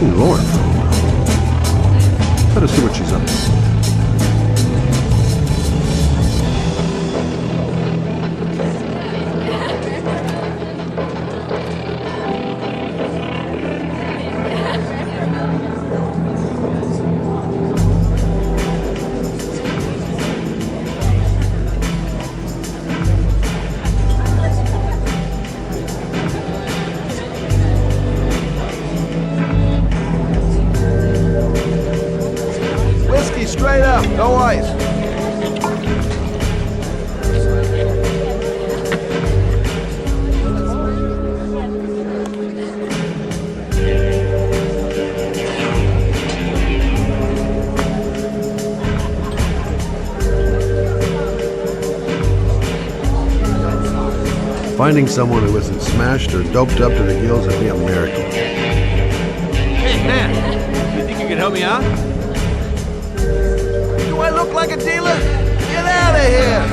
seen Lauren for a while. Better see what she's up to. Straight up, no ice. Finding someone who isn't smashed or doped up to the gills would be a miracle. Hey, man, you think you can help me out? Do I look like a dealer? Get out of here!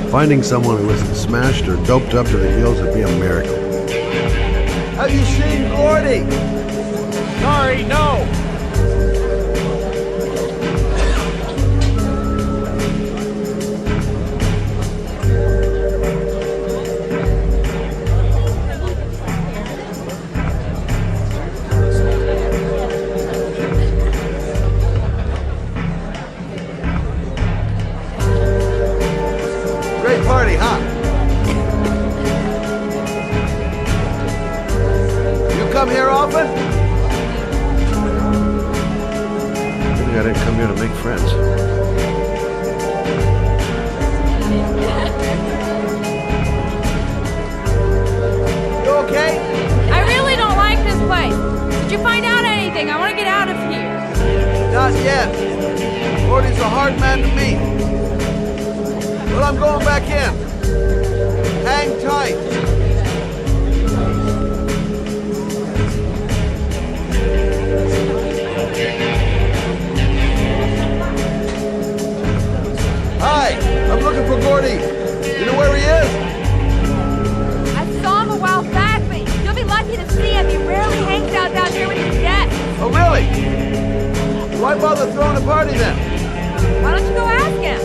Finding someone who isn't smashed or doped up to the gills would be a miracle. Have you seen Gordy? Sorry, no! Great party, huh? You come here often? Maybe I didn't come here to make friends. You okay? I really don't like this place. Did you find out anything? I want to get out of here. Not yet. Gordy's a hard man to meet. But I'm going back in. Hang tight. Hi, I'm looking for Gordy. You know where he is? I saw him a while back, but you'll be lucky to see him. He rarely hangs out down here with his guests. Oh, really? Why bother throwing a party then? Why don't you go ask him?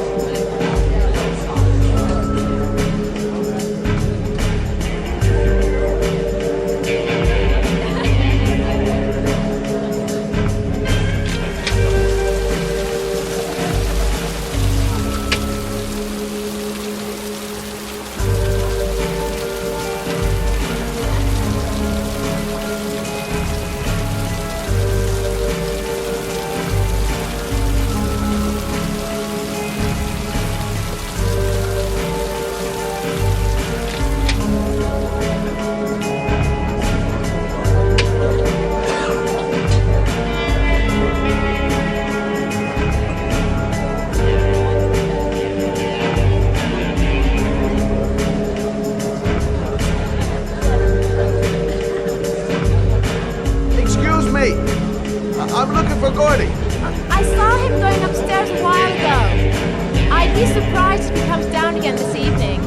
I'm looking for Gordy. I saw him going upstairs a while ago. I'd be surprised if he comes down again this evening.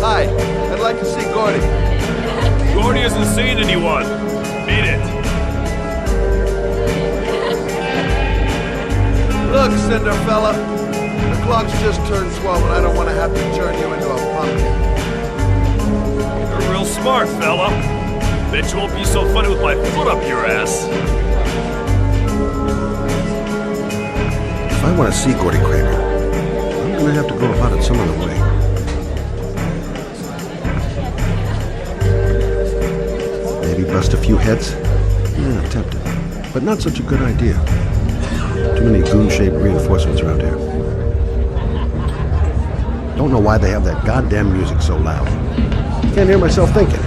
Hi, I'd like to see Gordy. Gordy hasn't seen anyone. Beat it. Look, Cinderfella, the clock's just turned 12 and I don't want to have to turn you into a pumpkin. You're real smart, fella. Bet you won't be so funny with my foot up your ass. If I want to see Gordy Kramer, I'm going to have to go about it some other way. Maybe bust a few heads? Yeah, tempted. But not such a good idea. Too many goon-shaped reinforcements around here. Don't know why they have that goddamn music so loud. Can't hear myself thinking.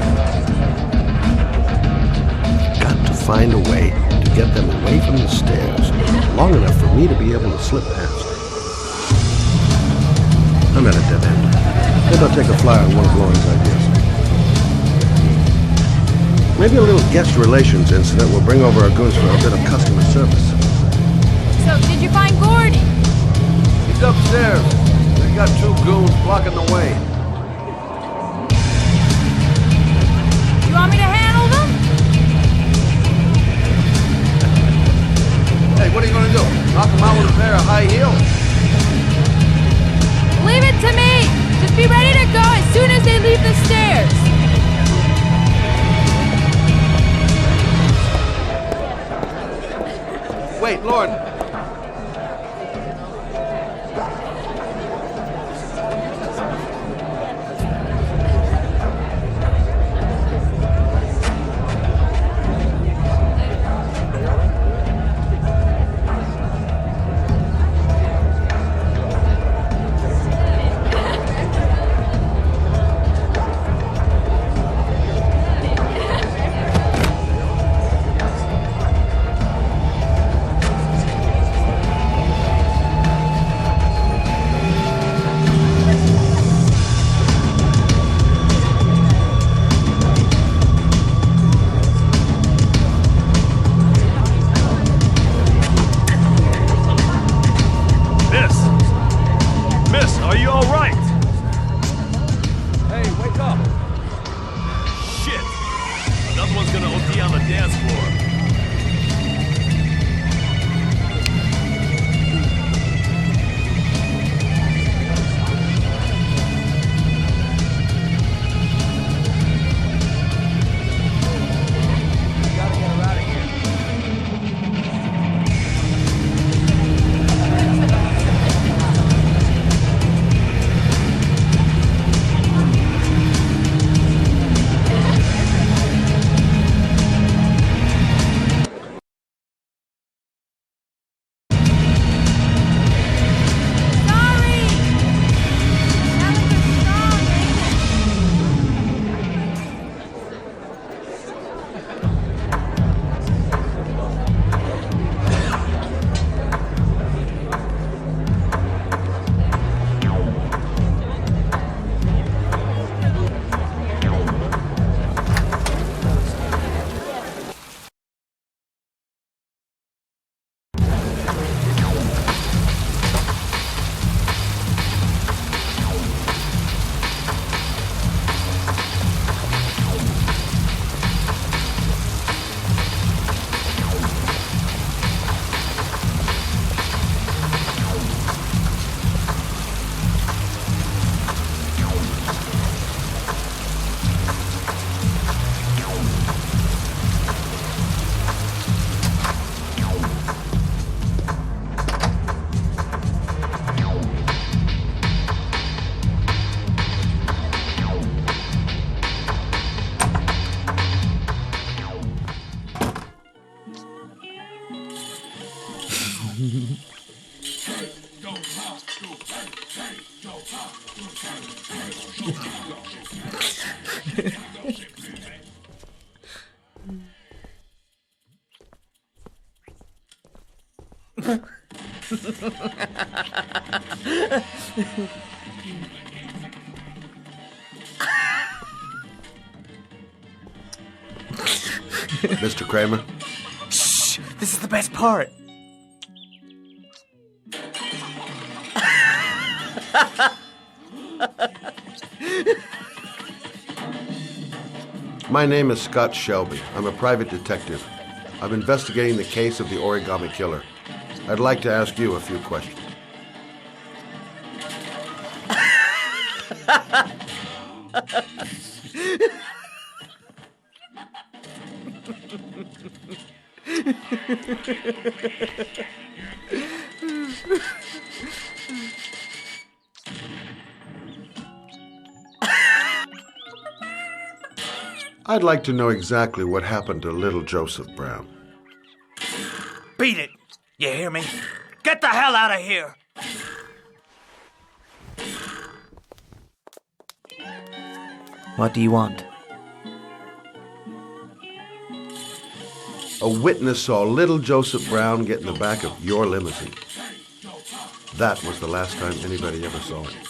Got to find a way to get them away from the stairs long enough for me to be able to slip past. I'm at a dead end. Maybe I'll take a flyer on one of Lauren's ideas. Maybe a little guest relations incident will bring over our goons for a bit of customer service. So, did you find Gordy? He's upstairs. They got 2 goons blocking the way. You want me to handle them? Hey, what are you gonna do? Knock him out with a pair of high heels? Leave it to me! Just be ready to go as soon as they leave the stairs! Wait, Lord. Miss, are you alright? Hey, wake up. Shit! Another one's gonna OD on the dance floor. Sorry! Sound like you're strong, ain't it? Mr. Kramer? Shh! This is the best part. My name is Scott Shelby. I'm a private detective. I'm investigating the case of the Origami Killer. I'd like to ask you a few questions. I'd like to know exactly what happened to little Joseph Brown. Beat it! You hear me? Get the hell out of here! What do you want? A witness saw little Joseph Brown get in the back of your limousine. That was the last time anybody ever saw him.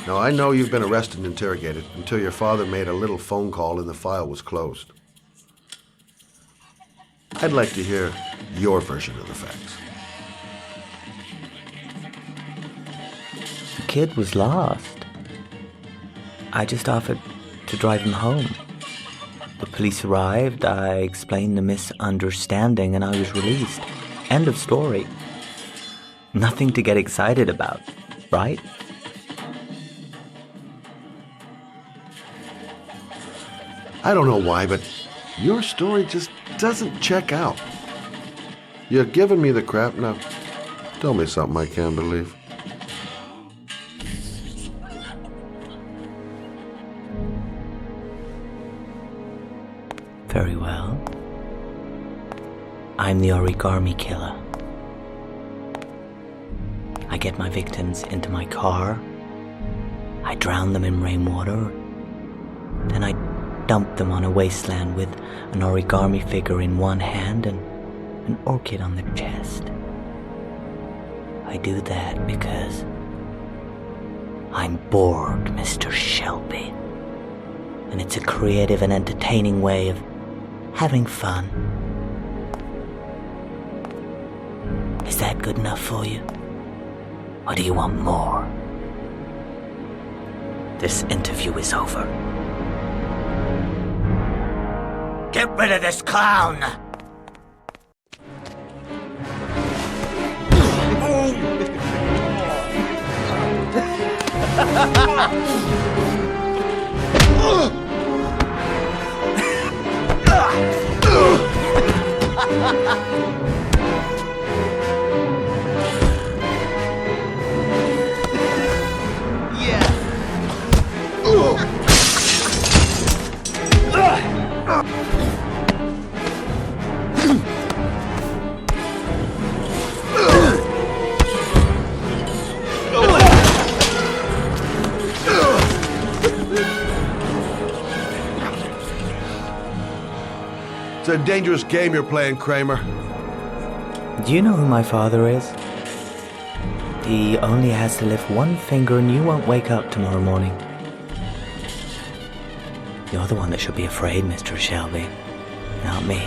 Now, I know you've been arrested and interrogated until your father made a little phone call and the file was closed. I'd like to hear your version of the facts. The kid was lost. I just offered to drive him home. The police arrived, I explained the misunderstanding, and I was released. End of story. Nothing to get excited about, right? I don't know why, but your story just doesn't check out. You're giving me the crap now. Tell me something I can't believe. Very well. I'm the origami killer. I get my victims into my car. I drown them in rainwater. Then I dump them on a wasteland with an origami figure in one hand and an orchid on their chest. I do that because I'm bored, Mr. Shelby. And it's a creative and entertaining way of having fun. Is that good enough for you? Or do you want more? This interview is over. Get rid of this clown! It's a dangerous game you're playing, Kramer. Do you know who my father is? He only has to lift one finger and you won't wake up tomorrow morning. You're the one that should be afraid, Mr. Shelby, not me.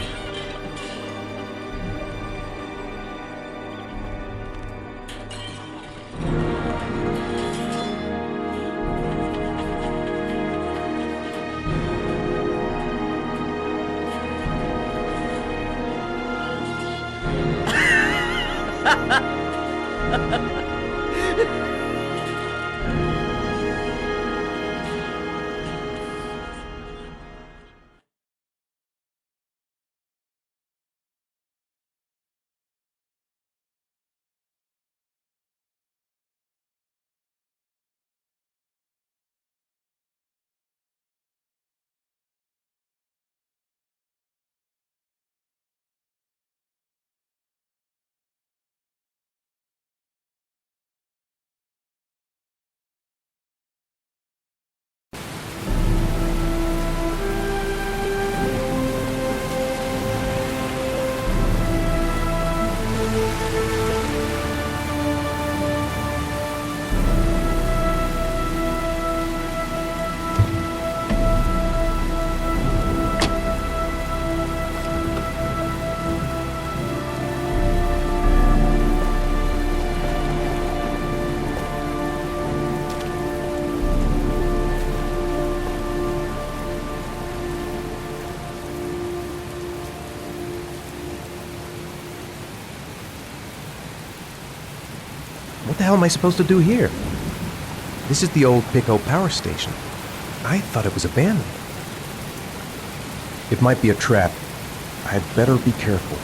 What the hell am I supposed to do here? This is the old Pico power station. I thought it was abandoned. It might be a trap. I'd better be careful.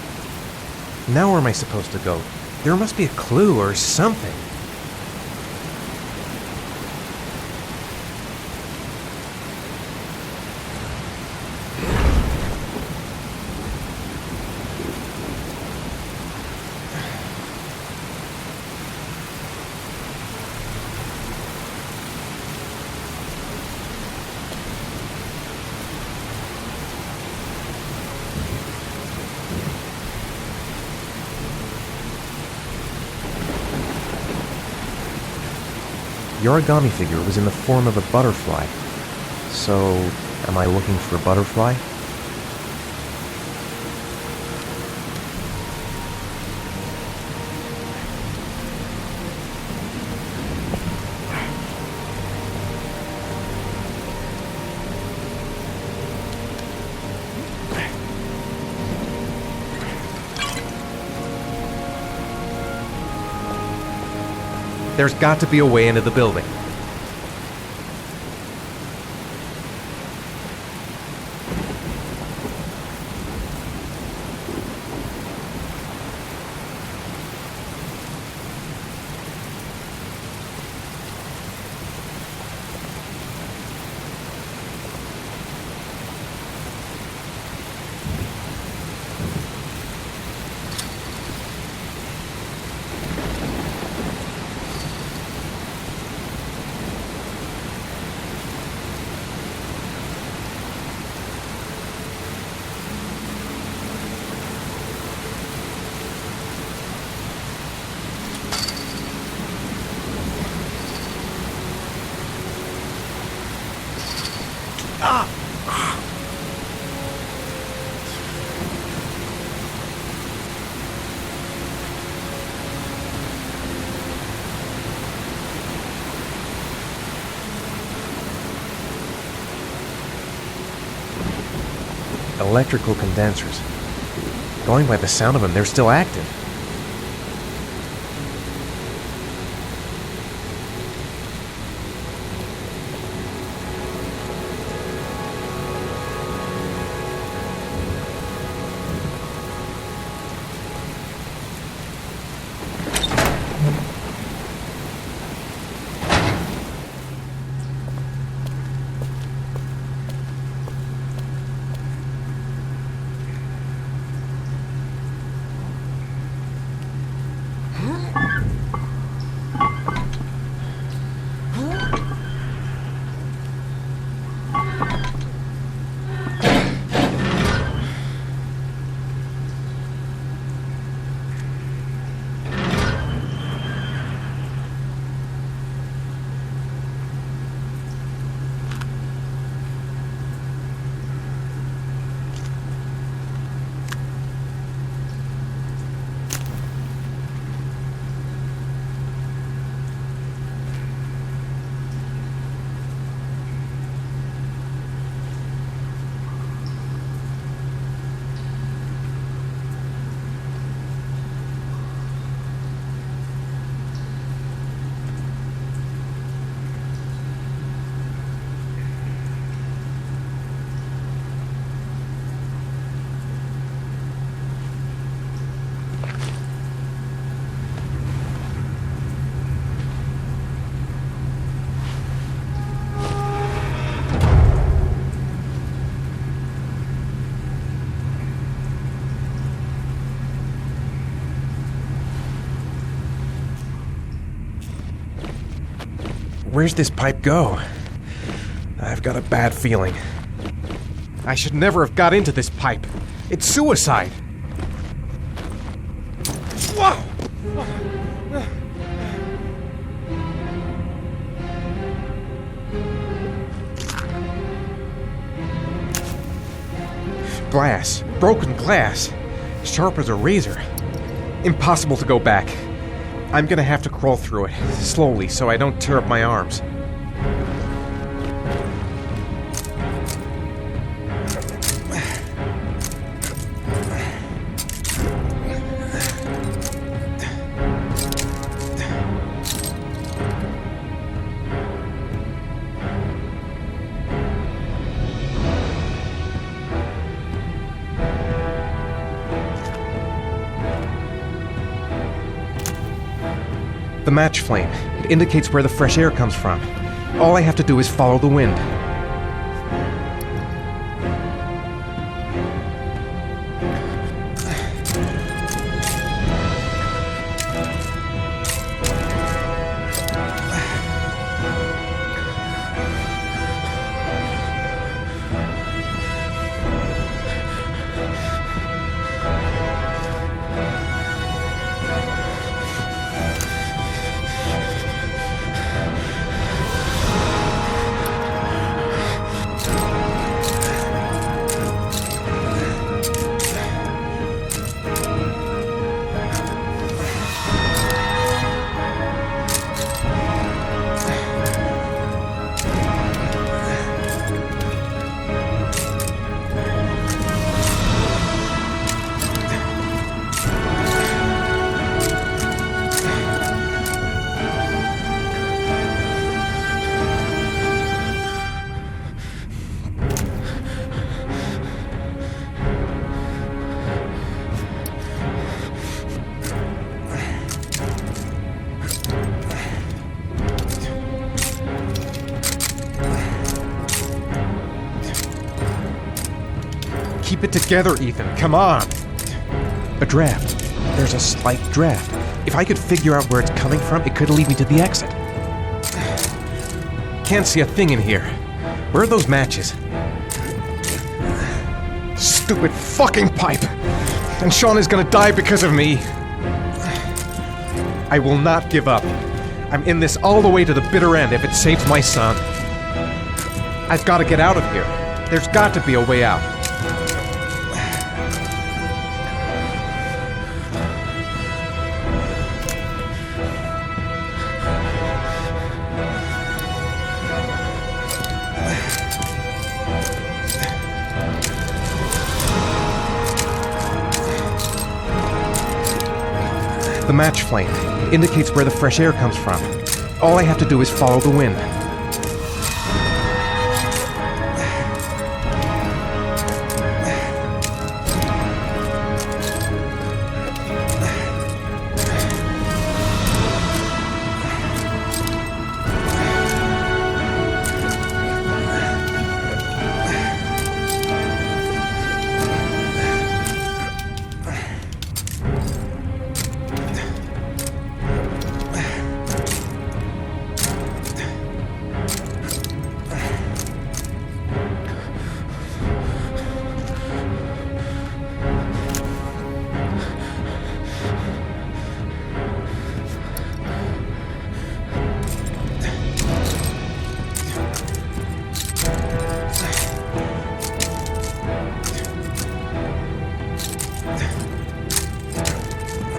Now where am I supposed to go? There must be a clue or something. The origami figure was in the form of a butterfly. So, am I looking for a butterfly? There's got to be a way into the building. Electrical condensers. Going by the sound of them, they're still active. Where's this pipe go? I've got a bad feeling. I should never have got into this pipe. It's suicide. Whoa! Glass. Broken glass. Sharp as a razor. Impossible to go back. I'm gonna have to crawl through it, slowly, so I don't tear up my arms. The match flame. It indicates where the fresh air comes from. All I have to do is follow the wind. Keep it together, Ethan. Come on. A draft. There's a slight draft. If I could figure out where it's coming from, it could lead me to the exit. Can't see a thing in here. Where are those matches? Stupid fucking pipe! And Sean is gonna die because of me! I will not give up. I'm in this all the way to the bitter end if it saves my son. I've got to get out of here. There's got to be a way out. The match flame. It indicates where the fresh air comes from. All I have to do is follow the wind.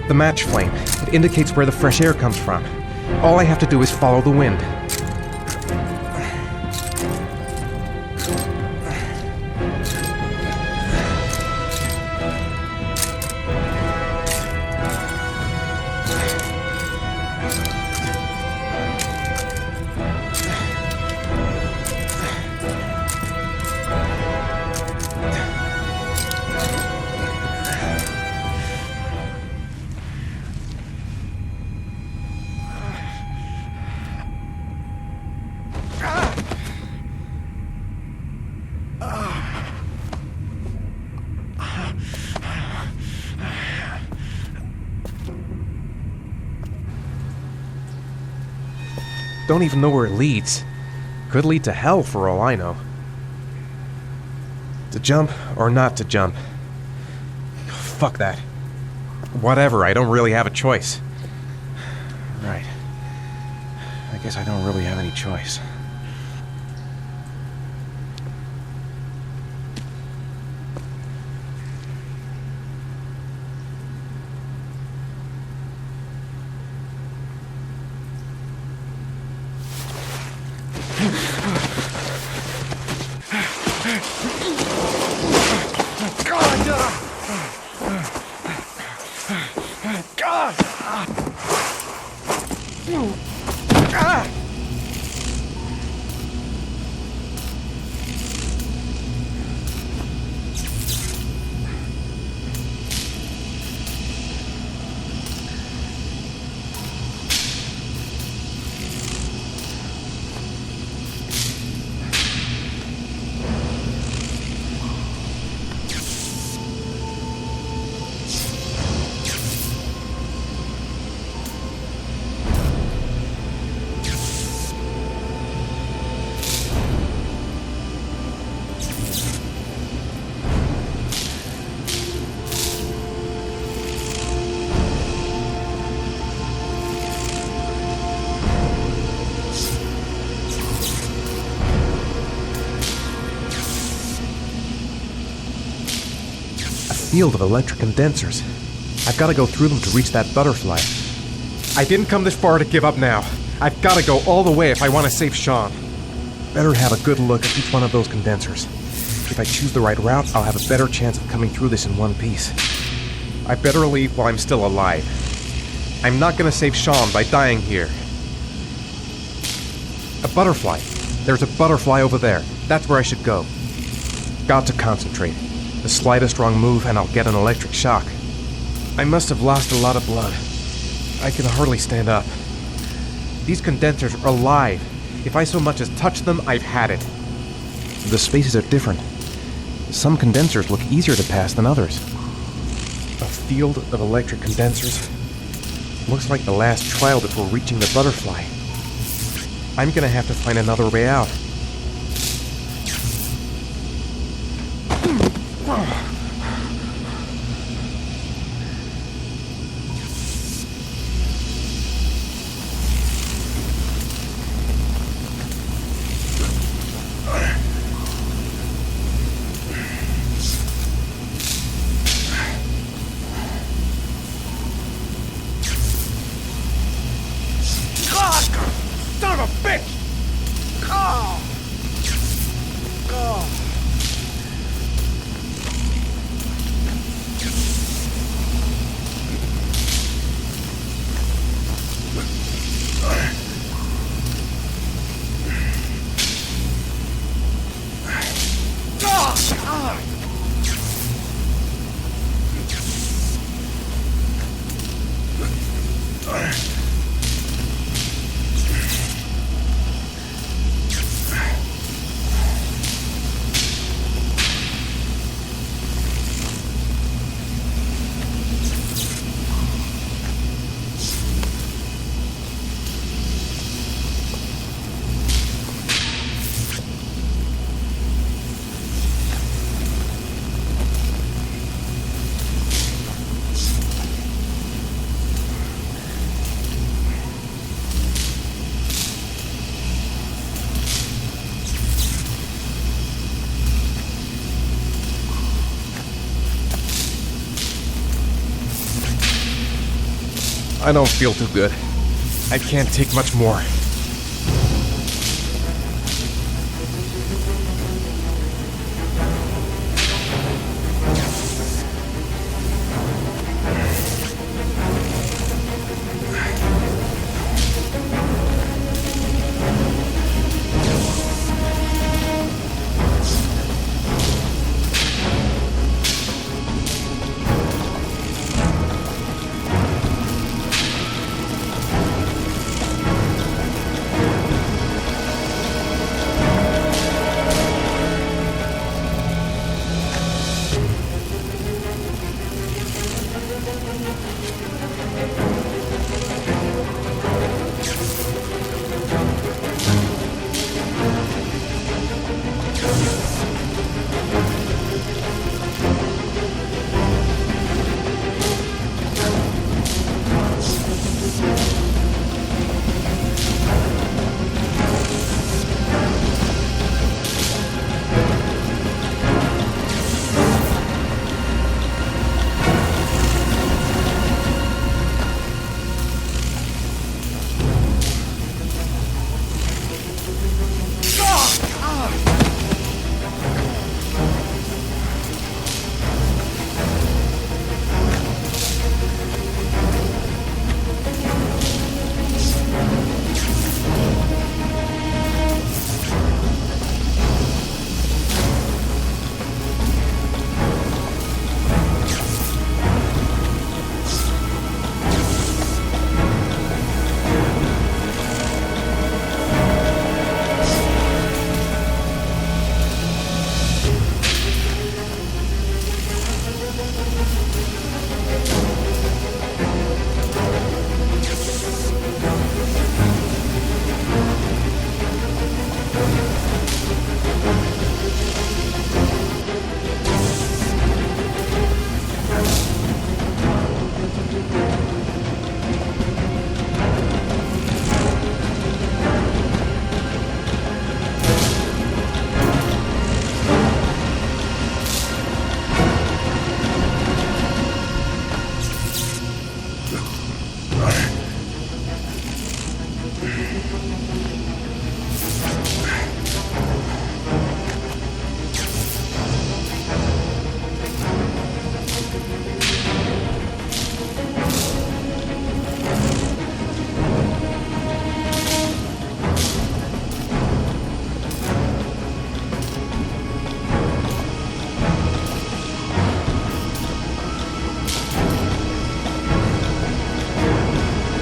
The match flame. It indicates where the fresh air comes from. All I have to do is follow the wind. Don't even know where it leads. Could lead to hell for all I know. To jump or not to jump? Fuck that. Whatever, I don't really have a choice. Right. I guess I don't really have any choice. Field of electric condensers. I've got to go through them to reach that butterfly. I didn't come this far to give up now. I've got to go all the way if I want to save Sean. Better have a good look at each one of those condensers. If I choose the right route, I'll have a better chance of coming through this in one piece. I better leave while I'm still alive. I'm not going to save Sean by dying here. A butterfly. There's a butterfly over there. That's where I should go. Got to concentrate. The slightest wrong move and I'll get an electric shock. I must have lost a lot of blood. I can hardly stand up. These condensers are alive. If I so much as touch them, I've had it. The spaces are different. The Some condensers look easier to pass than others. A field of electric condensers. Looks like the last trial before reaching the butterfly. I'm gonna have to find another way out. Son of a bitch! Oh. Oh. I don't feel too good. I can't take much more.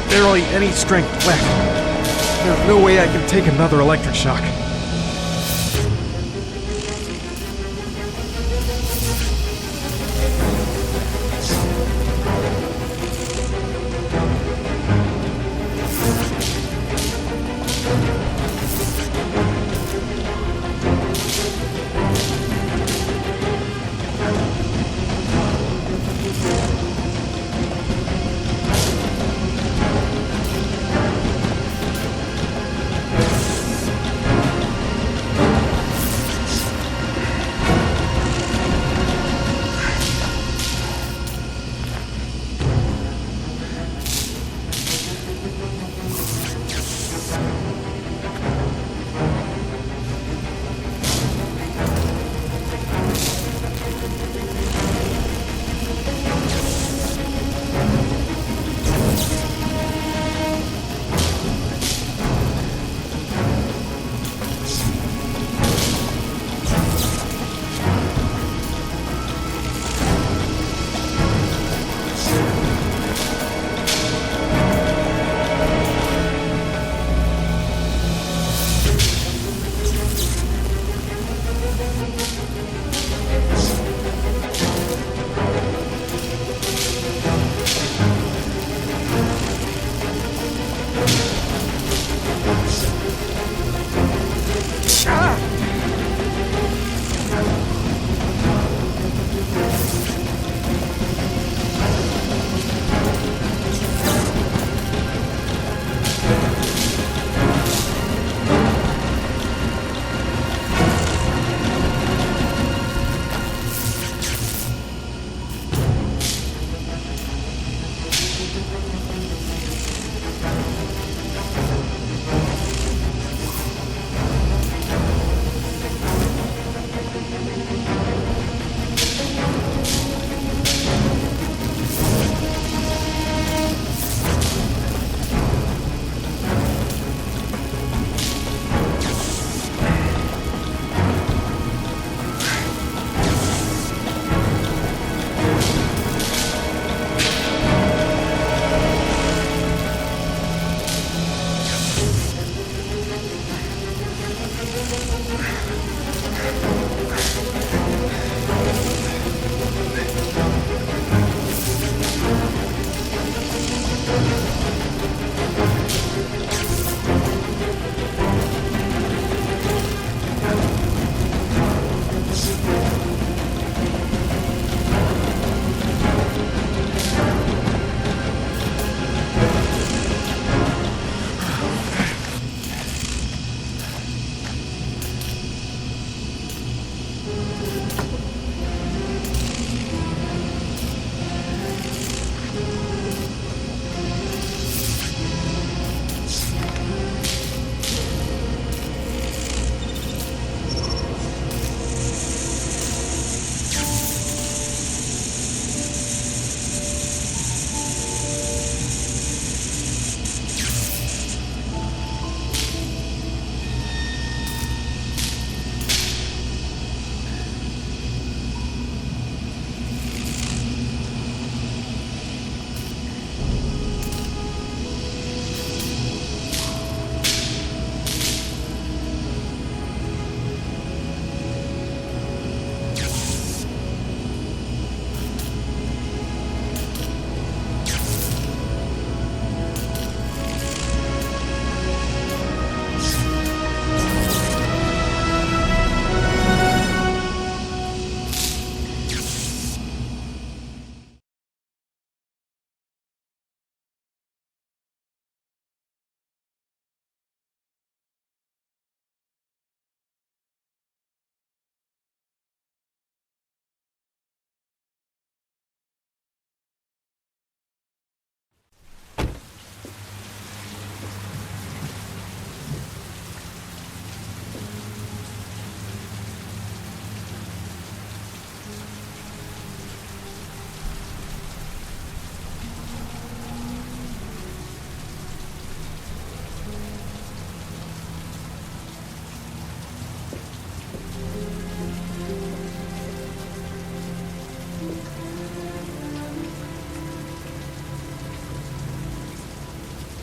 Barely any strength left. There's no way I can take another electric shock.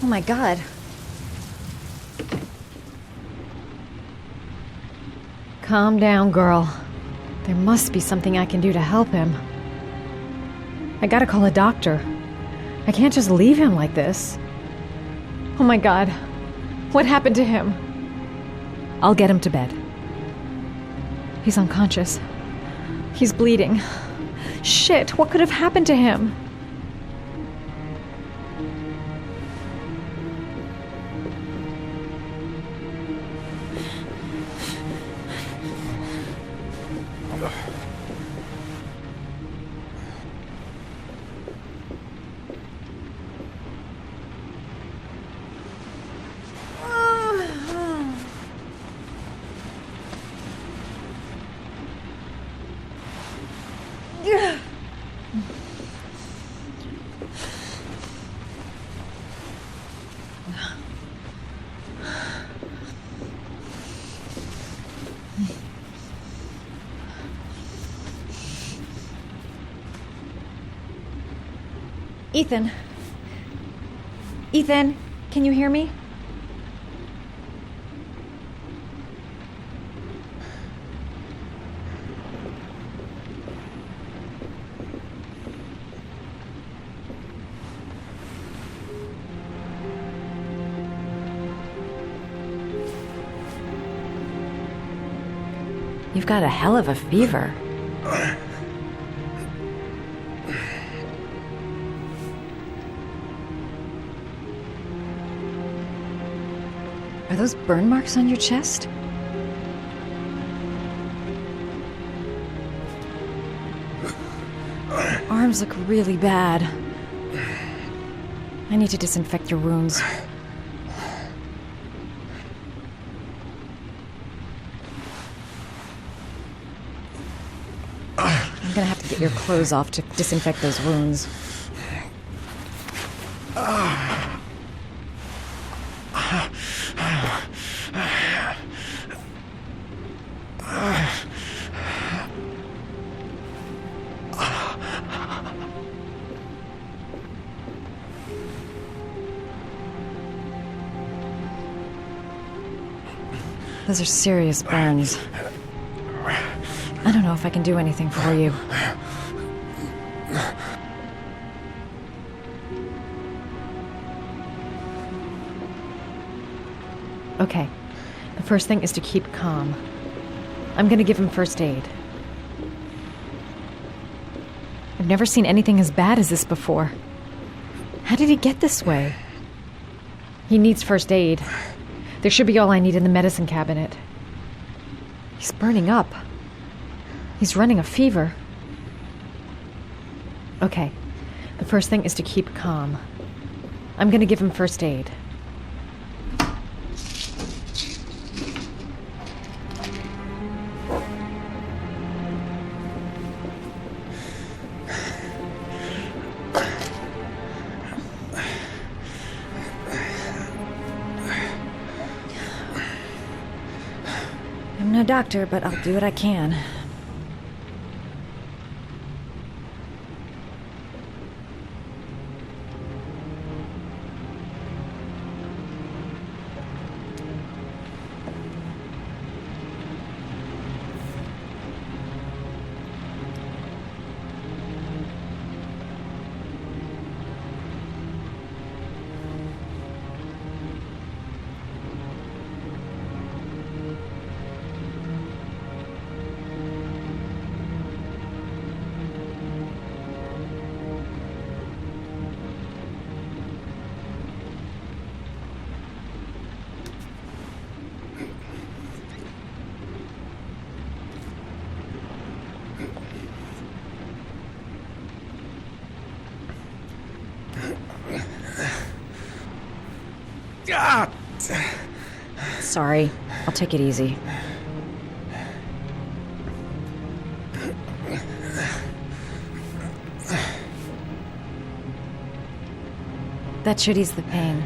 Oh my God. Calm down, girl. There must be something I can do to help him. I gotta call a doctor. I can't just leave him like this. Oh my God. What happened to him? I'll get him to bed. He's unconscious. He's bleeding. Shit, what could have happened to him? Ethan. Ethan, can you hear me? You've got a hell of a fever. Are those burn marks on your chest? Arms look really bad. I need to disinfect your wounds. I'm gonna have to get your clothes off to disinfect those wounds. Those are serious burns. I don't know if I can do anything for you. Okay. The first thing is to keep calm. I'm gonna give him first aid. I've never seen anything as bad as this before. How did he get this way? He needs first aid. There should be all I need in the medicine cabinet. He's burning up. He's running a fever. Okay. The first thing is to keep calm. I'm gonna give him first aid. I'm no doctor, but I'll do what I can. Sorry. I'll take it easy. That should ease the pain.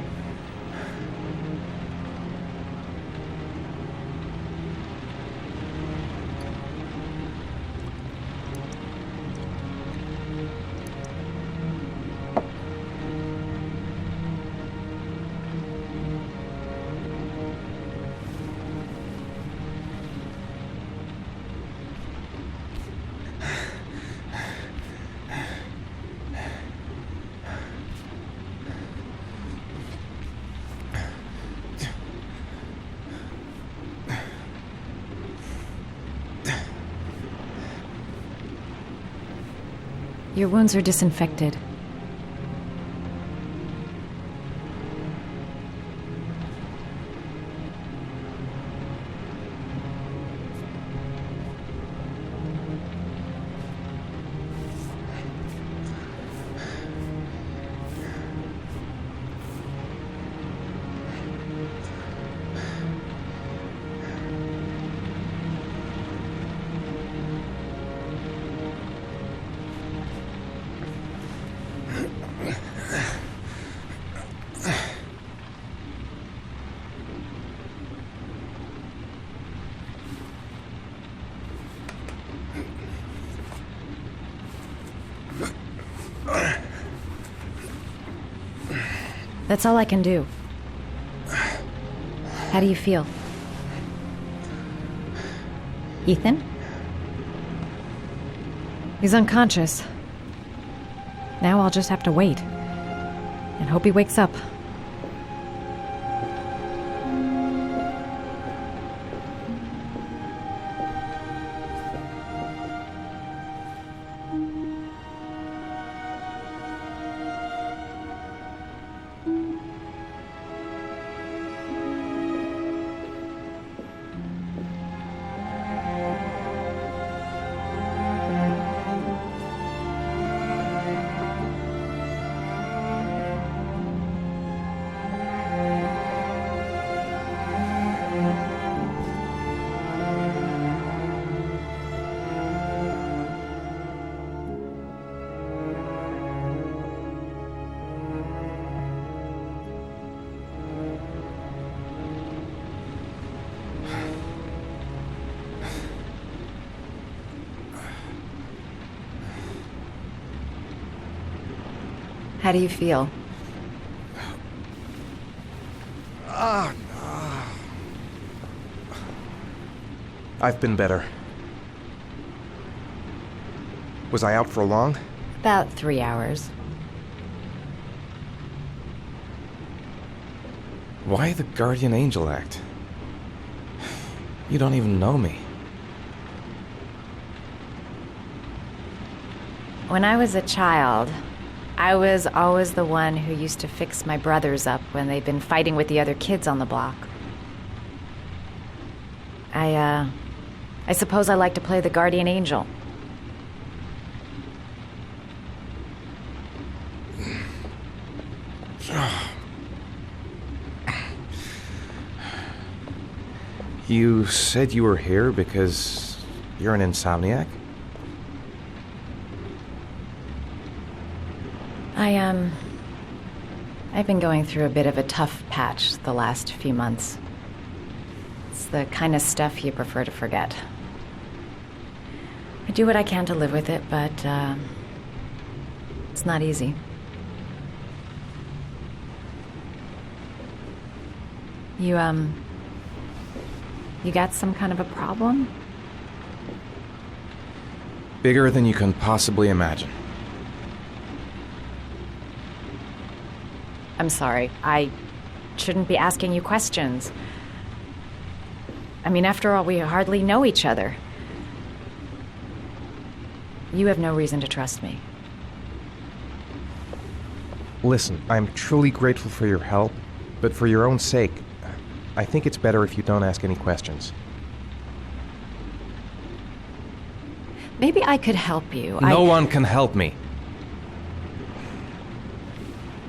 Your wounds are disinfected. That's all I can do. How do you feel? Ethan? He's unconscious. Now I'll just have to wait. And hope he wakes up. How do you feel? I've been better. Was I out for long? About 3 hours. Why the guardian angel act? You don't even know me. When I was a child, I was always the one who used to fix my brothers up when they'd been fighting with the other kids on the block. I suppose I like to play the guardian angel. You said you were here because you're an insomniac? I've been going through a bit of a tough patch the last few months. It's the kind of stuff you prefer to forget. I do what I can to live with it, but it's not easy. You got some kind of a problem? Bigger than you can possibly imagine. I'm sorry. I shouldn't be asking you questions. I mean, after all, we hardly know each other. You have no reason to trust me. Listen, I'm truly grateful for your help, but for your own sake, I think it's better if you don't ask any questions. Maybe I could help you. No one can help me.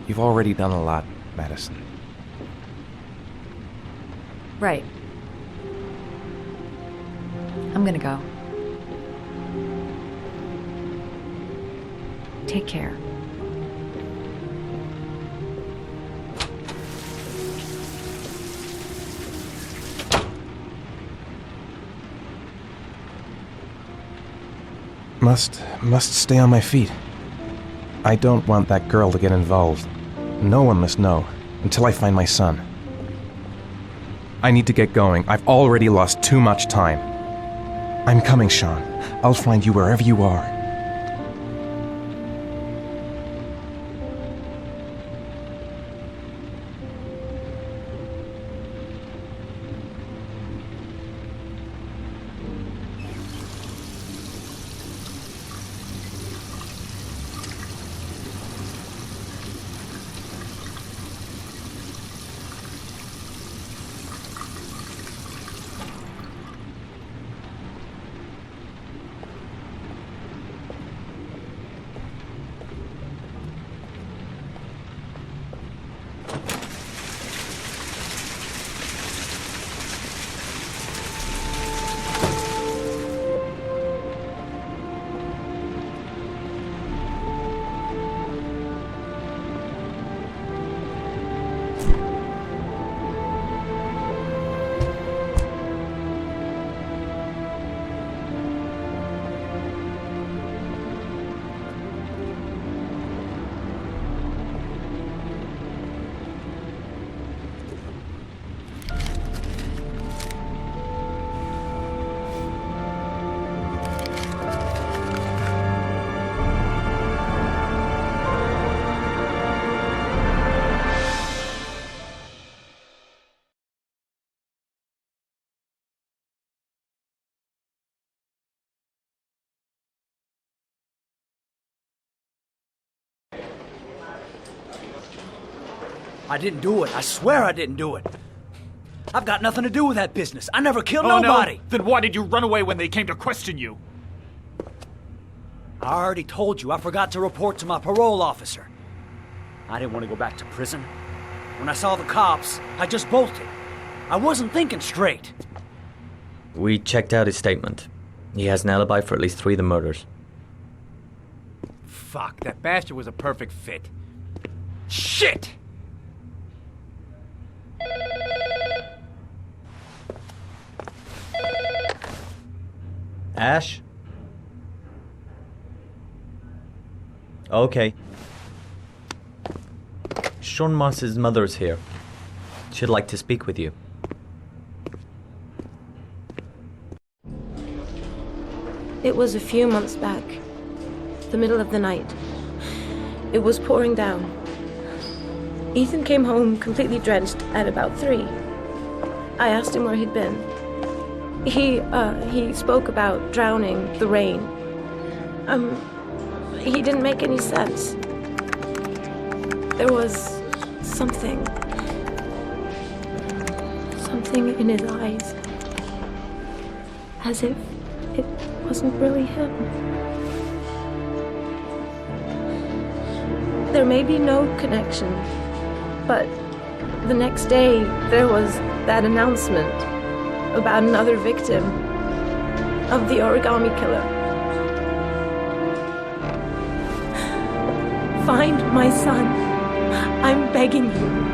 You've already done a lot, Madison. Right. I'm gonna go. Take care. Must stay on my feet. I don't want that girl to get involved. No one must know until I find my son. I need to get going. I've already lost too much time. I'm coming, Sean. I'll find you wherever you are. I didn't do it. I swear I didn't do it. I've got nothing to do with that business. I never killed nobody. No? Then why did you run away when they came to question you? I already told you I forgot to report to my parole officer. I didn't want to go back to prison. When I saw the cops, I just bolted. I wasn't thinking straight. We checked out his statement. He has an alibi for at least 3 of the murders. Fuck, that bastard was a perfect fit. Shit! Ash? Okay. Sean Moss's mother's here. She'd like to speak with you. It was a few months back. The middle of the night. It was pouring down. Ethan came home completely drenched at about 3. I asked him where he'd been. He spoke about drowning, the rain. He didn't make any sense. There was something in his eyes. As if it wasn't really him. There may be no connection, but the next day there was that announcement about another victim of the origami killer. Find my son. I'm begging you.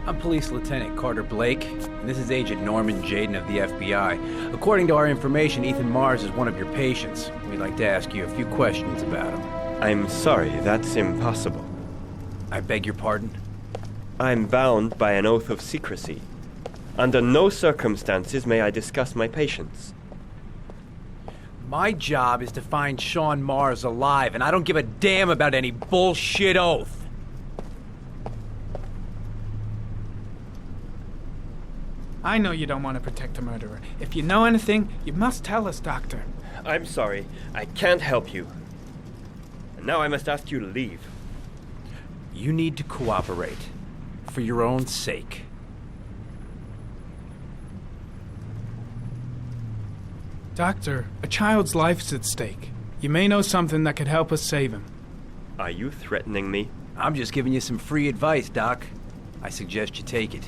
I'm Police Lieutenant Carter Blake, and this is Agent Norman Jaden of the FBI. According to our information, Ethan Mars is one of your patients. We'd like to ask you a few questions about him. I'm sorry, that's impossible. I beg your pardon? I'm bound by an oath of secrecy. Under no circumstances may I discuss my patients. My job is to find Sean Mars alive, and I don't give a damn about any bullshit oath. I know you don't want to protect the murderer. If you know anything, you must tell us, Doctor. I'm sorry, I can't help you. And now I must ask you to leave. You need to cooperate. For your own sake. Doctor, a child's life's at stake. You may know something that could help us save him. Are you threatening me? I'm just giving you some free advice, Doc. I suggest you take it.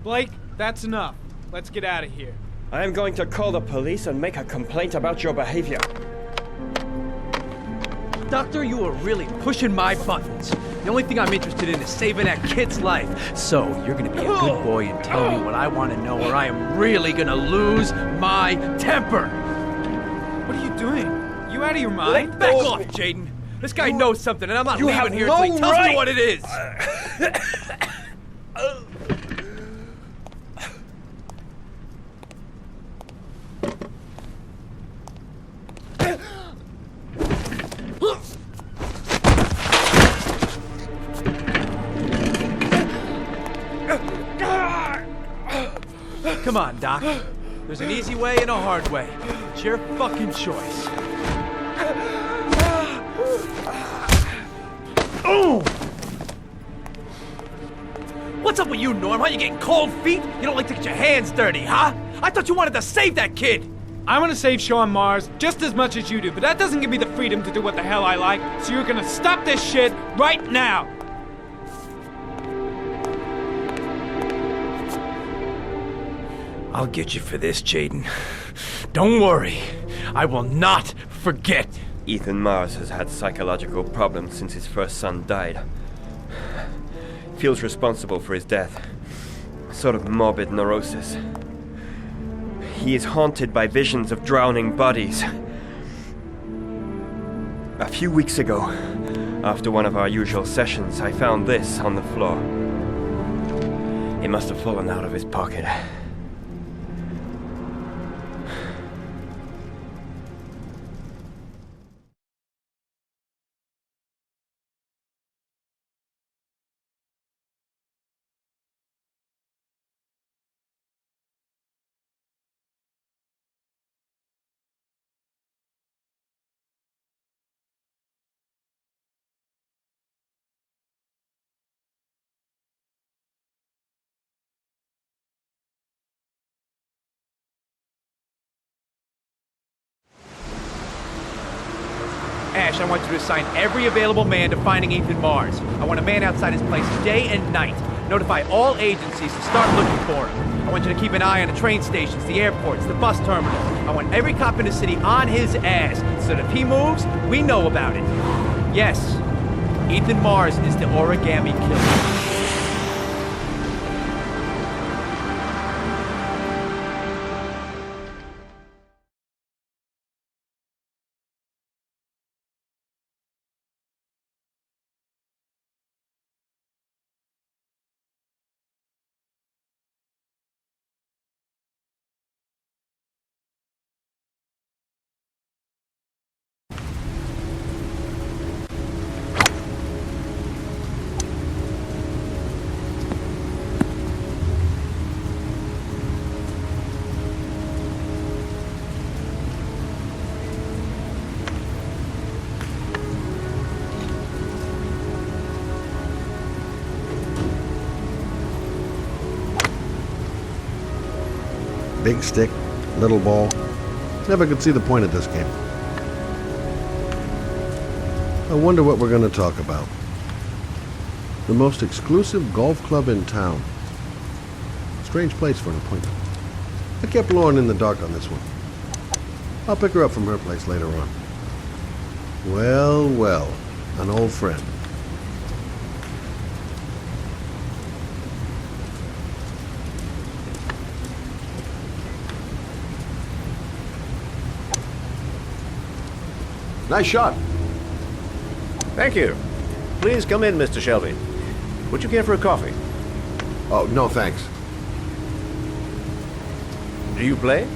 Blake, that's enough. Let's get out of here. I am going to call the police and make a complaint about your behavior. Doctor, you are really pushing my buttons. The only thing I'm interested in is saving that kid's life. So, you're gonna be a good boy and tell me what I want to know, or I am really gonna lose my temper. What are you doing? You out of your mind? Back off, Jaden. This guy knows something, and I'm not leaving here until he tells me what it is. Come on, Doc. There's an easy way and a hard way. It's your fucking choice. Oh! What's up with you, Norm? How you getting cold feet? You don't like to get your hands dirty, huh? I thought you wanted to save that kid! I want to save Sean Mars just as much as you do, but that doesn't give me the freedom to do what the hell I like, so you're gonna stop this shit right now! I'll get you for this, Jaden. Don't worry. I will not forget. Ethan Mars has had psychological problems since his first son died. Feels responsible for his death. Sort of morbid neurosis. He is haunted by visions of drowning bodies. A few weeks ago, after one of our usual sessions, I found this on the floor. It must have fallen out of his pocket. Ash, I want you to assign every available man to finding Ethan Mars. I want a man outside his place day and night. Notify all agencies to start looking for him. I want you to keep an eye on the train stations, the airports, the bus terminals. I want every cop in the city on his ass, so that if he moves, we know about it. Yes, Ethan Mars is the Origami Killer. Big stick, little ball. Never could see the point of this game. I wonder what we're going to talk about. The most exclusive golf club in town. Strange place for an appointment. I kept Lauren in the dark on this one. I'll pick her up from her place later on. Well, well, an old friend. Nice shot. Thank you. Please come in, Mr. Shelby. Would you care for a coffee? Oh, no thanks. Do you play?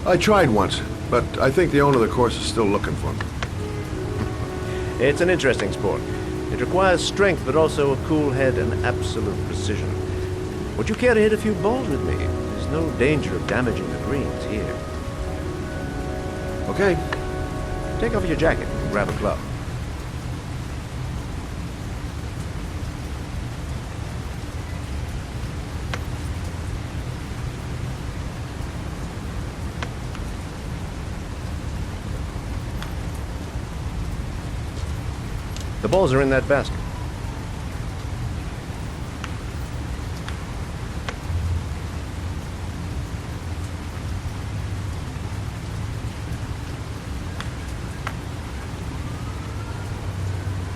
I tried once, but I think the owner of the course is still looking for me. It's an interesting sport. It requires strength, but also a cool head and absolute precision. Would you care to hit a few balls with me? There's no danger of damaging the greens here. Okay. Take off your jacket and grab a club. The balls are in that basket.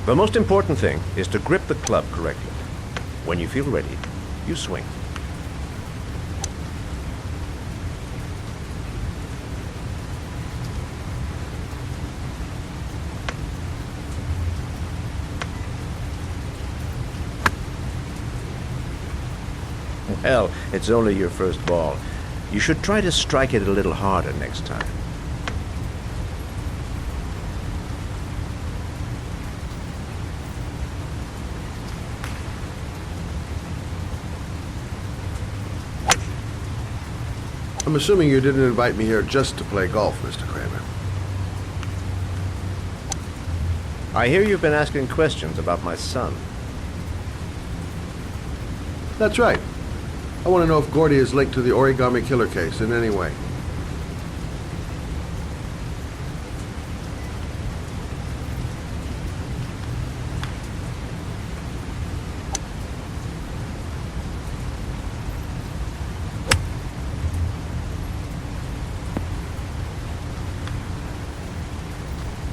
The most important thing is to grip the club correctly. When you feel ready, you swing. Well, it's only your first ball. You should try to strike it a little harder next time. I'm assuming you didn't invite me here just to play golf, Mr. Kramer. I hear you've been asking questions about my son. That's right. I want to know if Gordy is linked to the Origami Killer case in any way.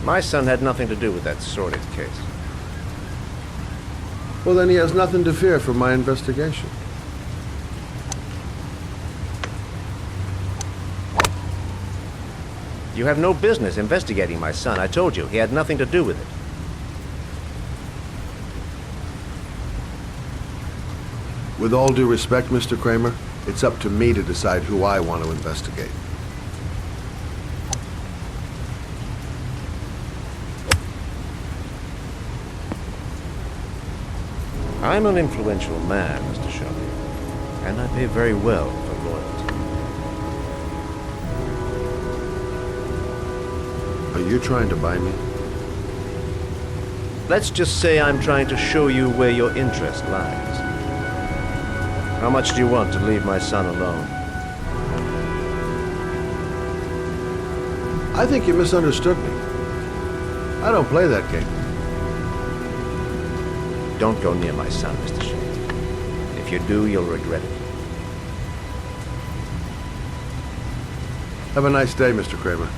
My son had nothing to do with that sordid case. Well, then he has nothing to fear from my investigation. You have no business investigating my son. I told you, he had nothing to do with it. With all due respect, Mr. Kramer, it's up to me to decide who I want to investigate. I'm an influential man, Mr. Shelby, and I pay very well for loyalty. Are you trying to buy me? Let's just say I'm trying to show you where your interest lies. How much do you want to leave my son alone? I think you misunderstood me. I don't play that game. Don't go near my son, Mr. Shane. If you do, you'll regret it. Have a nice day, Mr. Kramer.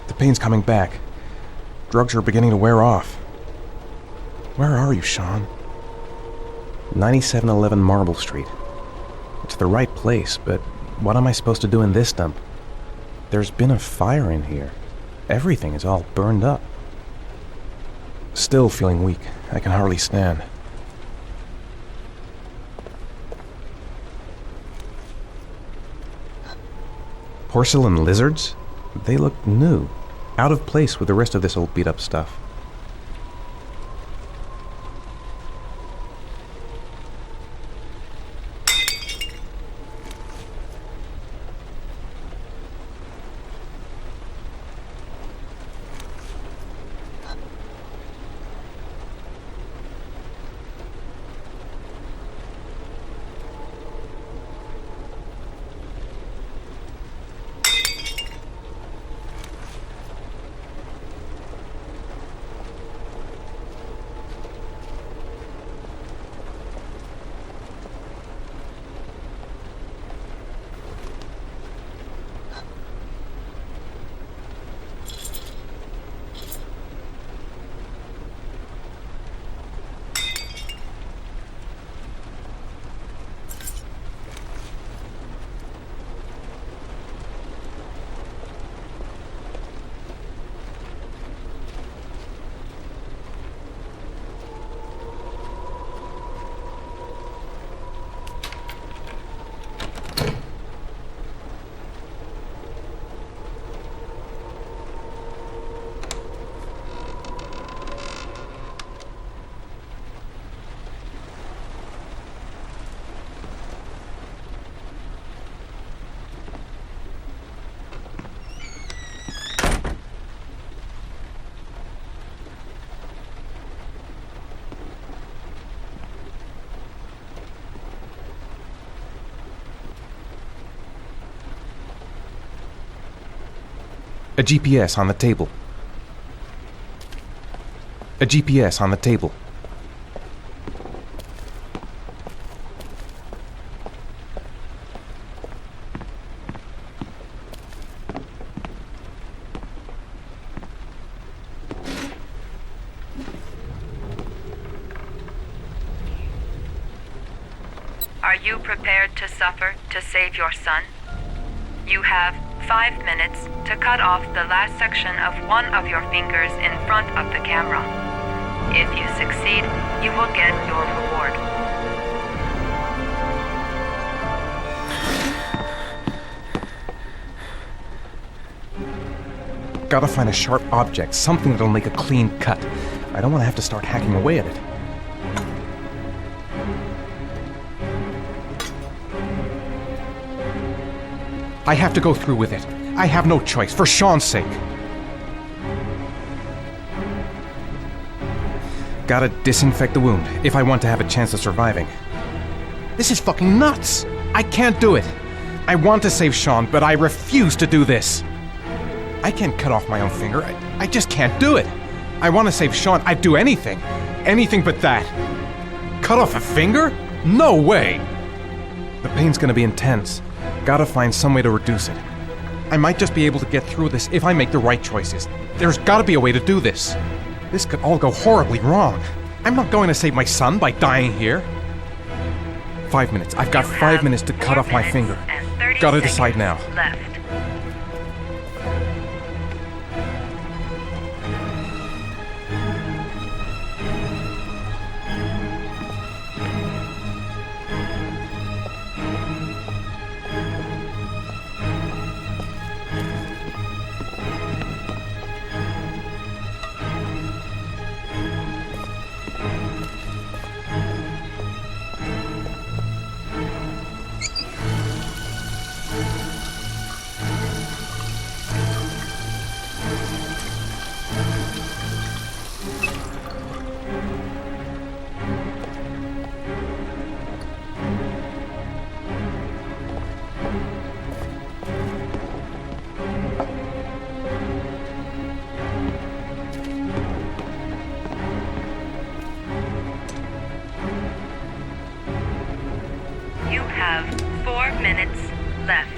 The pain's coming back. Drugs are beginning to wear off. Where are you, Sean? 9711 Marble Street. It's the right place, but what am I supposed to do in this dump? There's been a fire in here. Everything is all burned up. Still feeling weak. I can hardly stand. Porcelain lizards? They look new. Out of place with the rest of this old beat-up stuff. A GPS on the table. A GPS on the table. Are you prepared to suffer to save your son? You have 5 minutes to cut off the last section of one of your fingers in front of the camera. If you succeed, you will get your reward. Gotta find a sharp object, something that'll make a clean cut. I don't want to have to start hacking away at it. I have to go through with it. I have no choice, for Sean's sake. Gotta disinfect the wound if I want to have a chance of surviving. This is fucking nuts! I can't do it! I want to save Sean, but I refuse to do this! I can't cut off my own finger. I just can't do it! I want to save Sean. I'd do anything. Anything but that. Cut off a finger? No way! The pain's gonna be intense. Gotta find some way to reduce it. I might just be able to get through this if I make the right choices. There's gotta be a way to do this. This could all go horribly wrong. I'm not going to save my son by dying here. 5 minutes. I've got 5 minutes to cut off my finger. Gotta decide now. Left. You have 4 minutes left.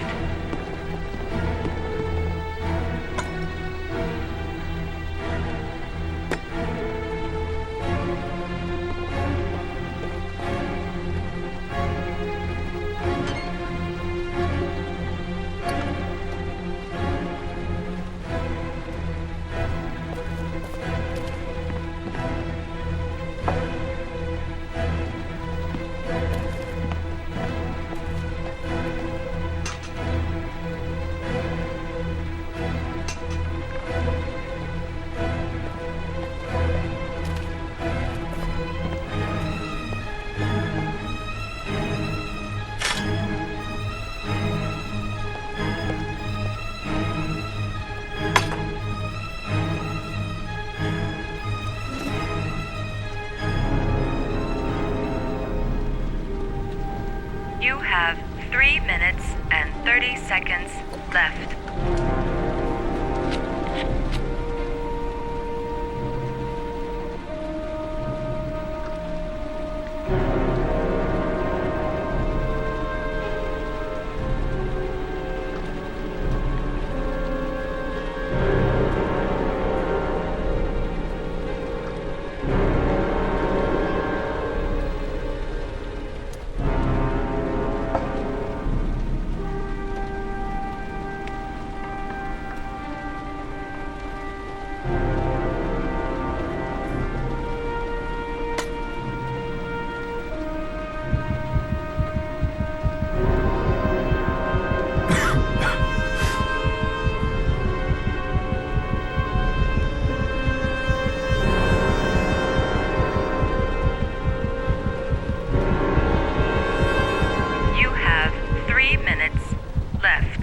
You have 3 minutes and 30 seconds left. You have 3 minutes left.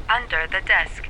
Under the desk.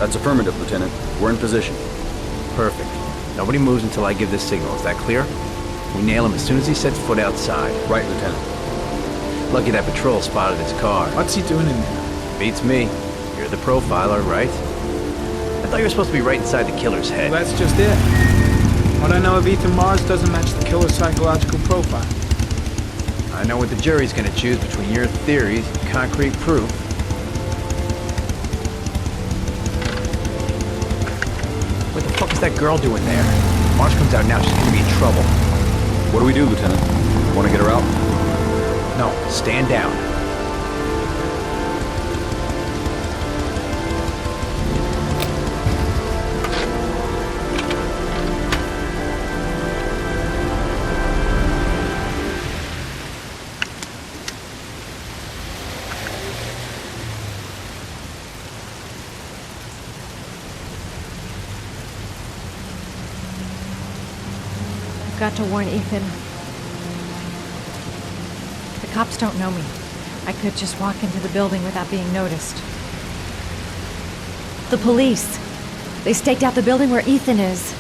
That's affirmative, Lieutenant. We're in position. Perfect. Nobody moves until I give this signal. Is that clear? We nail him as soon as he sets foot outside. Right, Lieutenant. Lucky that patrol spotted his car. What's he doing in there? Beats me. You're the profiler, right? I thought you were supposed to be right inside the killer's head. Well, that's just it. What I know of Ethan Mars doesn't match the killer's psychological profile. I know what the jury's gonna choose between your theories and concrete proof. What the fuck is that girl doing there? Mars comes out now, she's gonna be in trouble. What do we do, Lieutenant? Want to get her out? No, stand down. Got to warn Ethan. The cops don't know me. I could just walk into the building without being noticed. The police. They staked out the building where Ethan is.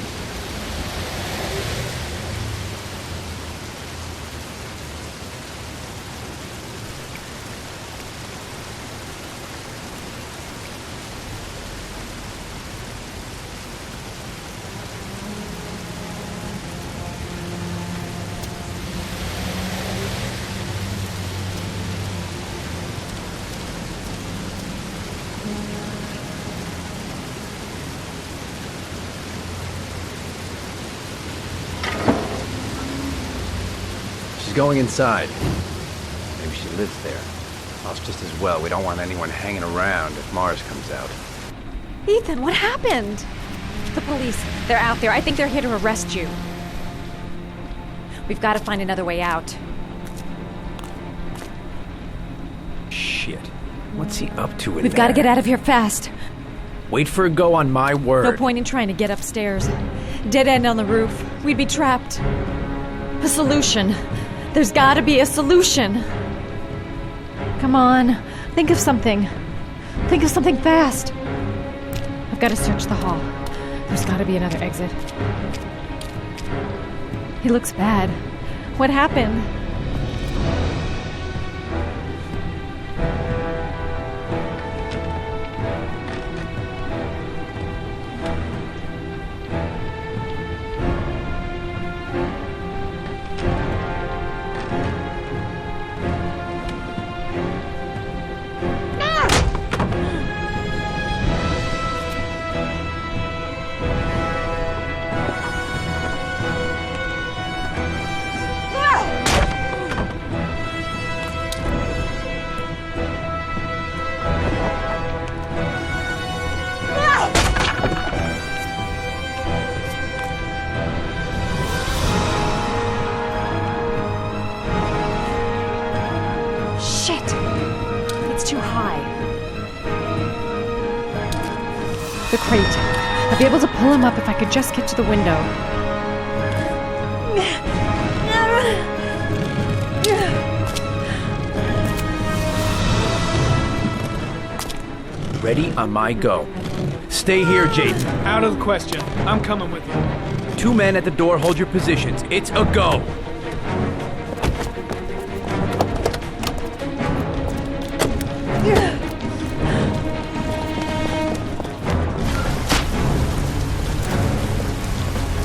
She's going inside. Maybe she lives there. Well, it's just as well. We don't want anyone hanging around if Mars comes out. Ethan, what happened? The police. They're out there. I think they're here to arrest you. We've got to find another way out. Shit. What's he up to in We've got to get out of here fast. Wait for a go on my word. No point in trying to get upstairs. Dead end on the roof. We'd be trapped. A solution. There's got to be a solution. Come on. Think of something. Think of something fast. I've got to search the hall. There's got to be another exit. He looks bad. What happened? The crate. I'd be able to pull him up if I could just get to the window. ready on my go. Stay here, Jaden. Out of the question. I'm coming with you. 2 men at the door, hold your positions. It's a go.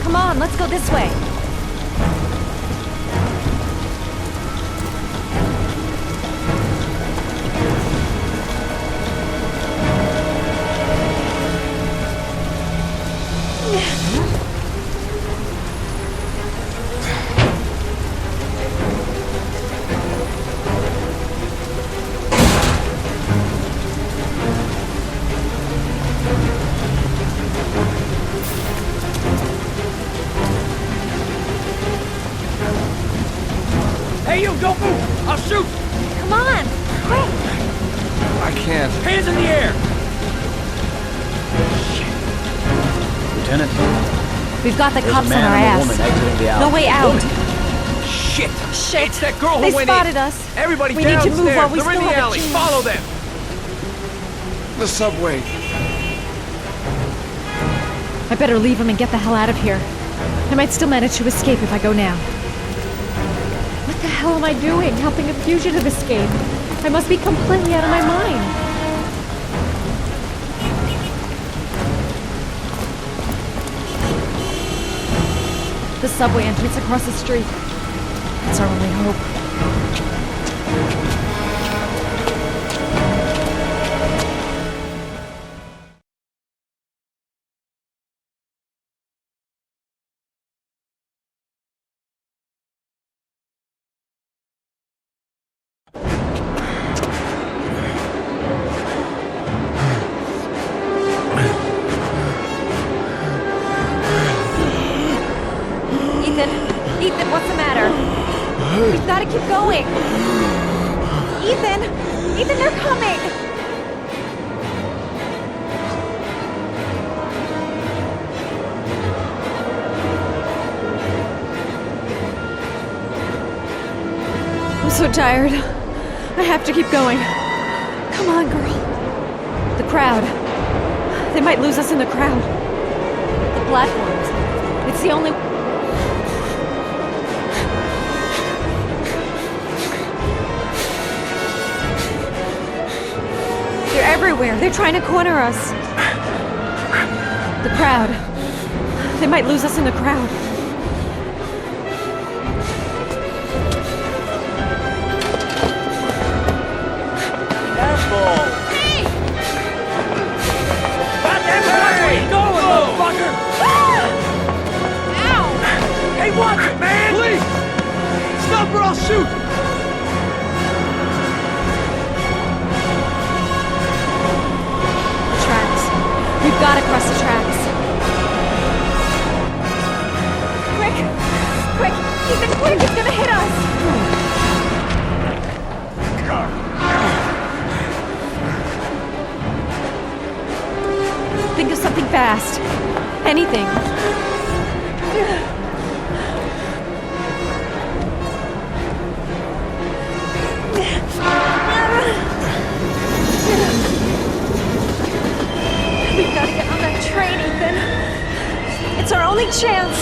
Come on, let's go this way. Hey, you, don't move! I'll shoot! Come on, quick! I can't. Hands in the air! Lieutenant, We've got the there's cops a on man our and a ass. woman exiting the alley. No way out. Shit! Shit! It's that girl who They went spotted in. us. Everybody We need to downstairs. move while we They're in still the have a alley. chance. Follow them. The subway. I better leave him and get the hell out of here. I might still manage to escape if I go now. What the hell am I doing, helping a fugitive escape? I must be completely out of my mind. The subway entrance across the street. It's our only hope. Ethan, what's the matter? We've got to keep going. Ethan, they're coming. I'm so tired. I have to keep going. Come on, girl. The crowd. They might lose us in the crowd. The platforms. It's the only... They're everywhere. They're trying to corner us. The crowd. They might lose us in the crowd. Careful! Hey! Goddamn highway! Going, motherfucker! Ow! Hey, watch it, man! Please! Stop or I'll shoot! We've got to cross the tracks. Quick! Ethan, quick! It's gonna hit us! Think of something fast. Anything. We've got to get on that train, Ethan. It's our only chance.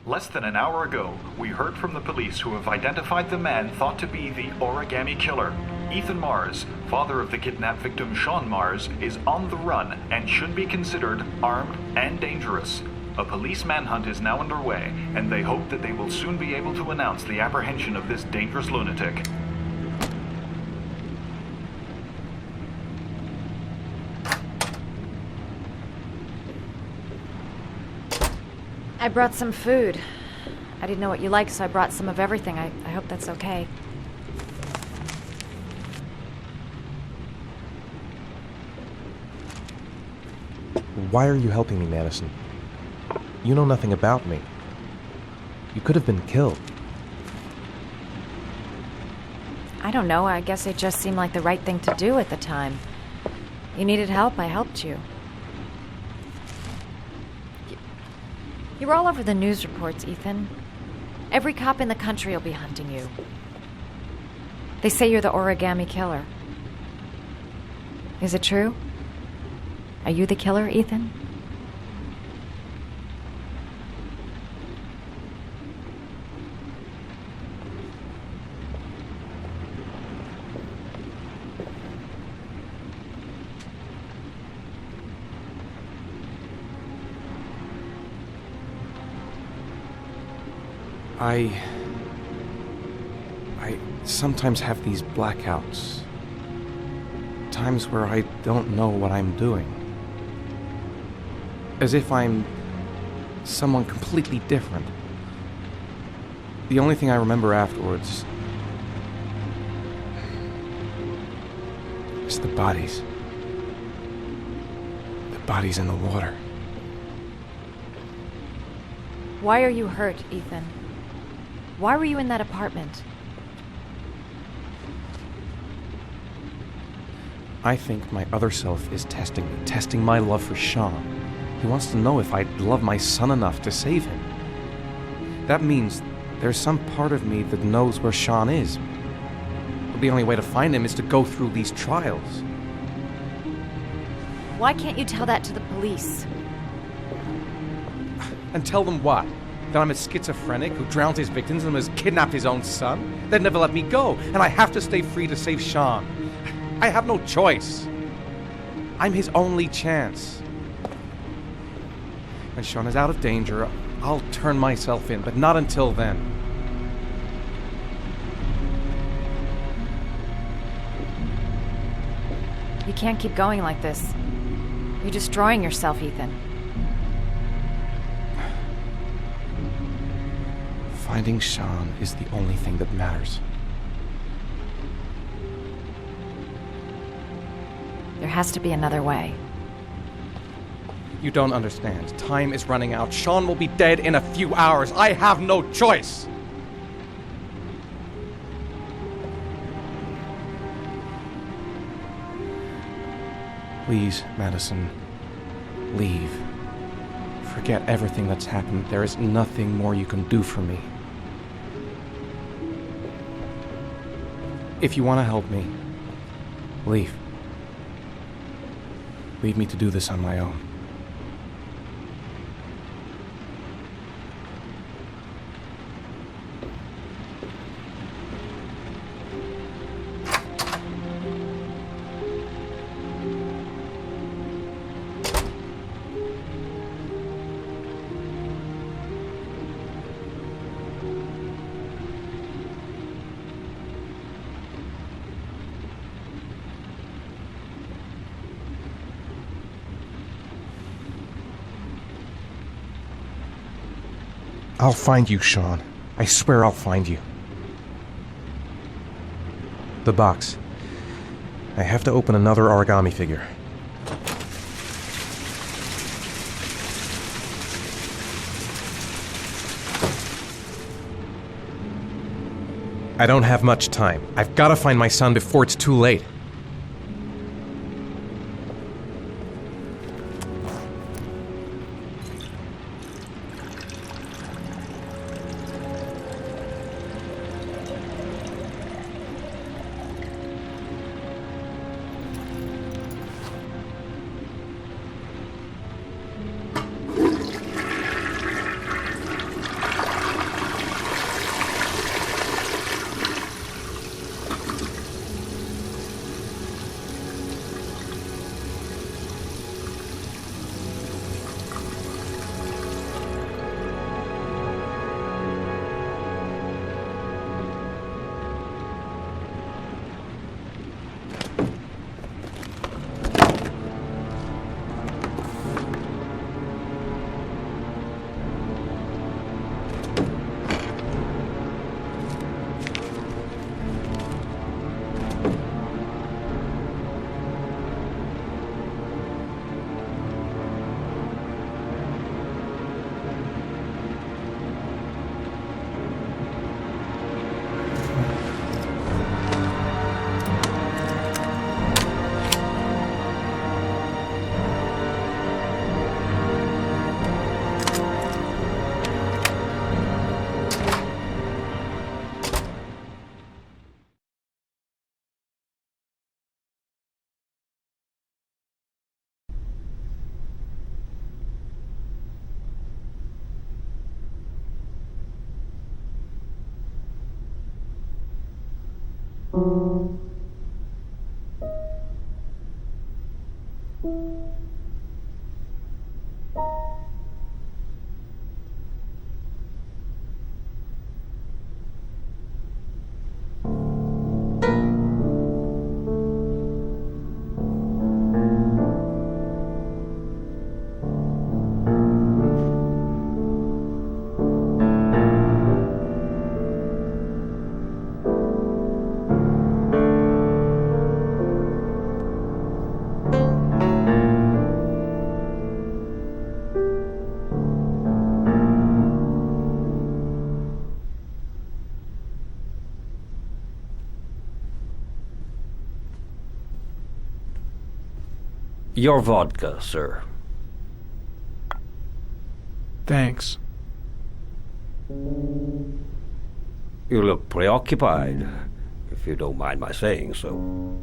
Less than an hour ago, we heard from the police who have identified the man thought to be the Origami Killer. Ethan Mars, father of the kidnapped victim Sean Mars, is on the run and should be considered armed and dangerous. A police manhunt is now underway, and they hope that they will soon be able to announce the apprehension of this dangerous lunatic. I brought some food. I didn't know what you liked, so I brought some of everything. I hope that's okay. Why are you helping me, Madison? You know nothing about me. You could have been killed. I don't know. I guess it just seemed like the right thing to do at the time. You needed help, I helped you. You're all over the news reports, Ethan. Every cop in the country will be hunting you. They say you're the origami killer. Is it true? Are you the killer, Ethan? I sometimes have these blackouts. Times where I don't know what I'm doing. As if I'm someone completely different. The only thing I remember afterwards is the bodies. The bodies in the water. Why are you hurt, Ethan? Why were you in that apartment? I think my other self is testing me, testing my love for Sean. He wants to know if I love my son enough to save him. That means there's some part of me that knows where Sean is. But the only way to find him is to go through these trials. Why can't you tell that to the police? And tell them what? That I'm a schizophrenic who drowns his victims and has kidnapped his own son? They'd never let me go, and I have to stay free to save Sean. I have no choice. I'm his only chance. When Sean is out of danger, I'll turn myself in, but not until then. You can't keep going like this. You're destroying yourself, Ethan. Finding Sean is the only thing that matters. There has to be another way. You don't understand. Time is running out. Sean will be dead in a few hours. I have no choice. Please, Madison, leave. Forget everything that's happened. There is nothing more you can do for me. If you want to help me, leave. Leave me to do this on my own. I'll find you, Sean. I swear I'll find you. The box. I have to open another origami figure. I don't have much time. I've got to find my son before it's too late. Your vodka, sir. Thanks. You look preoccupied, if you don't mind my saying so.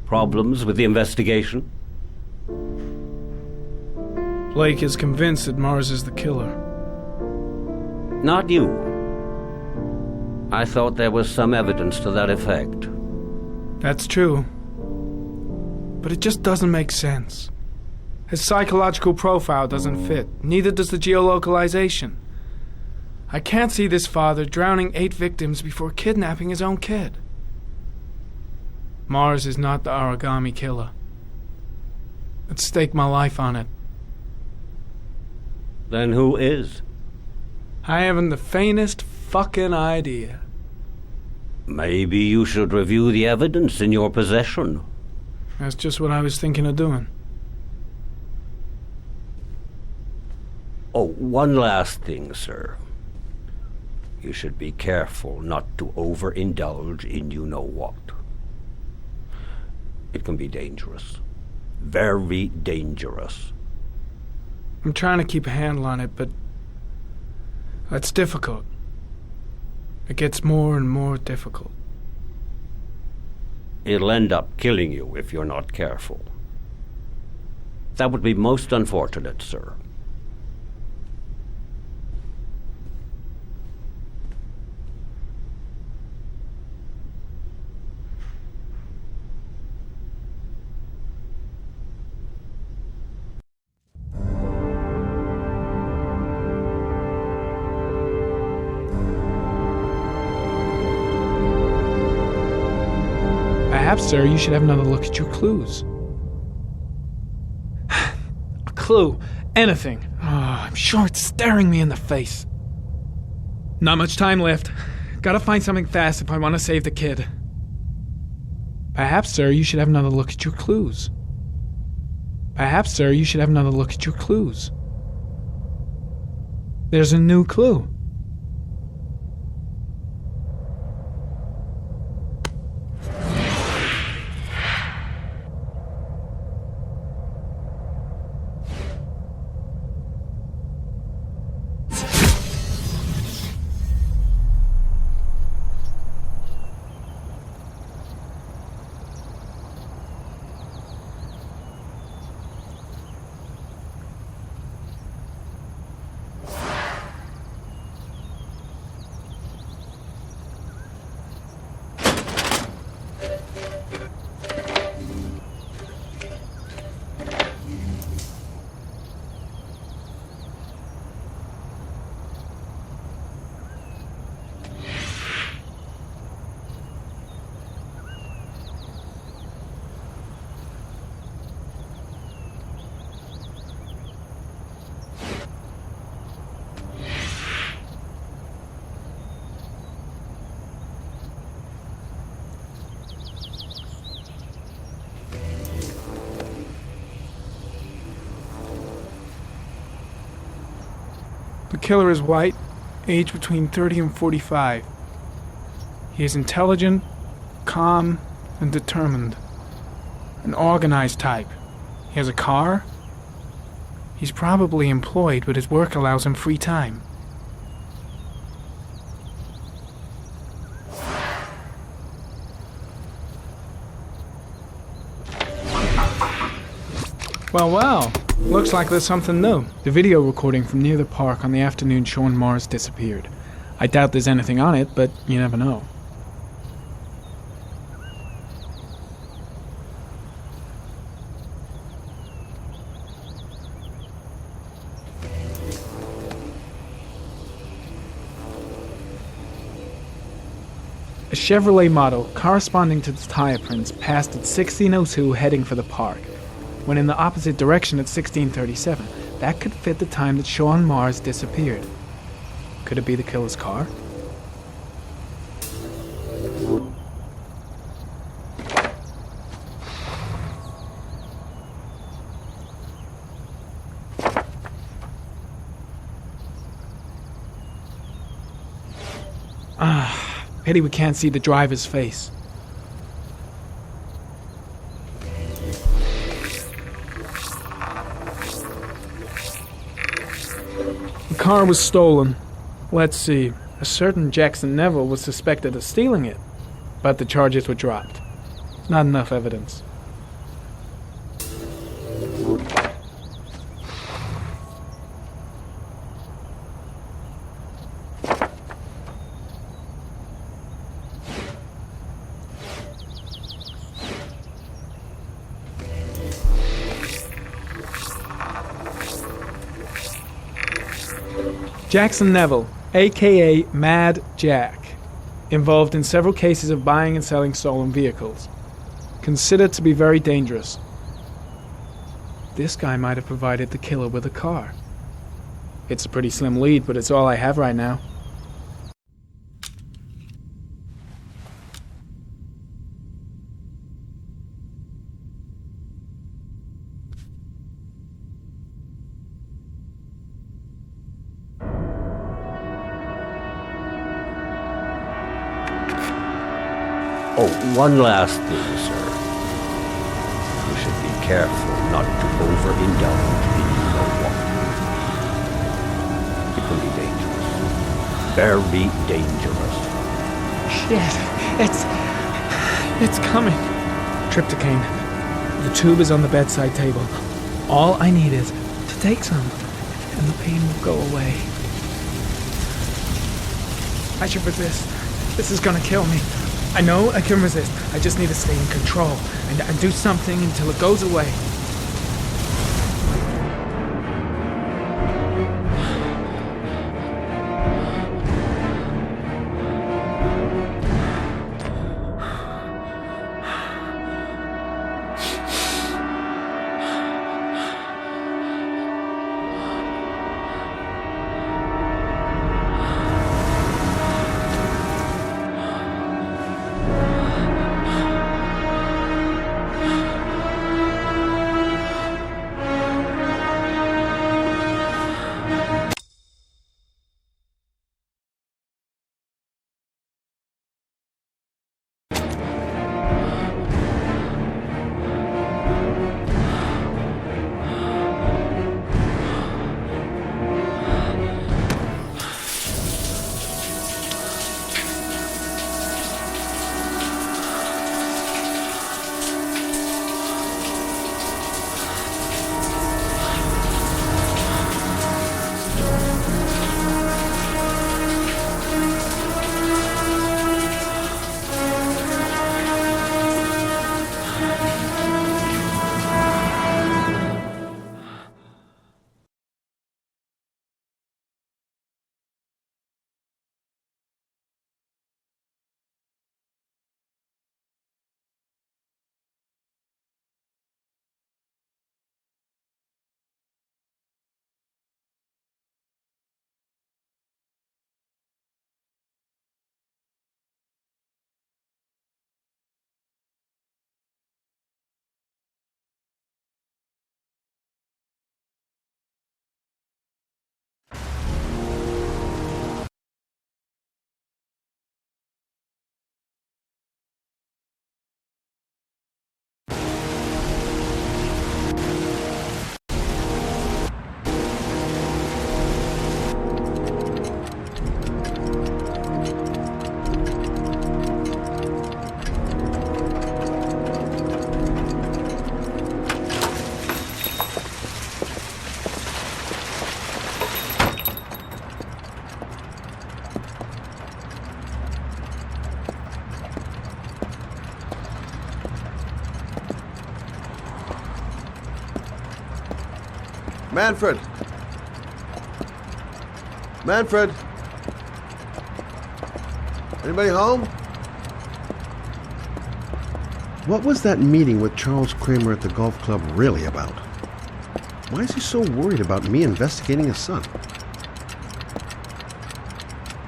Problems with the investigation? Blake is convinced that Mars is the killer. Not you. I thought there was some evidence to that effect. That's true. But it just doesn't make sense. His psychological profile doesn't fit. Neither does the geolocalization. I can't see this father drowning 8 victims before kidnapping his own kid. Mars is not the origami killer. I'd stake my life on it. Then who is? I haven't the faintest fucking idea. Maybe you should review the evidence in your possession. That's just what I was thinking of doing. Oh, one last thing, sir. You should be careful not to overindulge in you-know-what. It can be dangerous. Very dangerous. I'm trying to keep a handle on it, but it's difficult. It gets more and more difficult. It'll end up killing you if you're not careful. That would be most unfortunate, sir. Perhaps, sir, you should have another look at your clues. A clue. Anything. Oh, I'm sure it's staring me in the face. Not much time left. Gotta find something fast if I want to save the kid. Perhaps, sir, you should have another look at your clues. Perhaps, sir, you should have another look at your clues. There's a new clue. The killer is white, aged between 30 and 45. He is intelligent, calm, and determined. An organized type. He has a car. He's probably employed, but his work allows him free time. Well. Looks like there's something new. The video recording from near the park on the afternoon Sean Mars disappeared. I doubt there's anything on it, but you never know. A Chevrolet model corresponding to the tire prints passed at 1602 heading for the park. When in the opposite direction at 1637. That could fit the time that Sean Mars disappeared. Could it be the killer's car? Pity we can't see the driver's face. car was stolen. Let's see. A certain Jackson Neville was suspected of stealing it, but the charges were dropped. Not enough evidence. Jackson Neville, a.k.a. Mad Jack, involved in several cases of buying and selling stolen vehicles. Considered to be very dangerous. This guy might have provided the killer with a car. It's a pretty slim lead, but it's all I have right now. Oh, one last thing, sir. You should be careful not to overindulge in you-know-what. It can be dangerous. Very dangerous. Shit. It's coming. Trypticane. The tube is on the bedside table. All I need is to take some, and the pain will go away. I should resist. This is gonna kill me. I know I can resist. I just need to stay in control and do something until it goes away. Manfred! Manfred! Anybody home? What was that meeting with Charles Kramer at the golf club really about? Why is he so worried about me investigating his son?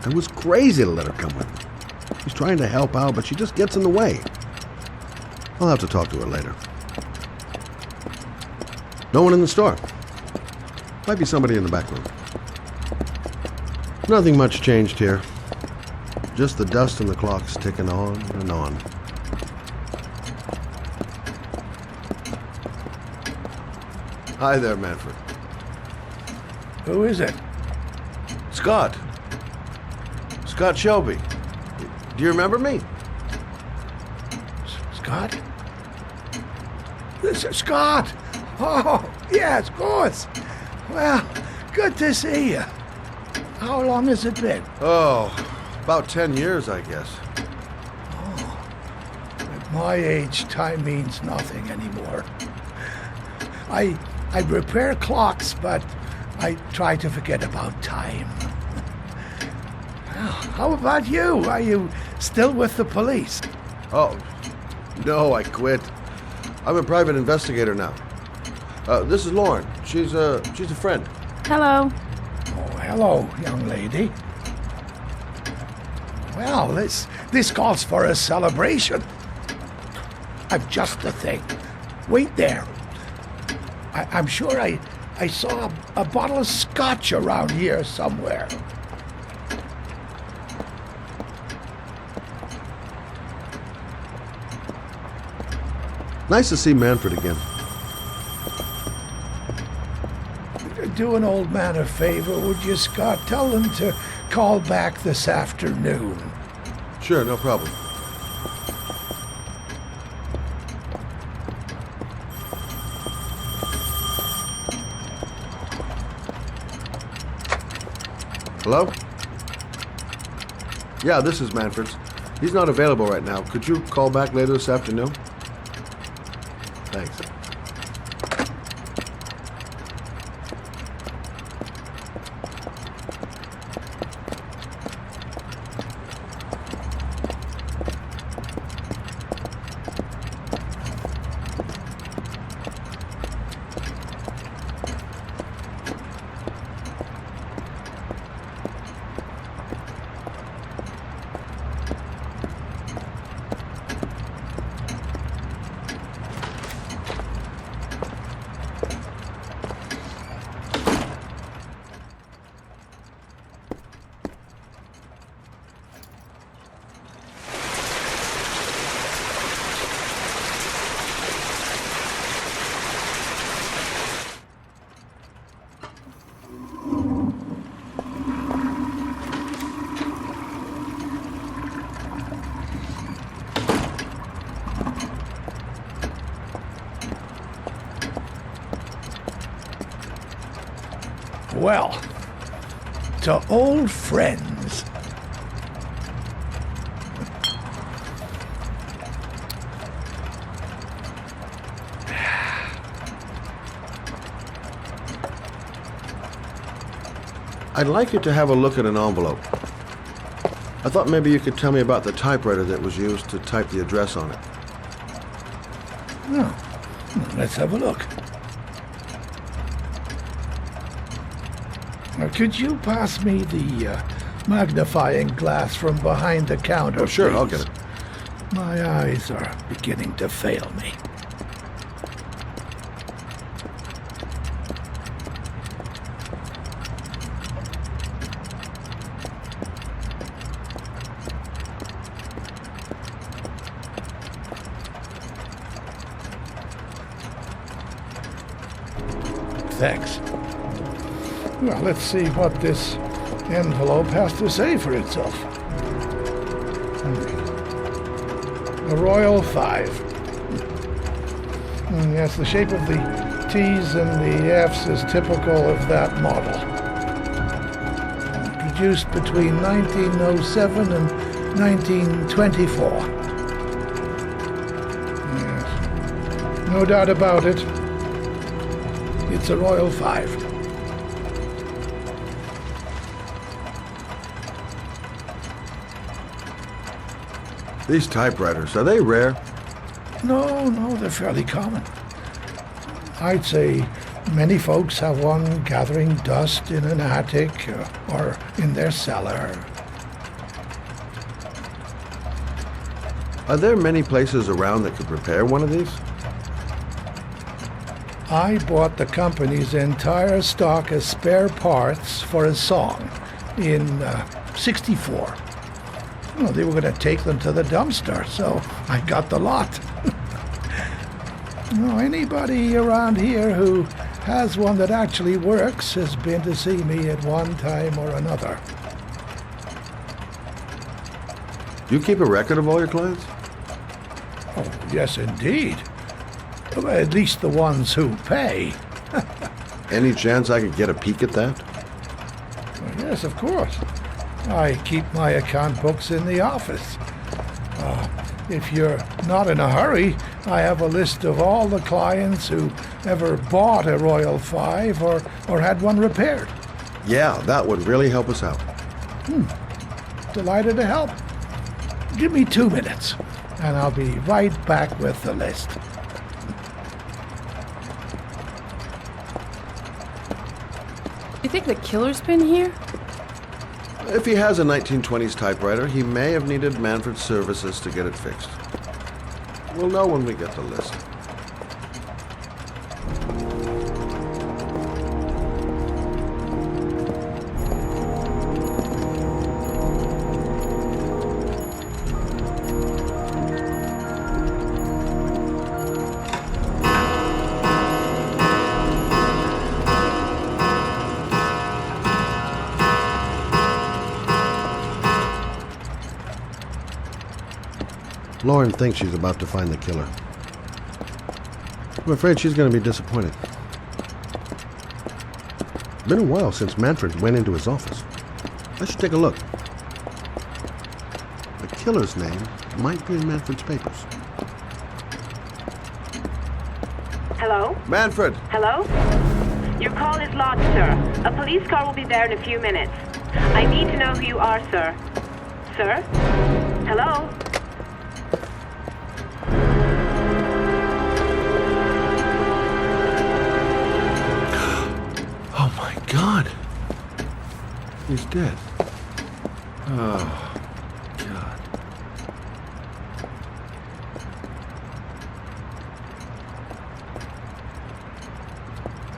I was crazy to let her come with me. She's trying to help out, but she just gets in the way. I'll have to talk to her later. No one in the store. Might be somebody in the back room. Nothing much changed here. Just the dust and the clocks ticking on and on. Hi there, Manfred. Who is it? Scott. Scott Shelby. Do you remember me? Scott? This is Scott! Oh, yes, of course. Well, good to see you. How long has it been? Oh, about 10 years, I guess. At my age, time means nothing anymore. I repair clocks, but I try to forget about time. How about you? Are you still with the police? Oh, no, I quit. I'm a private investigator now. This is Lauren. She's a friend. Hello. Oh, hello, young lady. Well, this calls for a celebration. I've just the thing. Wait there. I'm sure I saw a bottle of scotch around here somewhere. Nice to see Manfred again. Do an old man a favor, would you, Scott? Tell him to call back this afternoon. Sure, no problem. Hello? Yeah, this is Manfred's. He's not available right now. Could you call back later this afternoon? Thanks. Well, to old friends. I'd like you to have a look at an envelope. I thought maybe you could tell me about the typewriter that was used to type the address on it. Oh, let's have a look. Now, could you pass me the magnifying glass from behind the counter, sure, please? I'll get it. My eyes are beginning to fail me. Thanks. Well, let's see what this envelope has to say for itself. The Royal 5. Yes, the shape of the T's and the F's is typical of that model. Produced between 1907 and 1924. Yes. No doubt about it. It's a Royal 5. These typewriters, are they rare? No, they're fairly common. I'd say many folks have one gathering dust in an attic or in their cellar. Are there many places around that could repair one of these? I bought the company's entire stock of spare parts for a song in '64. Well, they were going to take them to the dumpster, so I got the lot. Anybody around here who has one that actually works has been to see me at one time or another. Do you keep a record of all your clients? Oh, yes, indeed. At least the ones who pay. Any chance I could get a peek at that? Yes, of course. I keep my account books in the office. If you're not in a hurry, I have a list of all the clients who ever bought a Royal 5 or had one repaired. Yeah, that would really help us out. Delighted to help. Give me 2 minutes, and I'll be right back with the list. You think the killer's been here? If he has a 1920s typewriter, he may have needed Manfred's services to get it fixed. We'll know when we get the list. Lauren thinks she's about to find the killer. I'm afraid she's going to be disappointed. Been a while since Manfred went into his office. I should take a look. The killer's name might be in Manfred's papers. Hello? Manfred! Hello? Your call is lodged, sir. A police car will be there in a few minutes. I need to know who you are, sir. Sir? Hello? God! He's dead. Oh, God.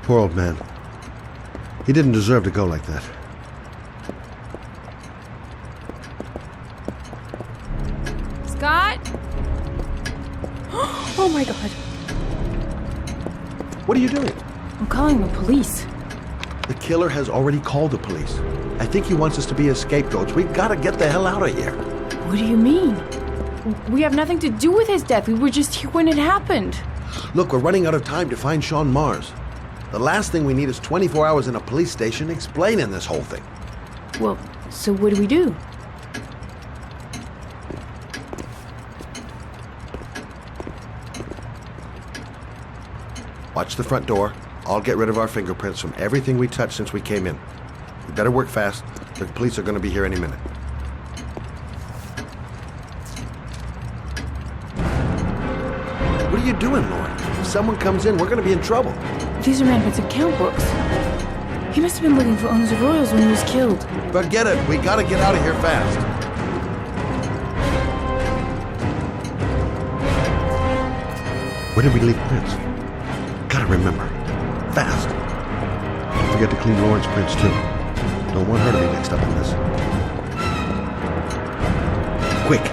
Poor old man. He didn't deserve to go like that. Scott? Oh my God. What are you doing? I'm calling the police. The killer has already called the police. I think he wants us to be his scapegoats. We've got to get the hell out of here. What do you mean? We have nothing to do with his death. We were just here when it happened. Look, we're running out of time to find Sean Mars. The last thing we need is 24 hours in a police station explaining this whole thing. Well, so what do we do? Watch the front door. I'll get rid of our fingerprints from everything we touched since we came in. We better work fast. The police are going to be here any minute. What are you doing, Lauren? If someone comes in, we're going to be in trouble. These are Manfred's account books. He must have been looking for owners of Royals when he was killed. Forget it. We got to get out of here fast. Where did we leave prints? Gotta remember. Fast. Don't forget to clean Lauren's prints, too. Don't want her to be mixed up in this. Quick.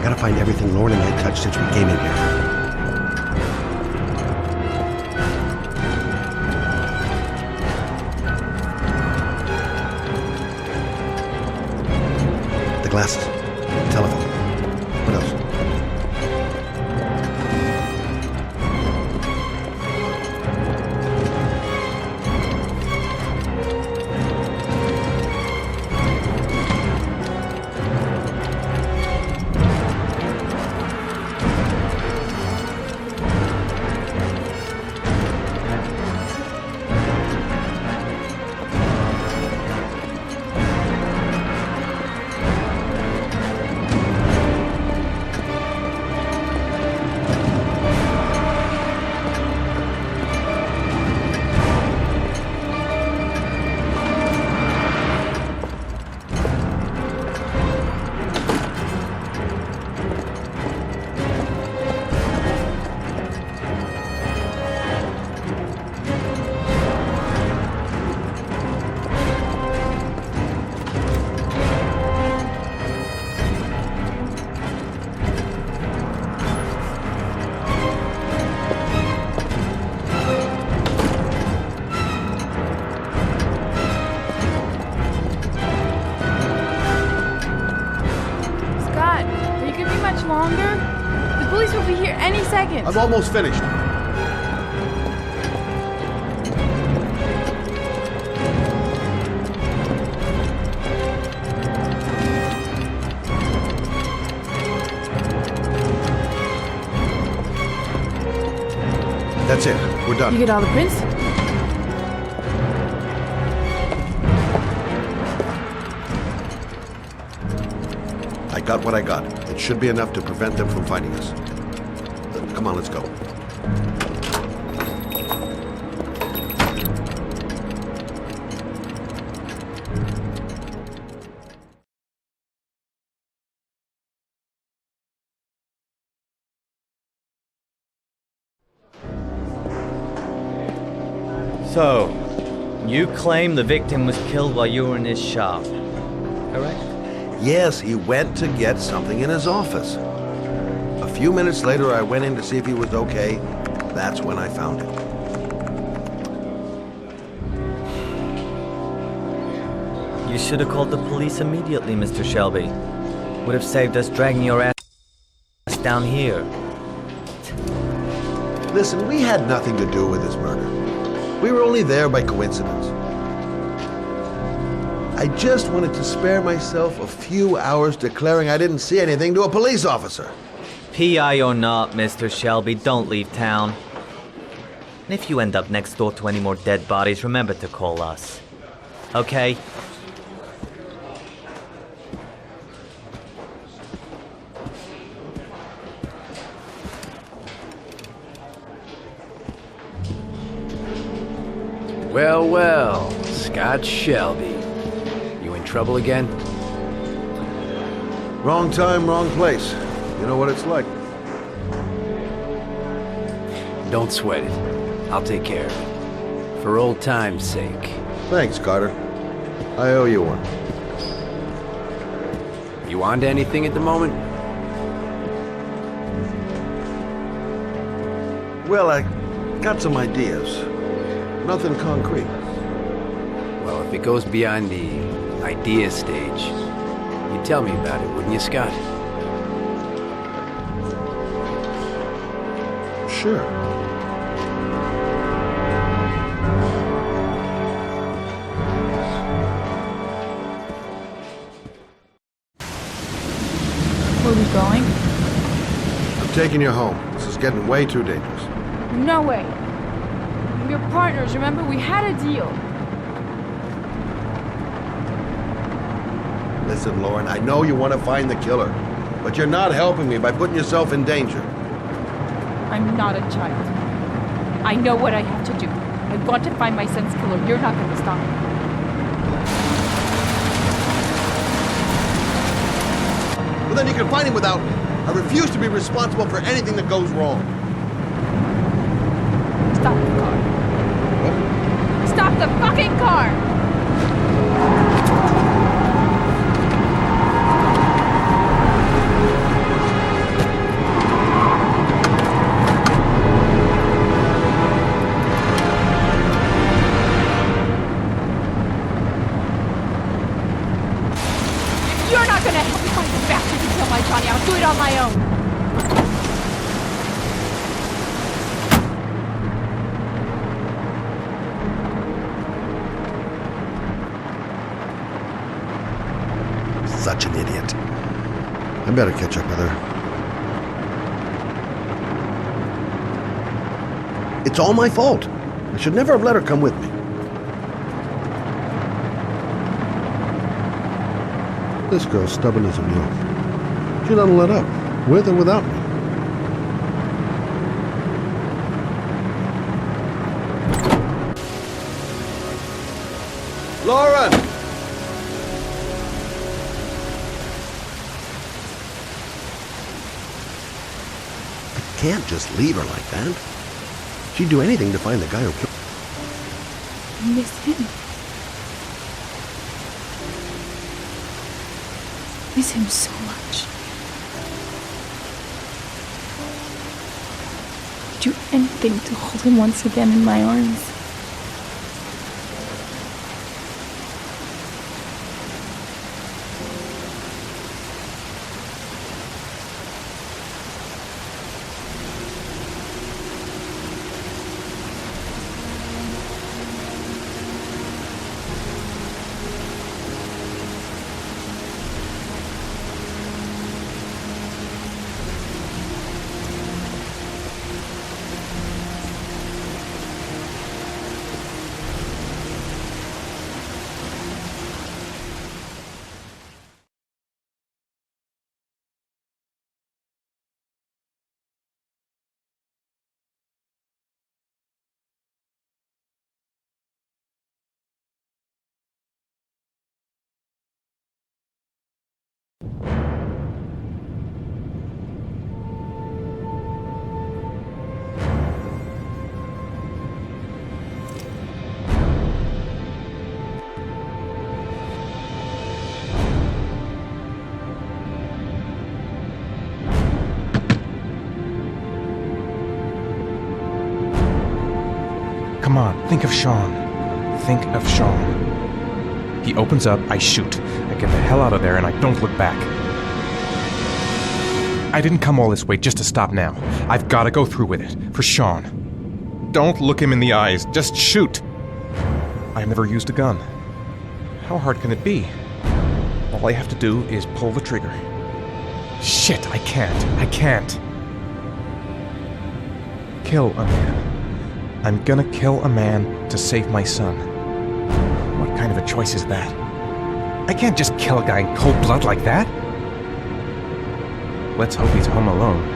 Gotta find everything Lauren and I touched since we came in here. The glasses. The telephone. What else? longer? The police will be here any second. I'm almost finished. That's it. We're done. You get all the prints? I got what I got. It should be enough to prevent them from finding us. Come on, let's go. So, you claim the victim was killed while you were in his shop, correct? Yes, he went to get something in his office. A few minutes later, I went in to see if he was okay. That's when I found him. You should have called the police immediately, Mr. Shelby. Would have saved us dragging your ass down here. Listen, we had nothing to do with this murder. We were only there by coincidence. I just wanted to spare myself a few hours declaring I didn't see anything to a police officer. PI or not, Mr. Shelby, don't leave town. And if you end up next door to any more dead bodies, remember to call us. Okay? Well, well, Scott Shelby. You in trouble again? Wrong time, wrong place. You know what it's like. Don't sweat it. I'll take care of it. For old time's sake. Thanks, Carter. I owe you one. You on to anything at the moment? Well, I got some ideas. Nothing concrete. Well, if it goes beyond the idea stage, you'd tell me about it, wouldn't you, Scott? Sure. Where are we going? I'm taking you home. This is getting way too dangerous. No way. We're partners, remember? We had a deal. Listen, Lauren, I know you want to find the killer, but you're not helping me by putting yourself in danger. I'm not a child. I know what I have to do. I want to find my son's killer. You're not going to stop me. Well, then you can find him without me. I refuse to be responsible for anything that goes wrong. Stop the car. What? Stop the fucking car! You're not gonna help me find the bastard who killed my Johnny. I'll do it on my own. Such an idiot. I better catch up with her. It's all my fault. I should never have let her come with me. This girl's stubborn as a mule. She doesn't let up, with or without me. Lauren! I can't just leave her like that. She'd do anything to find the guy who killed her. I miss him. Miss him so much. Do anything to hold him once again in my arms. Come on, think of Sean. Think of Sean. He opens up, I shoot. I get the hell out of there and I don't look back. I didn't come all this way just to stop now. I've got to go through with it. For Sean. Don't look him in the eyes. Just shoot. I've never used a gun. How hard can it be? All I have to do is pull the trigger. Shit, I can't. Kill a man. I'm gonna kill a man to save my son. What kind of a choice is that? I can't just kill a guy in cold blood like that. Let's hope he's home alone.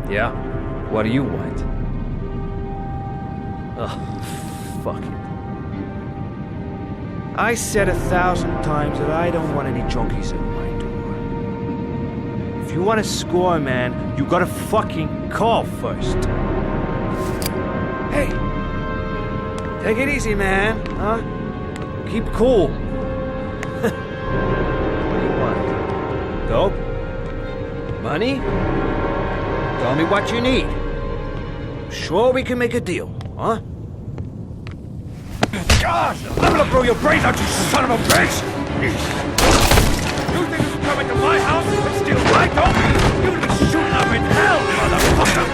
Yeah? What do you want? Oh, fuck it. I said 1,000 times that I don't want any junkies at my door. If you want to score, man, you gotta fucking call first. Hey! Take it easy, man, huh? Keep cool. What do you want? Dope? Money? Tell me what you need. Sure we can make a deal, huh? God! I'm gonna blow your brains out, you son of a bitch! You think you can come into my house and steal my dope? You're gonna be shooting up in hell, motherfucker!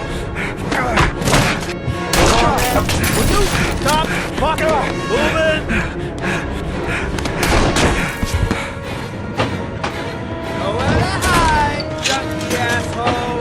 Would you stop fucking moving? Nowhere to hide, junkie asshole!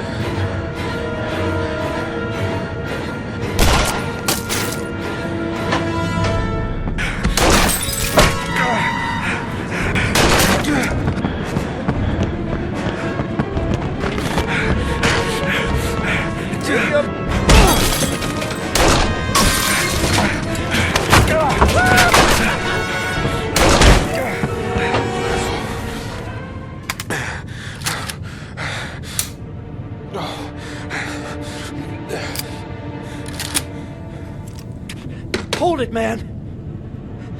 Hold it, man.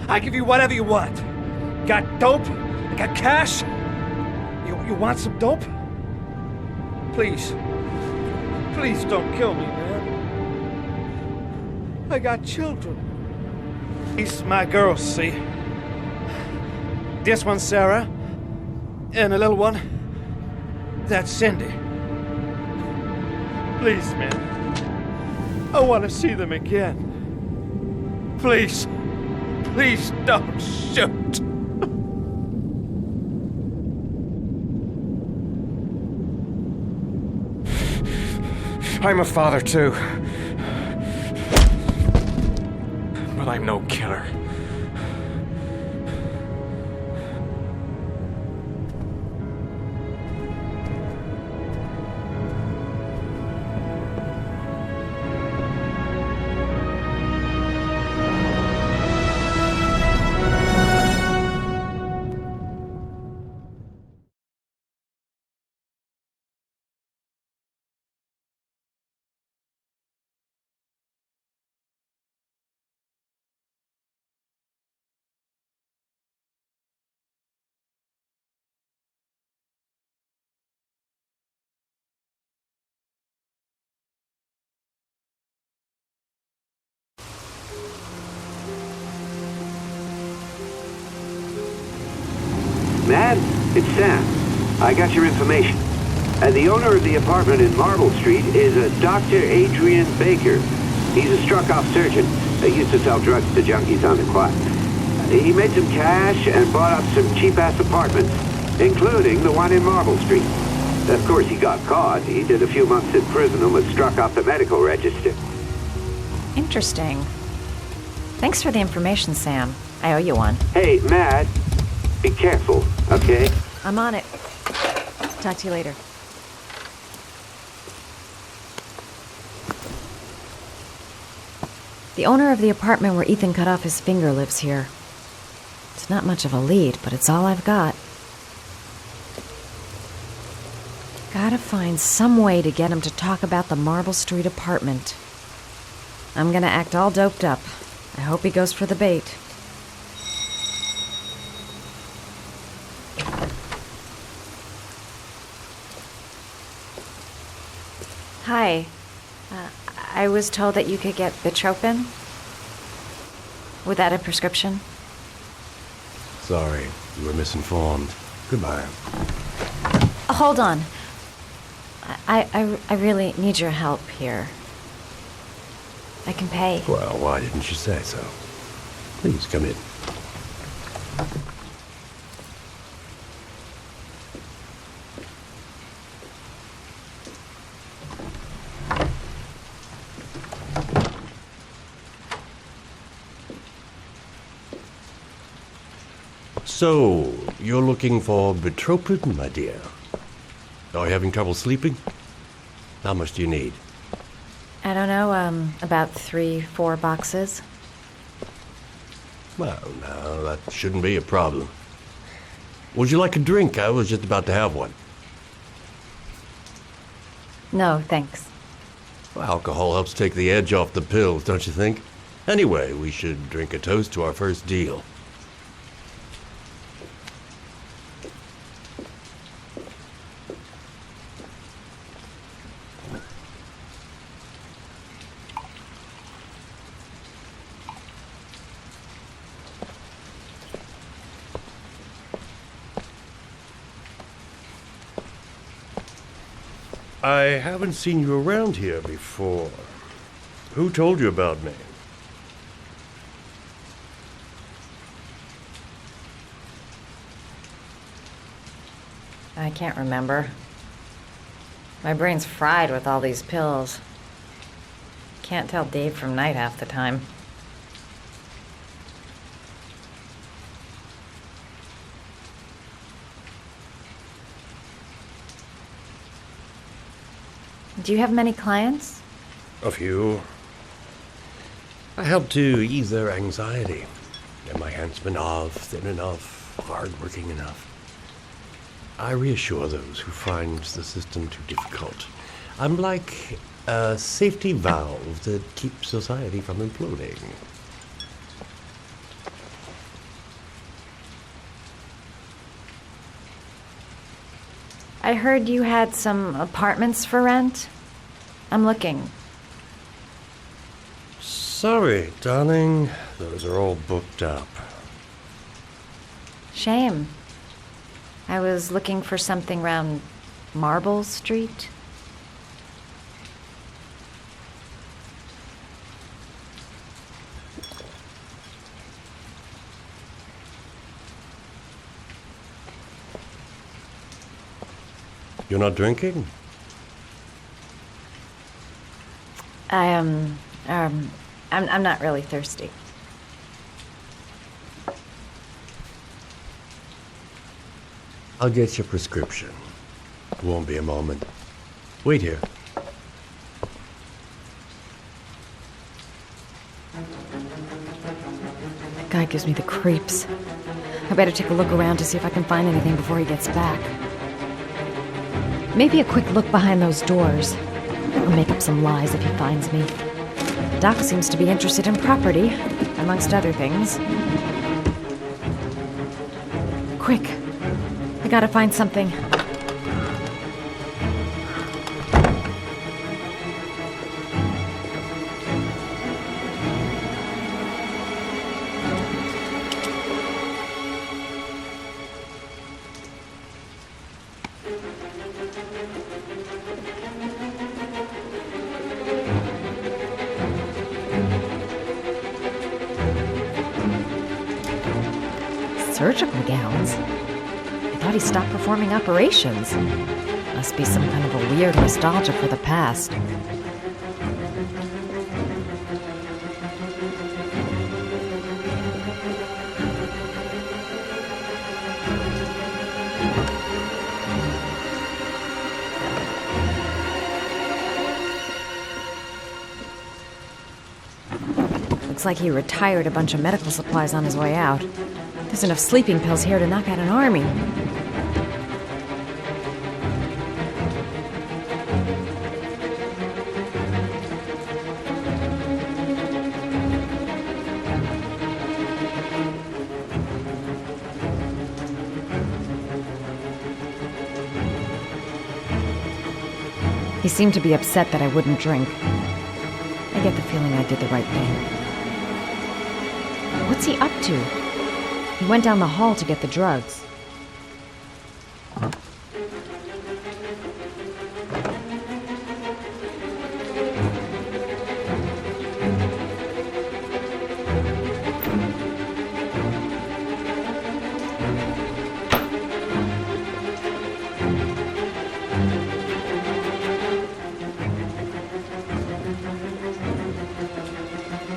I give you whatever you want. Got dope? Got cash? You want some dope? Please. Please don't kill me, man. I got children. These my girls, see? This one's Sarah. And the little one, that's Cindy. Please, man. I want to see them again. Please. Please don't shoot. I'm a father too. But I'm no killer. Matt, it's Sam. I got your information. The owner of the apartment in Marble Street is a Dr. Adrian Baker. He's a struck-off surgeon. He used to sell drugs to junkies on the quiet. He made some cash and bought up some cheap-ass apartments, including the one in Marble Street. Of course, he got caught. He did a few months in prison and was struck off the medical register. Interesting. Thanks for the information, Sam. I owe you one. Hey, Matt, be careful, okay? I'm on it. Talk to you later. The owner of the apartment where Ethan cut off his finger lives here. It's not much of a lead, but it's all I've got. Gotta find some way to get him to talk about the Marble Street apartment. I'm gonna act all doped up. I hope he goes for the bait. Hi. I was told that you could get Bitropin. Without a prescription. Sorry, you were misinformed. Goodbye. Hold on. I really need your help here. I can pay. Well, why didn't you say so? Please come in. So, you're looking for Bitropin, my dear? Are you having trouble sleeping? How much do you need? I don't know, about 3-4 boxes. Well, no, that shouldn't be a problem. Would you like a drink? I was just about to have one. No, thanks. Well, alcohol helps take the edge off the pills, don't you think? Anyway, we should drink a toast to our first deal. I haven't seen you around here before. Who told you about me? I can't remember. My brain's fried with all these pills. Can't tell day from night half the time. Do you have many clients? A few. I help to ease their anxiety. Get my handsmen off, thin enough, hard-working enough. I reassure those who find the system too difficult. I'm like a safety valve that keeps society from imploding. I heard you had some apartments for rent. I'm looking. Sorry, darling. Those are all booked up. Shame. I was looking for something around Marble Street. You're not drinking? I'm not really thirsty. I'll get your prescription. Won't be a moment. Wait here. That guy gives me the creeps. I better take a look around to see if I can find anything before he gets back. Maybe a quick look behind those doors. I'll make up some lies if he finds me. Doc seems to be interested in property, amongst other things. Quick. I gotta find something. Surgical gowns? I thought he stopped performing operations. Must be some kind of a weird nostalgia for the past. Looks like he retired a bunch of medical supplies on his way out. There's enough sleeping pills here to knock out an army. He seemed to be upset that I wouldn't drink. I get the feeling I did the right thing. What's he up to? He went down the hall to get the drugs.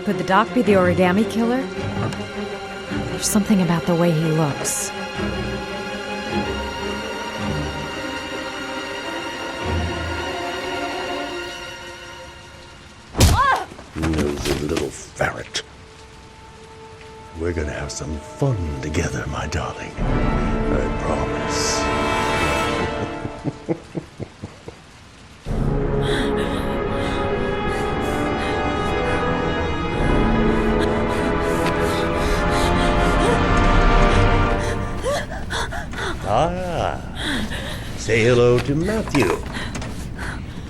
Could the doc be the origami killer? There's something about the way he looks. Nosy little ferret. We're gonna have some fun together, my darling. I promise. Say hello to Matthew.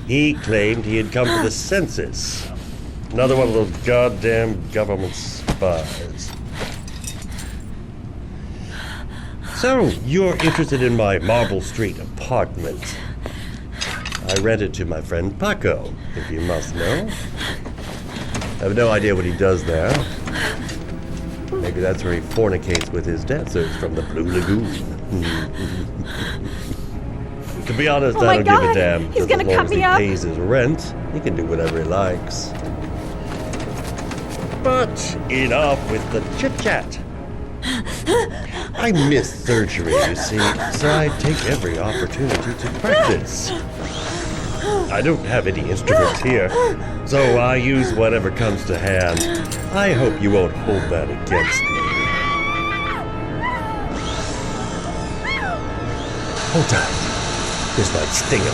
He claimed he had come to the census. Another one of those goddamn government spies. So, you're interested in my Marble Street apartment. I rent it to my friend Paco, if you must know. I have no idea what he does there. Maybe that's where he fornicates with his dancers from the Blue Lagoon. To be honest, Oh I my don't give God, a damn. he's Just gonna as long cut as me he up. pays his rent, he can do whatever he likes. But enough with the chit-chat. I miss surgery, you see, so I take every opportunity to practice. I don't have any instruments here, so I use whatever comes to hand. I hope you won't hold that against me. Hold tight. This might sting him.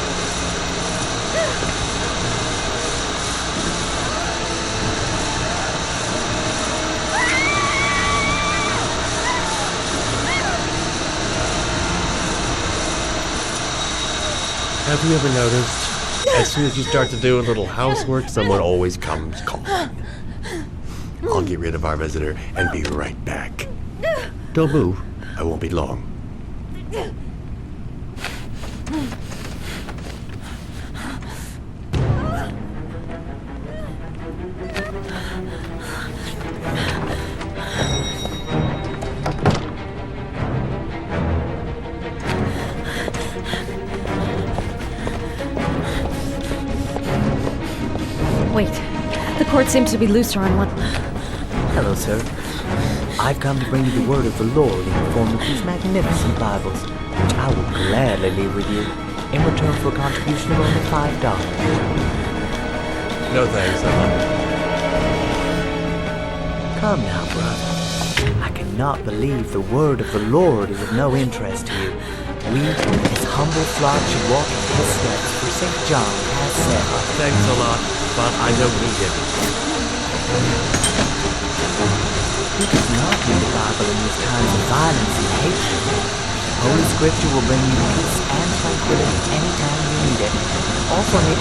Have you ever noticed, as soon as you start to do a little housework, someone always comes calling? I'll get rid of our visitor and be right back. Don't move. I won't be long. Wait, the court seems to be looser on one. Hello, sir. I've come to bring you the word of the Lord in the form of these magnificent Bibles, which I will gladly leave with you in return for a contribution of only $5. No thanks, Come now, brother. I cannot believe the word of the Lord is of no interest to you. We, his humble flock, should walk in his steps, for St. John has said. Thanks a lot, but I don't need it. Who does not read the Bible in these times of violence and hatred? Holy Scripture will bring you peace and tranquility anytime you need it. All for me.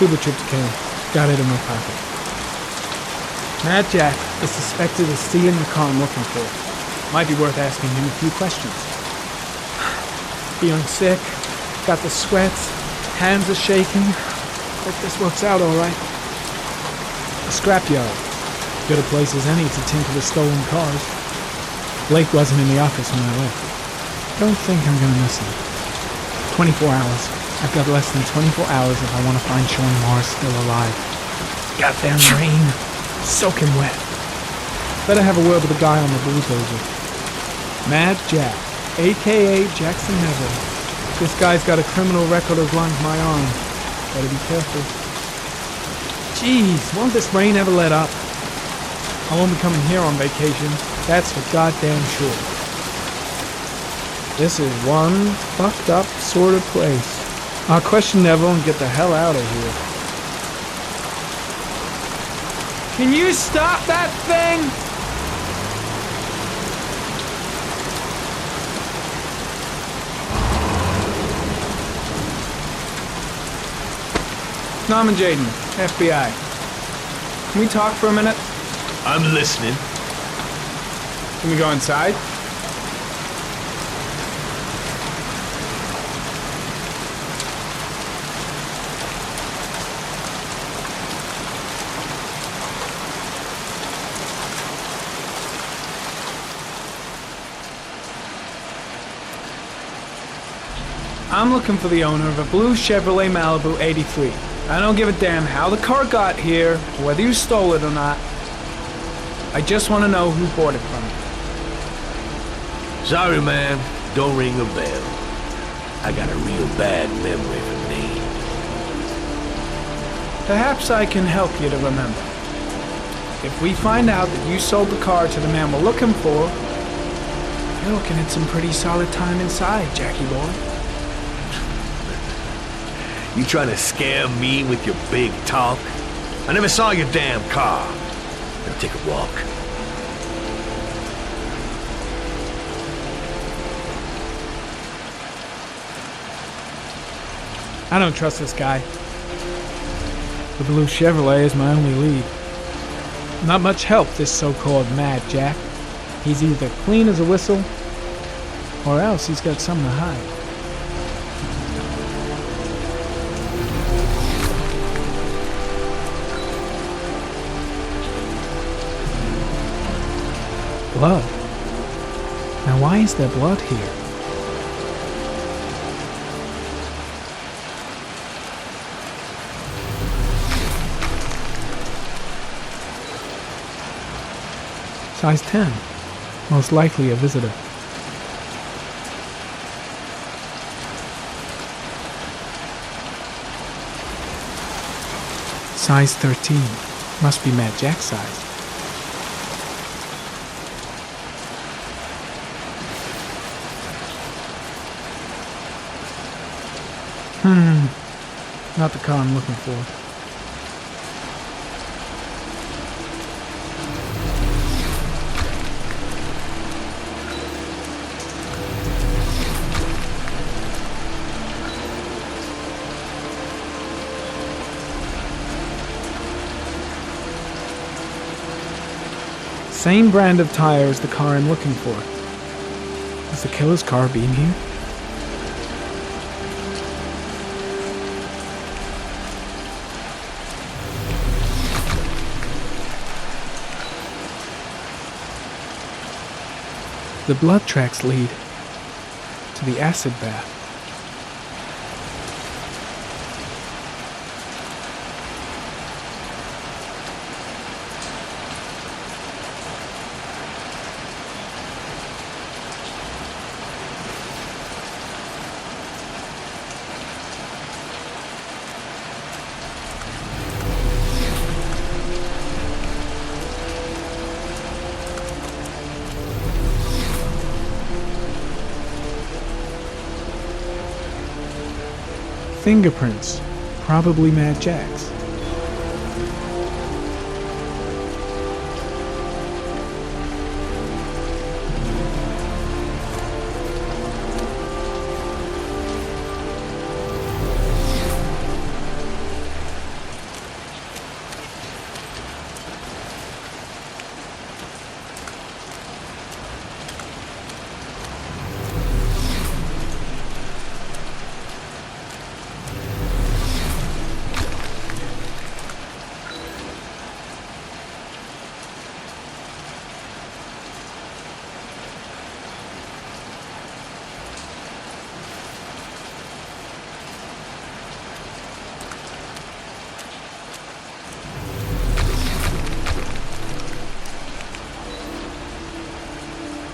Cuba Trypticane. Got it in my pocket. Mad Jack is suspected of stealing the car I'm looking for. Might be worth asking him a few questions. Feeling sick, got the sweats, hands are shaking. Hope this works out alright. A scrapyard. Good a place as any to tinker with stolen cars. Blake wasn't in the office when I left. Don't think I'm gonna miss him. 24 hours. I've got less than 24 hours if I want to find Sean Mars still alive. Goddamn rain. Soaking wet. Better have a word with the guy on the bulldozer. Mad Jack, a.k.a. Jackson Neville. This guy's got a criminal record as long as my arm. Better be careful. Jeez, won't this rain ever let up? I won't be coming here on vacation. That's for goddamn sure. This is one fucked up sort of place. I'll question Neville and get the hell out of here. Can you stop that thing? Norman Jaden, FBI. Can we talk for a minute? I'm listening. Can we go inside? I'm looking for the owner of a blue Chevrolet Malibu 83. I don't give a damn how the car got here, or whether you stole it or not. I just want to know who bought it from you. Sorry, man. Don't ring a bell. I got a real bad memory for names. Perhaps I can help you to remember. If we find out that you sold the car to the man we're looking for, you're looking at some pretty solid time inside, Jackie boy. You trying to scare me with your big talk? I never saw your damn car. Now take a walk. I don't trust this guy. The blue Chevrolet is my only lead. Not much help, this so-called Mad Jack. He's either clean as a whistle, or else he's got something to hide. Blood. Now why is there blood here? Size 10. Most likely a visitor. Size 13. Must be Mad Jack's size. Not the car I'm looking for. Same brand of tire as the car I'm looking for. Is the killer's car being here? The blood tracks lead to the acid bath. Fingerprints, probably Mad Jack's.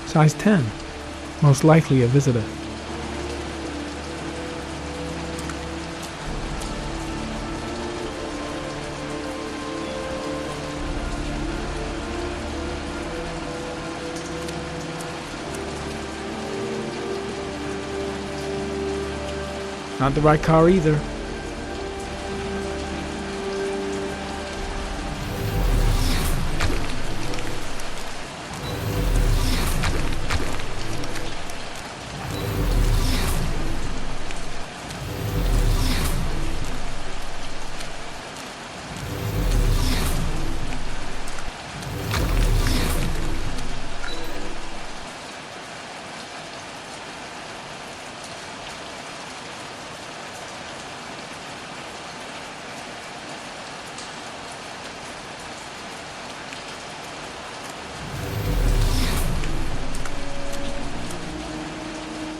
Size 10, most likely a visitor. Not the right car either.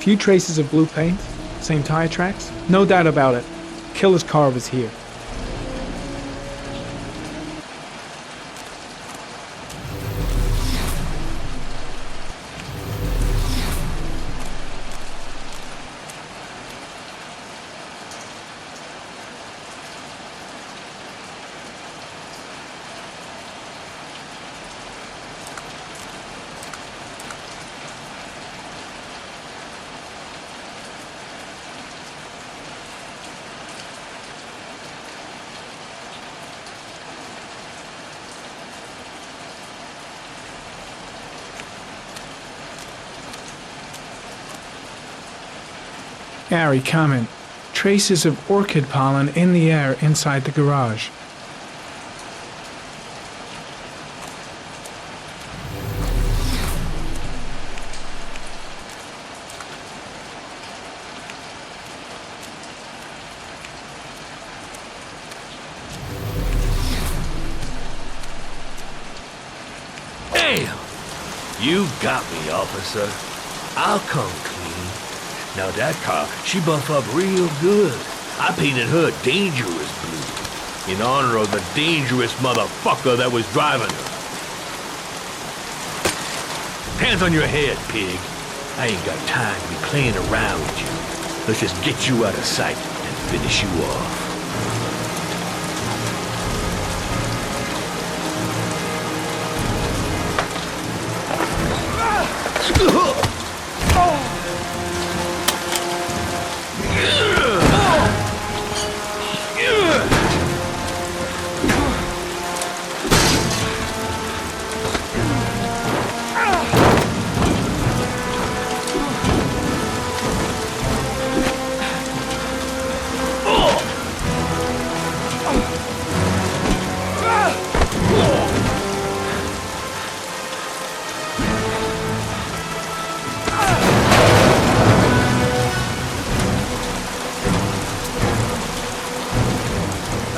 Few traces of blue paint, same tire tracks. No doubt about it. Killer's car was here. Gary, comment. Traces of orchid pollen in the air inside the garage. Damn! You got me, officer. I'll come clean. Now that car, she buff up real good. I painted her dangerous blue, in honor of the dangerous motherfucker that was driving her. Hands on your head, pig. I ain't got time to be playing around with you. Let's just get you out of sight and finish you off.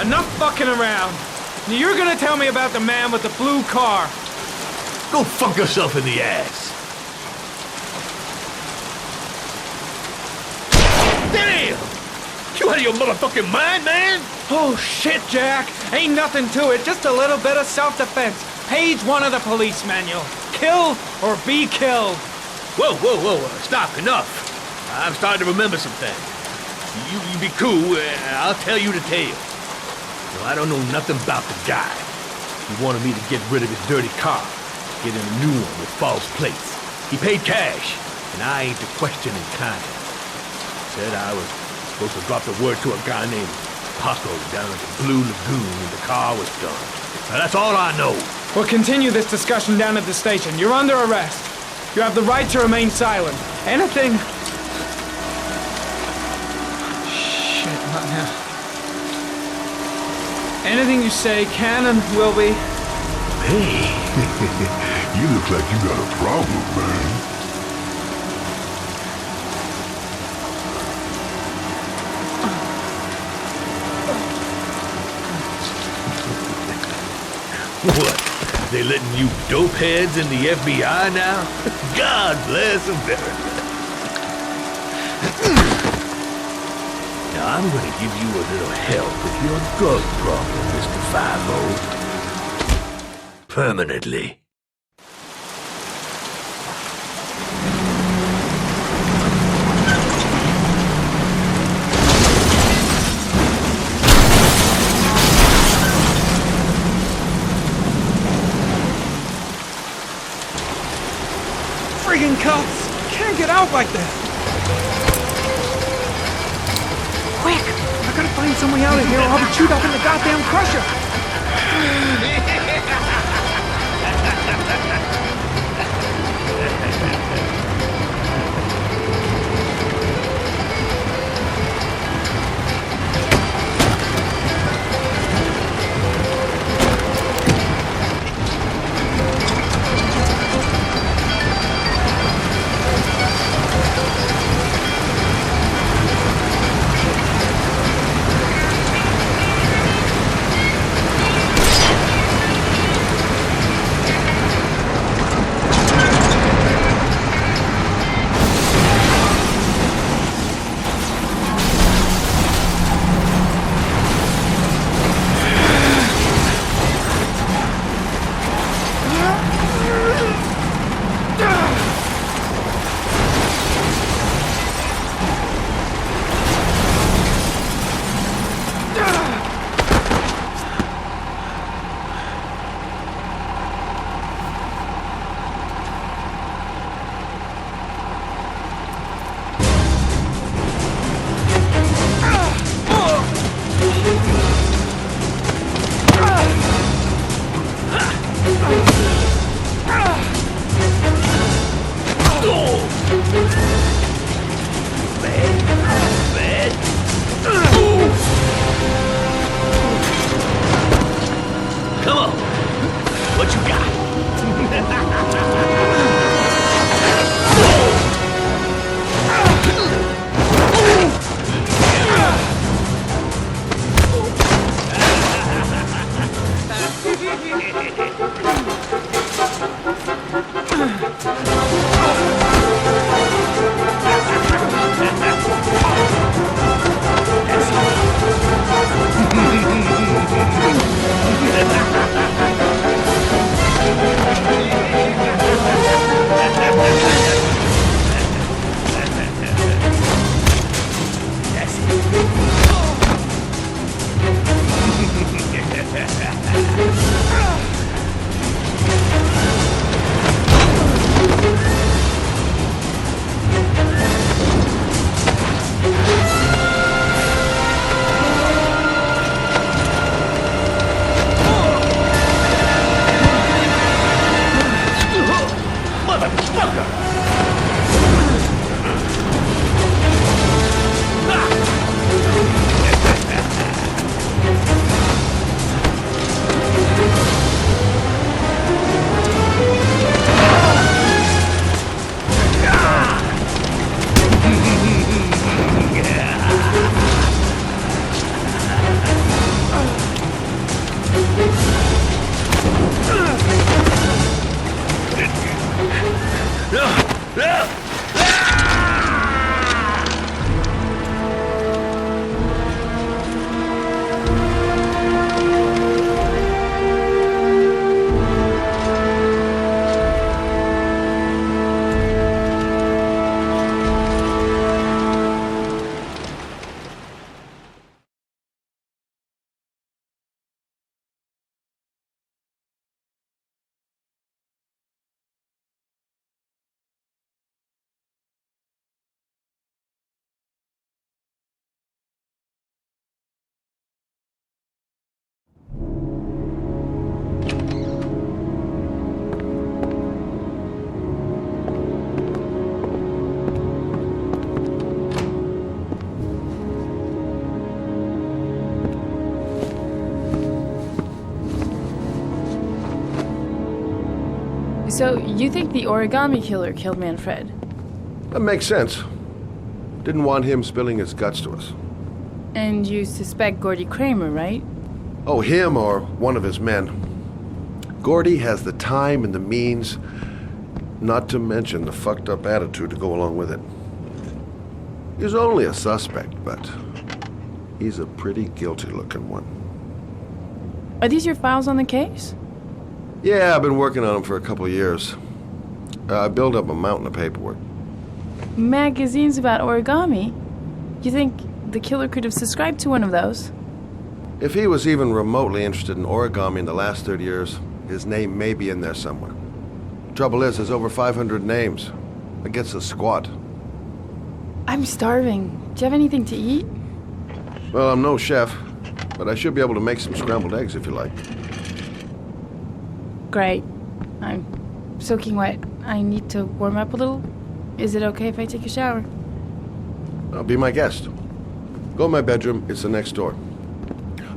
Enough fucking around. You're gonna tell me about the man with the blue car. Go fuck yourself in the ass. Damn! You out of your motherfucking mind, man? Oh shit, Jack. Ain't nothing to it. Just a little bit of self-defense. Page 1 of the police manual. Kill or be killed. Whoa, whoa, whoa, stop, enough. I'm starting to remember some things. You be cool, I'll tell you the tale. No, I don't know nothing about the guy. He wanted me to get rid of his dirty car, get him a new one with false plates. He paid cash, and I ain't the questioning kind. Said I was supposed to drop the word to a guy named Paco down at the Blue Lagoon when the car was done. Now, that's all I know. We'll continue this discussion down at the station. You're under arrest. You have the right to remain silent. Anything... Shit, not now. Anything you say can and will be... Hey, you look like you got a problem, man. What? They letting you dope heads in the FBI now? God bless America. Now I'm gonna give you a little help with your drug problem, Mr. 5-0. Permanently. Friggin' cops! Can't get out like that! Quick! I gotta find some way out of here or I'll be chewed up in the goddamn crusher! So, you think the origami killer killed Manfred? That makes sense. Didn't want him spilling his guts to us. And you suspect Gordy Kramer, right? Oh, him or one of his men. Gordy has the time and the means, not to mention the fucked up attitude to go along with it. He's only a suspect, but he's a pretty guilty looking one. Are these your files on the case? Yeah, I've been working on him for a couple of years. I built up a mountain of paperwork. Magazines about origami? You think the killer could have subscribed to one of those? If he was even remotely interested in origami in the last 30 years, his name may be in there somewhere. Trouble is, there's over 500 names. That gets us squat. I'm starving. Do you have anything to eat? Well, I'm no chef, but I should be able to make some scrambled eggs if you like. Great. I'm soaking wet. I need to warm up a little. Is it okay if I take a shower? Be my guest. Go in my bedroom. It's the next door.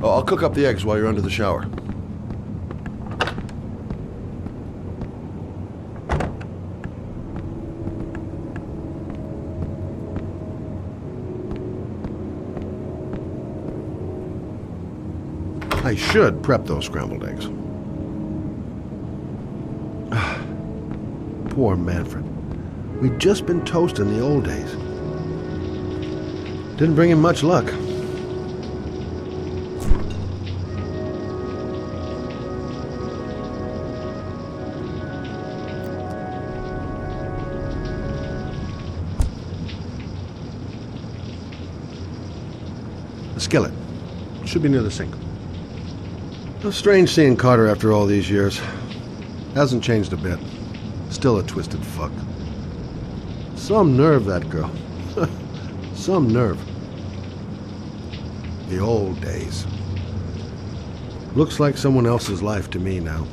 Oh, I'll cook up the eggs while you're under the shower. I should prep those scrambled eggs. Poor Manfred. We'd just been toast in the old days. Didn't bring him much luck. The skillet. Should be near the sink. It's strange seeing Carter after all these years. Hasn't changed a bit. Still a twisted fuck. Some nerve, that girl. Some nerve. The old days. Looks like someone else's life to me now.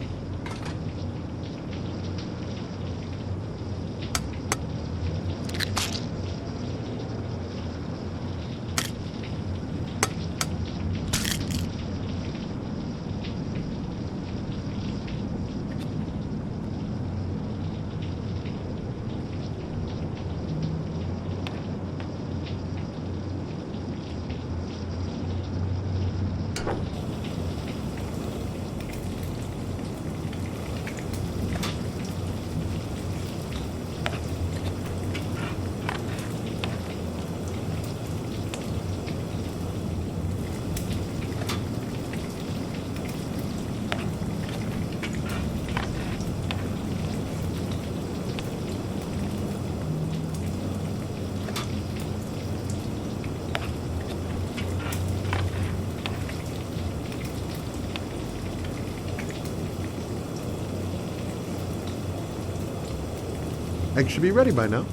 Eggs should be ready by now.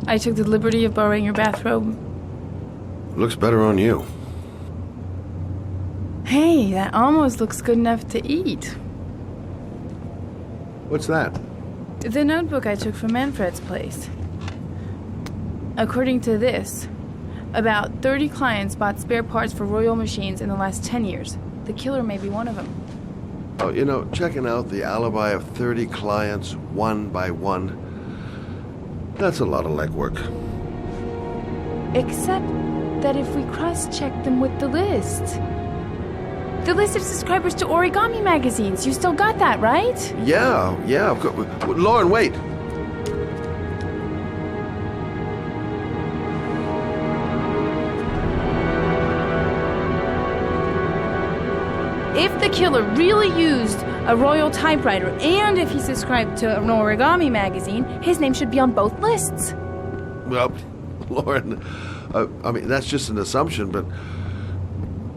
I took the liberty of borrowing your bathrobe. Looks better on you. Hey, that almost looks good enough to eat. What's that? The notebook I took from Manfred's place. According to this, about 30 clients bought spare parts for Royal machines in the last 10 years. The killer may be one of them. Oh, you know, checking out the alibi of 30 clients one by one, that's a lot of legwork. Except that if we cross-check them with the list. The list of subscribers to Origami magazines. You still got that, right? Yeah, of course. Lauren, wait. If the killer really used a royal typewriter, and if he subscribed to an origami magazine, his name should be on both lists. Well, Lauren, I mean, that's just an assumption, but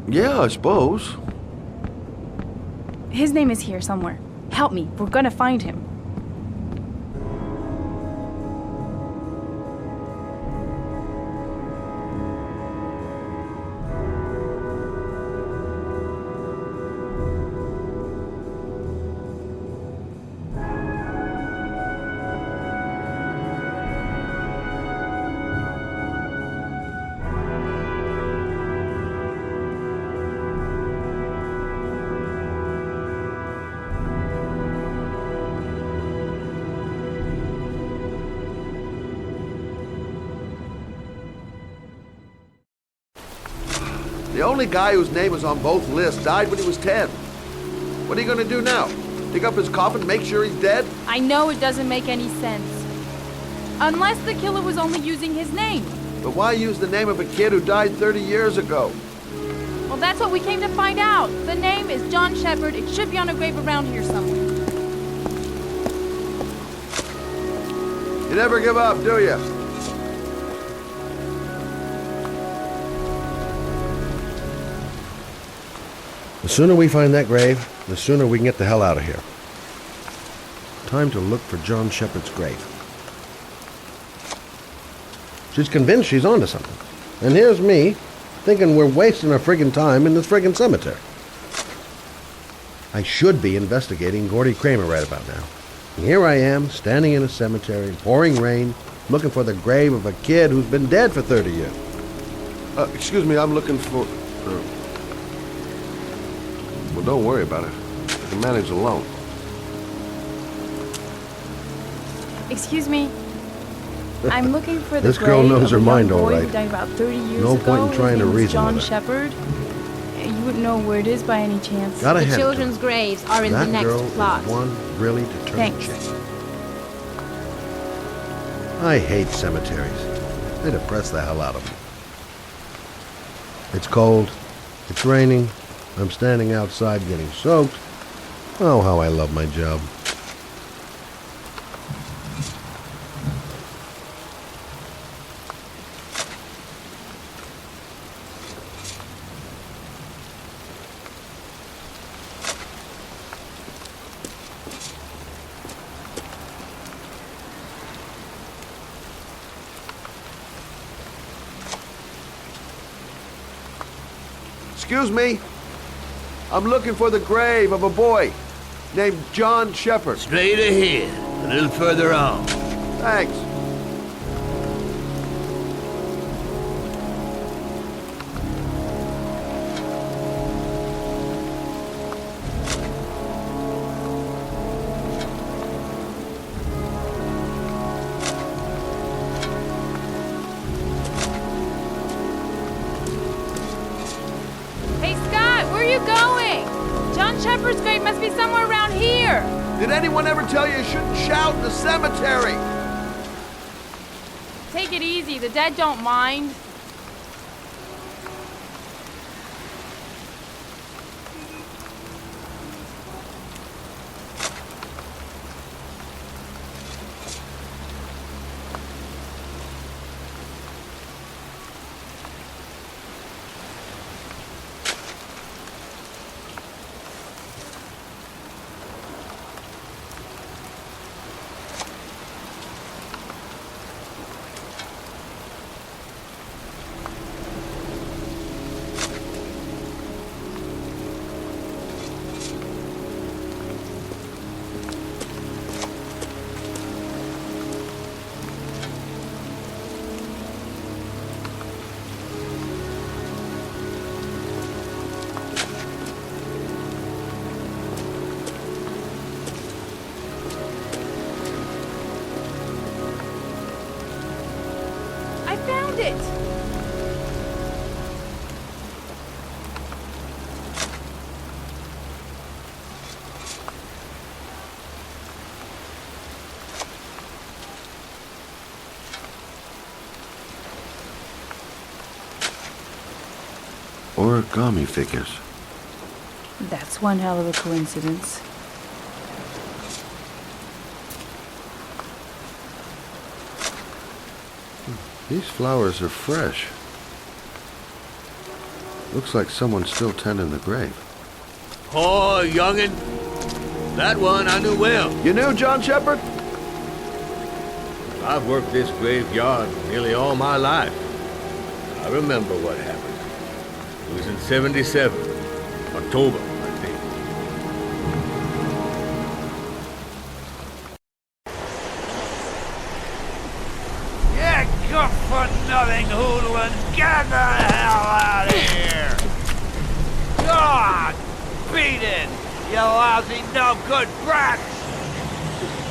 yeah, I suppose. His name is here somewhere. Help me. We're gonna find him. The only guy whose name was on both lists died when he was 10. What are you going to do now? Dig up his coffin, make sure he's dead? I know it doesn't make any sense. Unless the killer was only using his name. But why use the name of a kid who died 30 years ago? Well, that's what we came to find out. The name is John Shepard. It should be on a grave around here somewhere. You never give up, do you? The sooner we find that grave, the sooner we can get the hell out of here. Time to look for John Shepard's grave. She's convinced she's onto something. And here's me, thinking we're wasting our friggin' time in this friggin' cemetery. I should be investigating Gordy Kramer right about now. And here I am, standing in a cemetery, pouring rain, looking for the grave of a kid who's been dead for 30 years. Excuse me, I'm looking for... Well, don't worry about it. I can manage alone. Excuse me. I'm looking for the This girl grave knows of her a mind young all boy right. who died about 30 years No ago. point in trying His to name was reason John with her. Shepard. You wouldn't know where it is by any chance. Gotta The hand it to her. children's graves are in That the next girl plot. is one really determined Thanks. chick. I hate cemeteries. They depress the hell out of me. It's cold. It's raining. I'm standing outside getting soaked. Oh, how I love my job. Excuse me. I'm looking for the grave of a boy named John Shepard. Straight ahead, a little further on. Thanks. Hey, Scott, where are you going? John Shepard's grave must be somewhere around here. Did anyone ever tell you shouldn't shout in the cemetery? Take it easy. The dead don't mind. I found it. Origami figures. That's That's one hell of a coincidence. These flowers are fresh. Looks like someone's still tending the grave. Oh, youngin'. That one I knew well. You knew John Shepard? I've worked this graveyard nearly all my life. I remember what happened. It was in 77. October, I think. You good-for-nothing hoodlum! Get the hell out of here! God! Beat it! You lousy, no-good brats!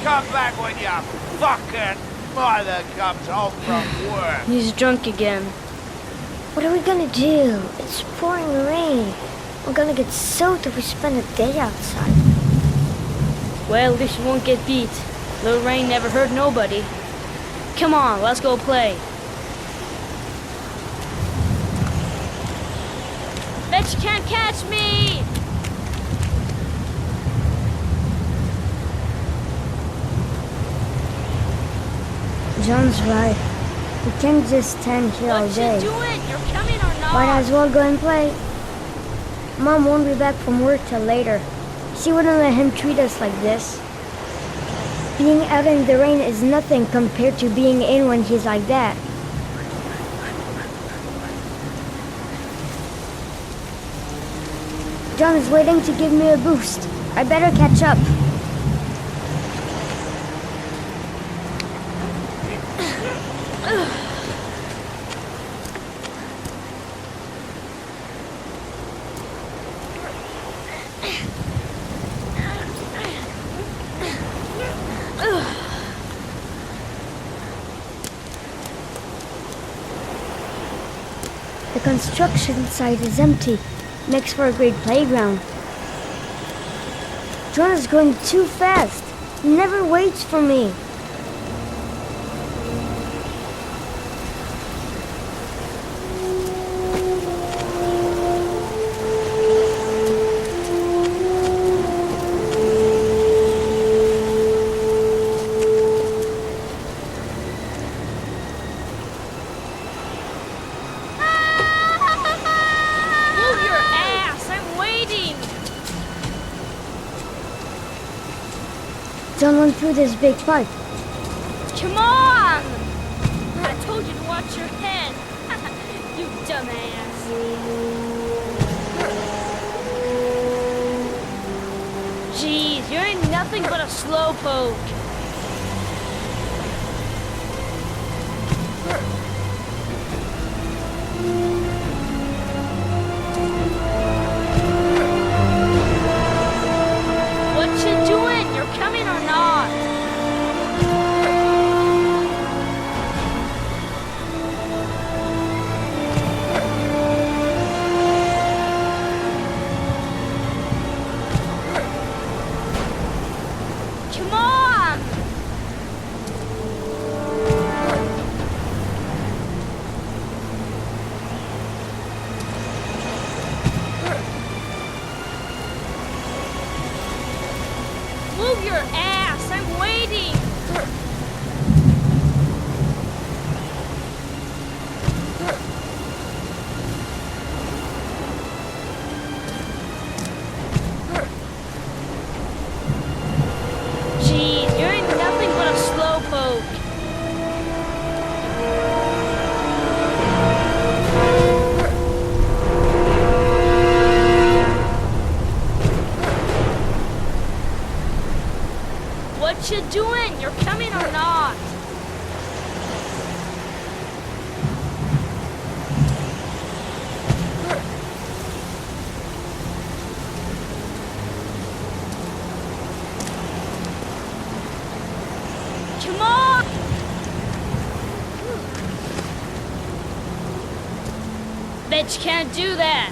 Come back when your fucking mother comes home from work! He's drunk again. What are we gonna do? It's pouring rain. We're gonna get soaked if we spend the day outside. Well, at least you won't get beat. Little rain never hurt nobody. Come on, let's go play. Bet you can't catch me! John's right. We can't just stand here all day. What you doing? You're coming or not? Might as well go and play. Mom won't be back from work till later. She wouldn't let him treat us like this. Being out in the rain is nothing compared to being in when he's like that. John is waiting to give me a boost. I better catch up. The construction site is empty. Makes for a great playground. John is going too fast. He never waits for me. John went through this big pipe. Come on! I told you to watch your head. You dumbass. Jeez, you ain't nothing but a slowpoke. What you doing? You're coming or not? Come on! Move your ass! I'm waiting! Jeez, you ain't nothing but a slowpoke. What you doing? You're coming or not? Come on! Bet you can't do that.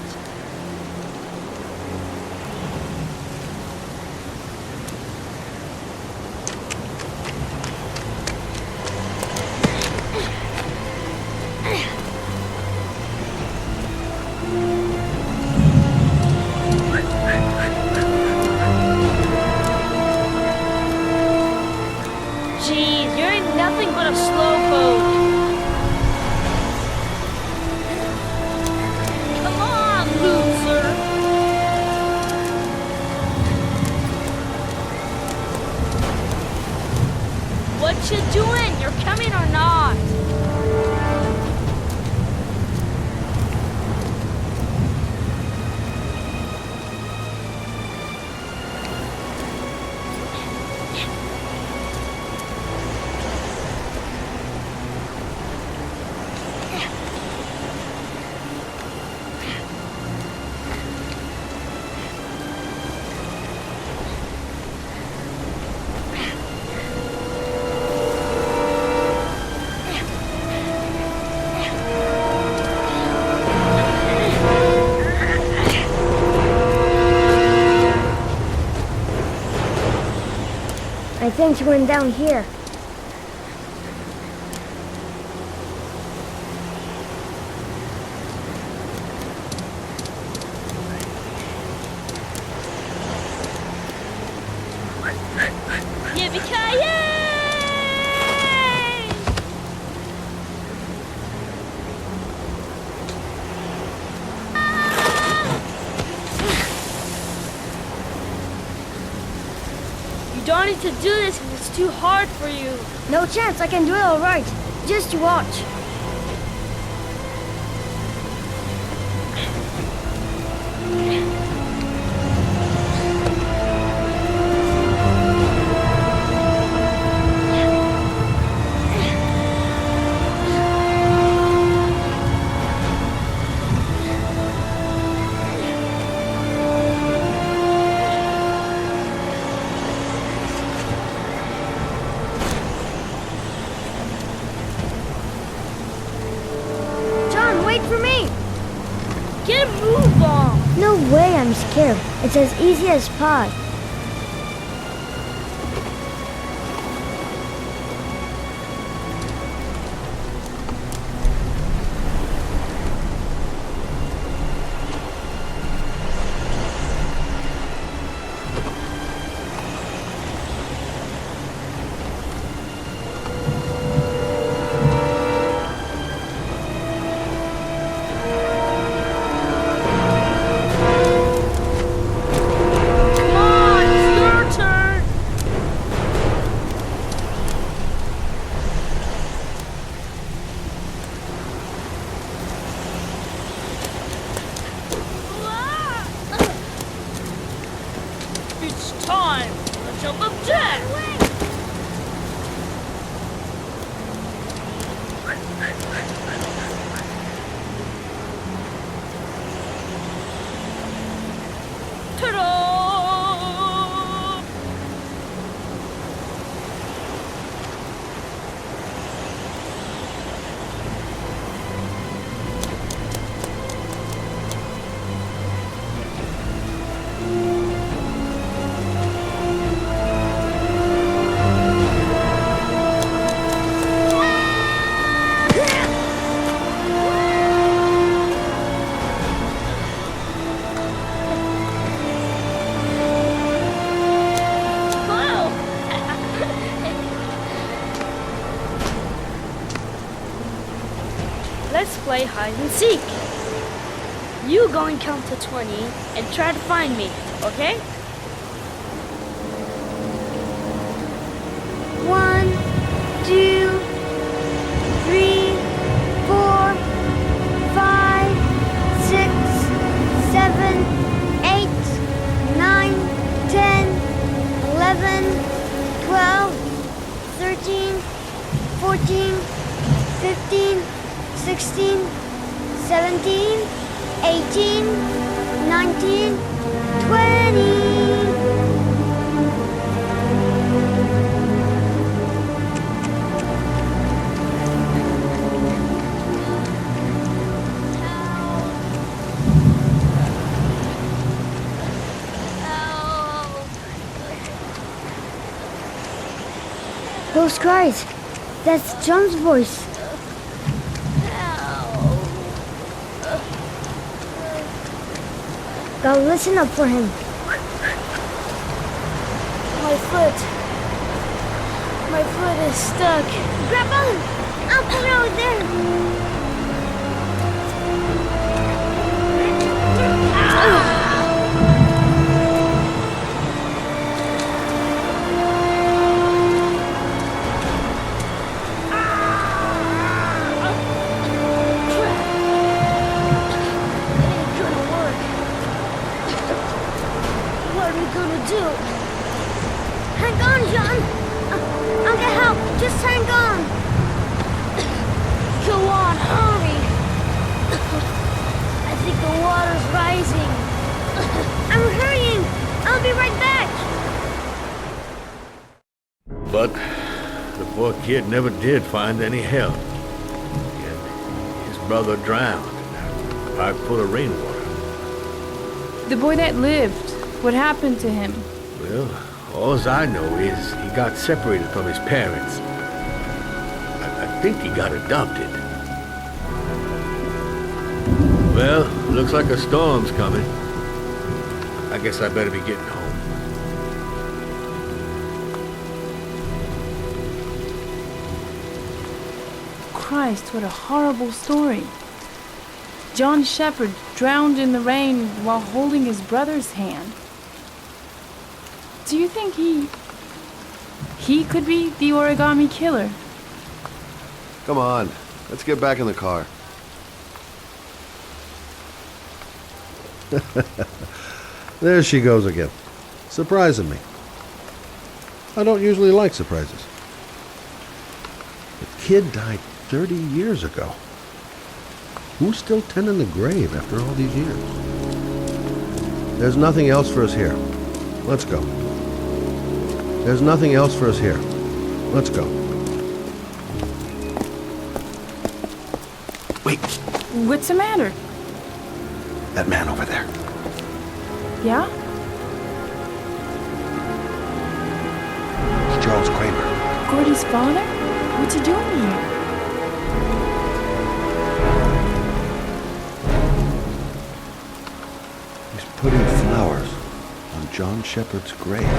What you doing? You're coming or not? I think she went down here. Yippee-ki-yay! You don't need to do this because it's too hard for you. No chance, I can do it all right. Just watch. John, wait for me! Get a move on! No way, I'm scared. It's as easy as pie. Come on, it's your turn! It's time for the jump of death! Ta-da! Let's play hide and seek. You go and count to 20 and try to find me, okay? 1, 2, 3, 4, 5, 6, 7, 8, 9, 10, 11, 12, 13, 14, 15, 16, 17, 18, 19, 20. Those cries, that's John's voice. Gotta listen up for him. My foot is stuck. Grab on! I'll put it over there. just turned on. Go on, hurry. I think the water's rising. I'm hurrying. I'll be right back. But the poor kid never did find any help. Yet his brother drowned in a pipe full of rainwater. The boy that lived, what happened to him? Well, all I know is he got separated from his parents. I think he got adopted. Well, looks like a storm's coming. I guess I better be getting home. Christ, what a horrible story. John Shepard drowned in the rain while holding his brother's hand. Do you think he could be the origami killer? Come on, let's get back in the car. There she goes again, surprising me. I don't usually like surprises. The kid died 30 years ago. Who's still tending the grave after all these years? There's nothing else for us here. Let's go. There's nothing else for us here. Let's go. Wait. What's the matter? That man over there. Yeah? It's Charles Kramer. Gordy's father? What's he doing here? He's putting flowers on John Shepard's grave.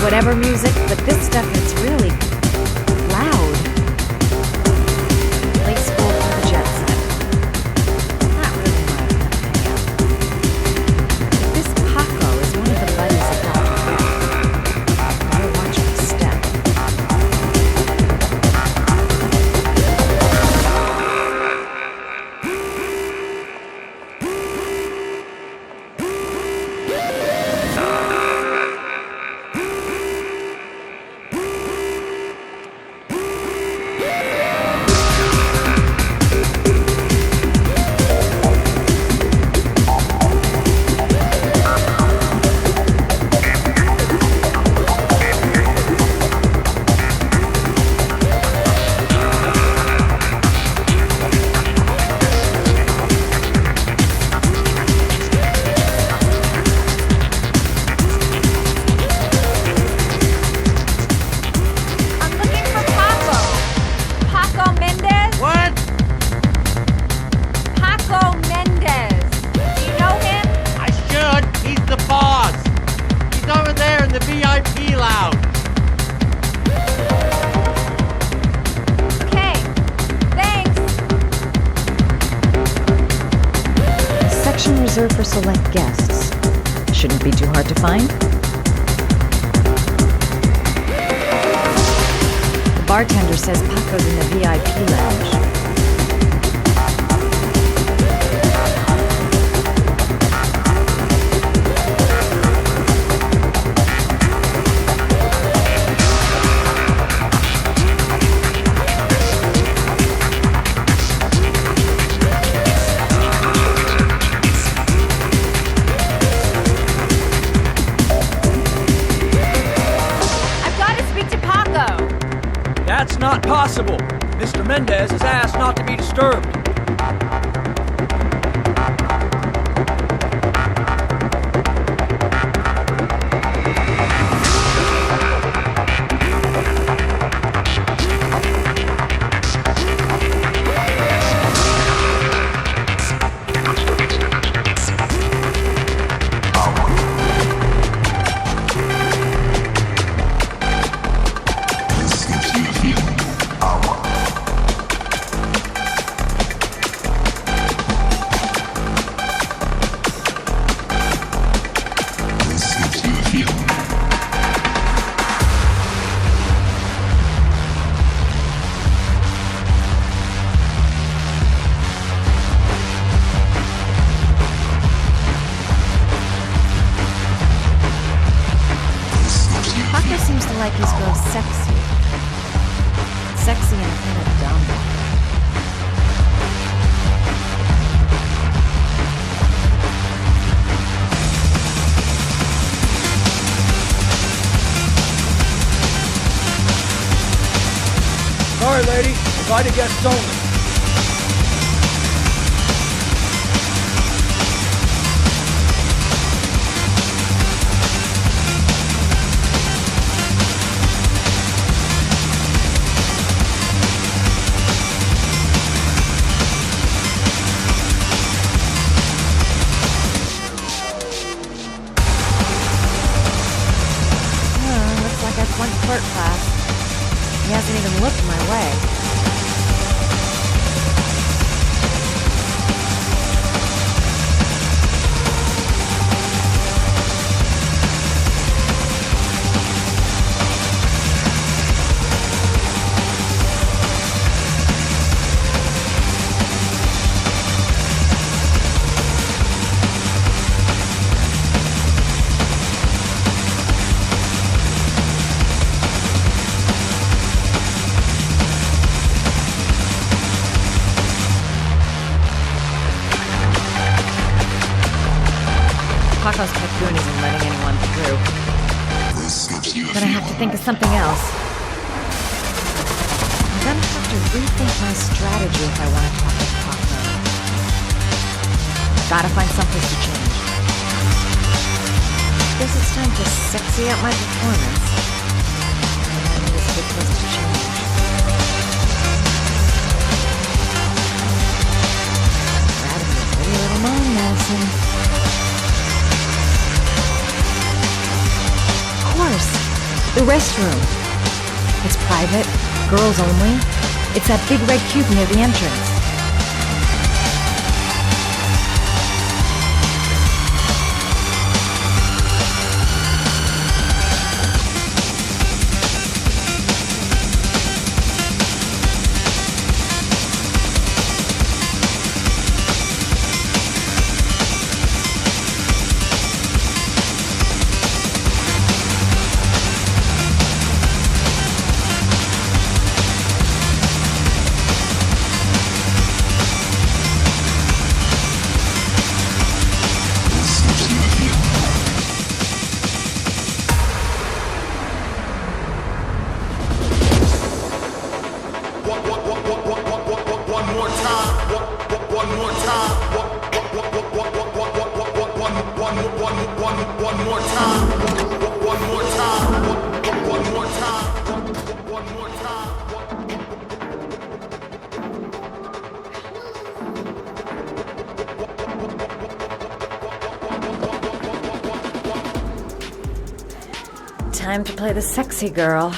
Whatever music, but this stuff is really loud. Late school for the jet set. Not really my kind of hangout. This Paco is one of the buddies of Dr. Beck. Better watch my step. section reserved for select guests. Shouldn't be too hard to find. The bartender says Paco's in the VIP lounge. That's not possible. Mr. Mendez has asked not to be disturbed. Seems to like his girls sexy. Sexy and kind of dumb. Sorry, lady. Invited guests only. One flirt class. He hasn't even looked my way. Paco's tycoon isn't letting anyone through. Gonna have to think of something else. I'm gonna have to rethink my strategy if I want to talk to Paco. Gotta find someplace to change. Guess it's time to sexy up my performance. And it's a good place to change. Rather be a pretty little mind medicine. The restroom. It's private, girls only. It's that big red cube near the entrance. Time to play the sexy girl.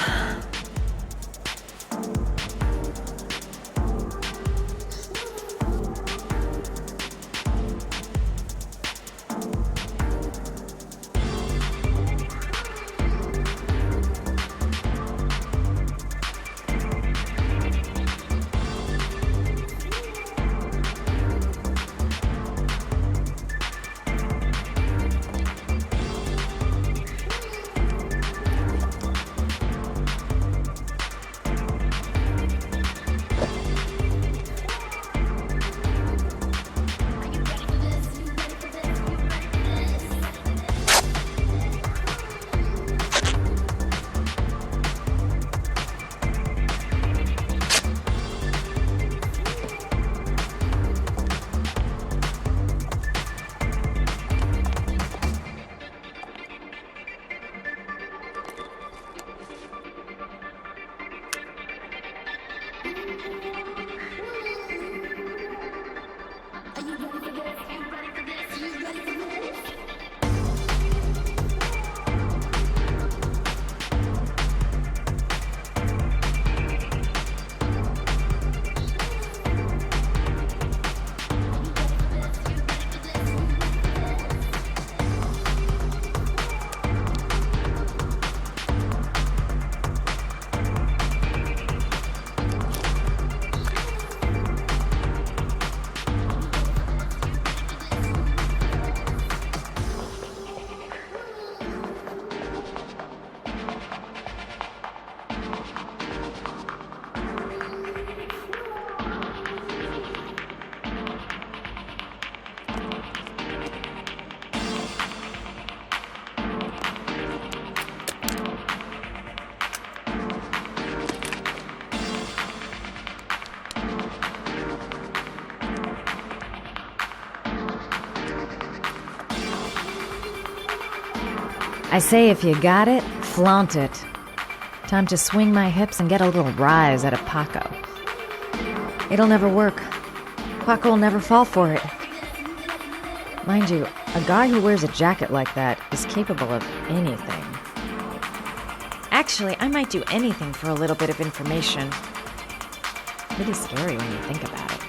I say if you got it, flaunt it. Time to swing my hips and get a little rise out of Paco. It'll never work. Paco will never fall for it. Mind you, a guy who wears a jacket like that is capable of anything. Actually, I might do anything for a little bit of information. Pretty scary when you think about it.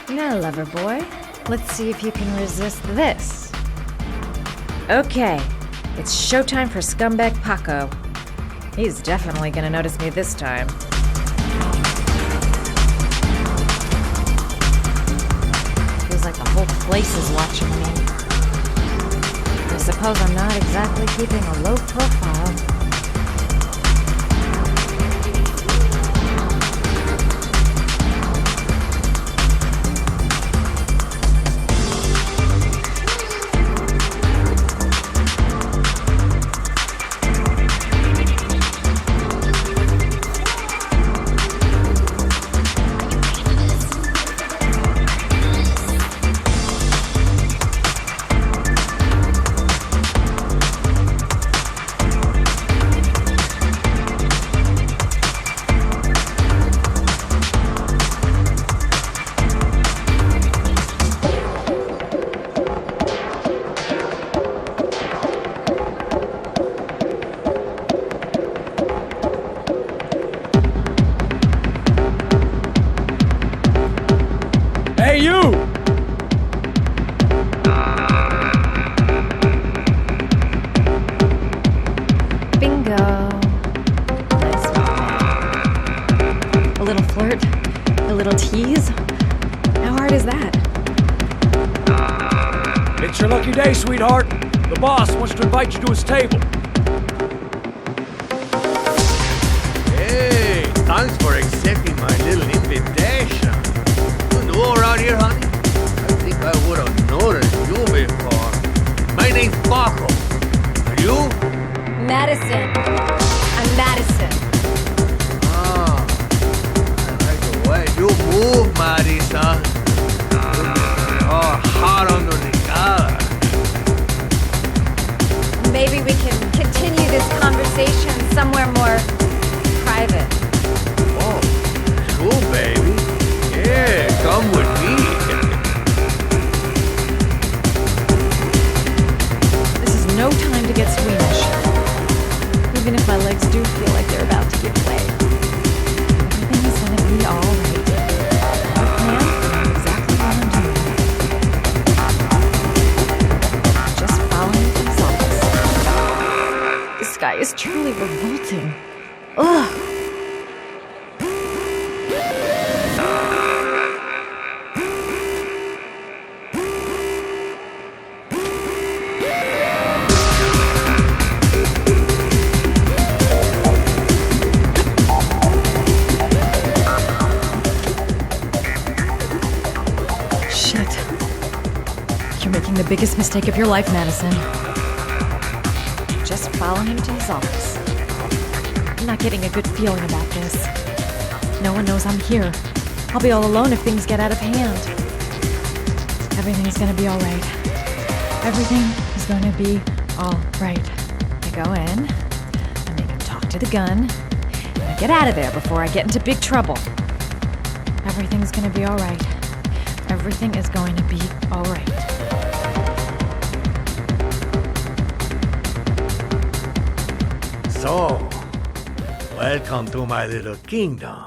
Now, lover boy, let's see if you can resist this. Okay, it's showtime for scumbag Paco. He's definitely gonna notice me this time. Feels like the whole place is watching me. I suppose I'm not exactly keeping a low profile. Hey, you! Bingo. Nice one. A little flirt, a little tease. How hard is that? It's your lucky day, sweetheart. The boss wants to invite you to his table. Hey, thanks for accepting my little invitation. You new around here, honey? I think I would have noticed you before. My name's Paco. Are you? Madison. I'm Madison. Ah, I like the way you move, Marisa. Oh, hot under the collar. Maybe we can continue this conversation somewhere more private. Oh, cool, baby. Yeah, come with me. This is no time to get squeamish. Even if my legs do feel like they're about to give way. Everything is gonna be alright. My plan? I know exactly what I'm doing. Just follow me to the office. This guy is truly revolting. Ugh. The biggest mistake of your life, Madison. Just follow him to his office. I'm not getting a good feeling about this. No one knows I'm here. I'll be all alone if things get out of hand. Everything's gonna be alright. Everything is gonna be alright. I go in, I make him talk to the gun, and I get out of there before I get into big trouble. Everything's gonna be alright. Everything is going to be alright. So, welcome to my little kingdom.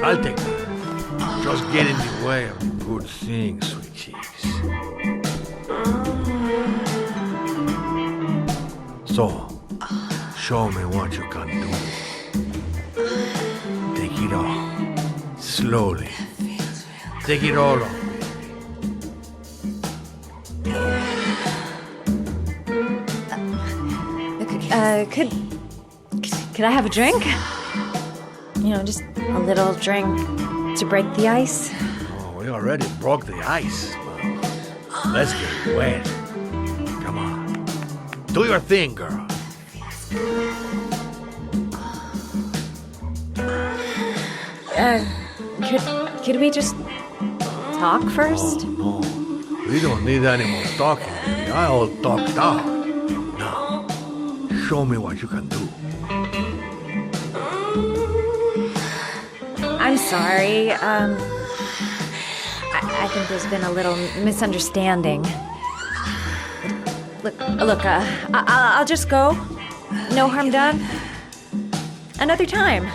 I'll take that. Just get in the way of good things, sweet cheeks. So, show me what you can do. Take it all. Slowly. Take it all on. Could I have a drink? You know, just a little drink to break the ice. Oh, we already broke the ice. Well, let's get wet. Come on. Do your thing, girl. Could we just talk first? Oh, no. We don't need any more talking, baby. I all talked out. Now, show me what you can do. I'm sorry. I think there's been a little misunderstanding. Look, I'll just go. No harm done. Another time.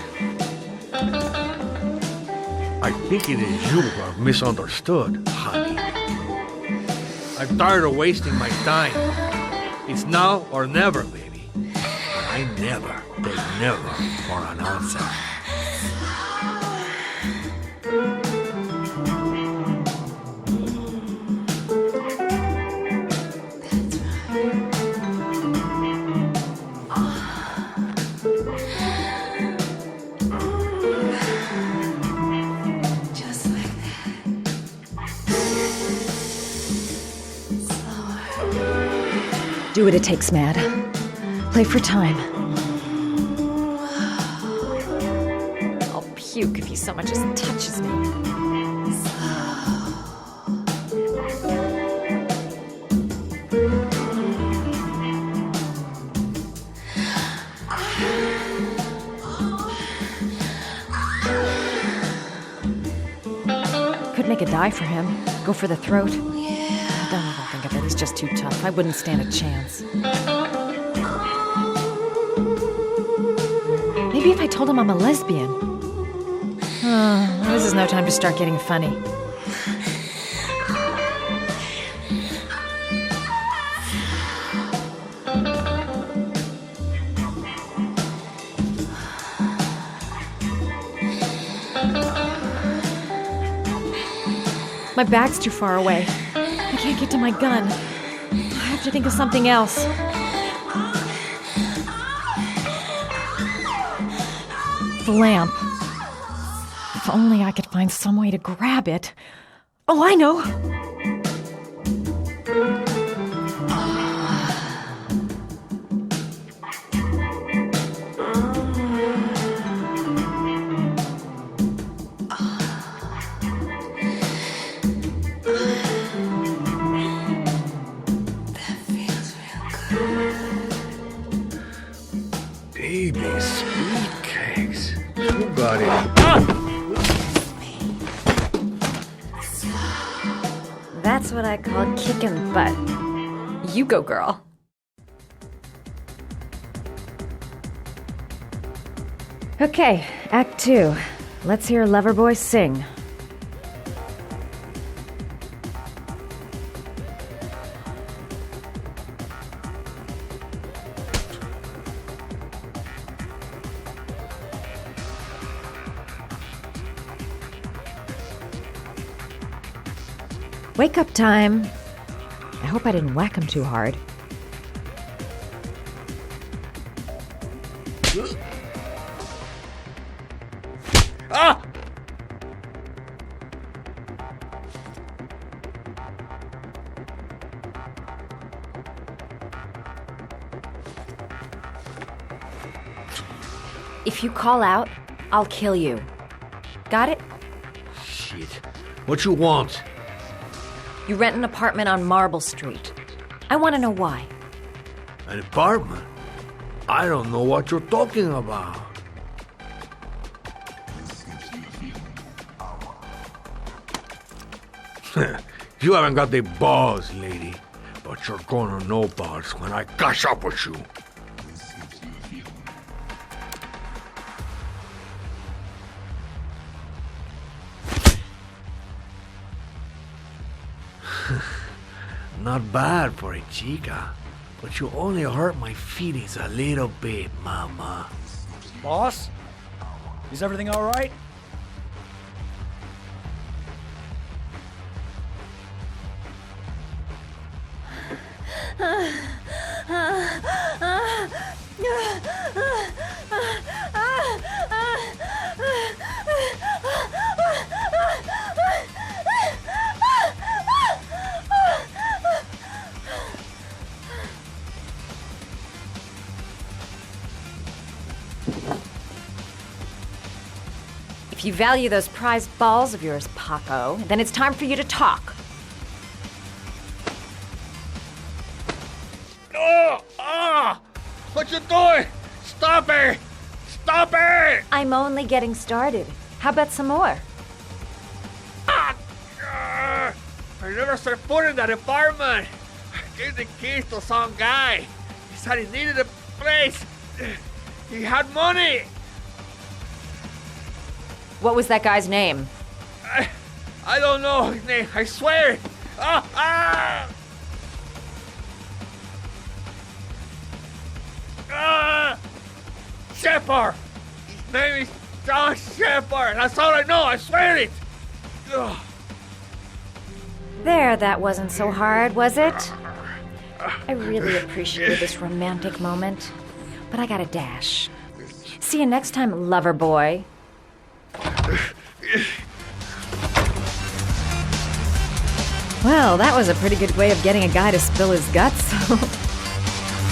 I think it is you who have misunderstood, honey. I'm tired of wasting my time. It's now or never, baby. But I never take never for an answer. Do what it takes, Mad. Play for time. I'll puke if he so much as touches me. Could make a die for him. Go for the throat. Don't even think of it. He's just too tough. I wouldn't stand a chance. Maybe if I told him I'm a lesbian. This is no time to start getting funny. My bag's too far away. I can't get to my gun. I have to think of something else. The lamp. If only I could find some way to grab it. Oh, I know! Baby, sweet cakes. You got it. That's what I call kicking butt. You go, girl. Okay, Act 2. Let's hear Loverboy sing. Wake up time. I hope I didn't whack him too hard. Ah! If you call out, I'll kill you. Got it? Shit. What you want? You rent an apartment on Marble Street. I want to know why. An apartment? I don't know what you're talking about. You haven't got the balls, lady. But you're gonna know balls when I catch up with you. Not bad for a chica, but you only hurt my feelings a little bit, mama. Boss? Is everything all right? If If you value those prized balls of yours, Paco, then it's time for you to talk. What you doing? Stop it! Stop it! I'm only getting started. How about some more? I never set foot in that apartment. I gave the keys to some guy. He said he needed a place. He had money. What was that guy's name? I don't know his name. I swear. Shepard. His name is John Shepard. That's all I know. I swear it. Ugh. There, that wasn't so hard, was it? I really appreciated this romantic moment, but I gotta dash. See you next time, lover boy. Well, that was a pretty good way of getting a guy to spill his guts.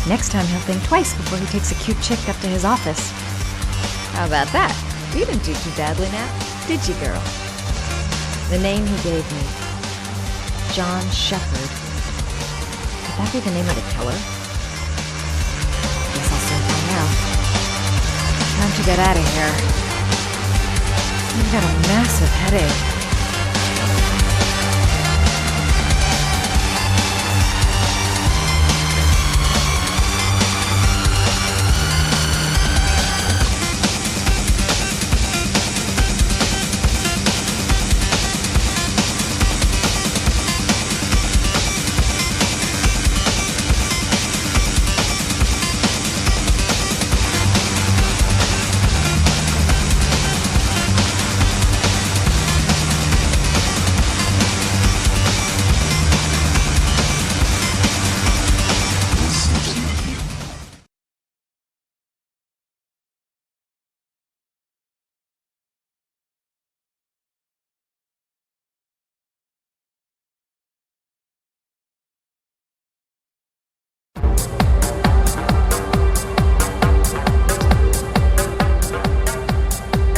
Next time he'll think twice before he takes a cute chick up to his office. How about that? You didn't do too badly now, did you, girl? The name he gave me, John Shepard. Could that be the name of the killer? Guess I'll soon find out. Time to get out of here. I've got a massive headache.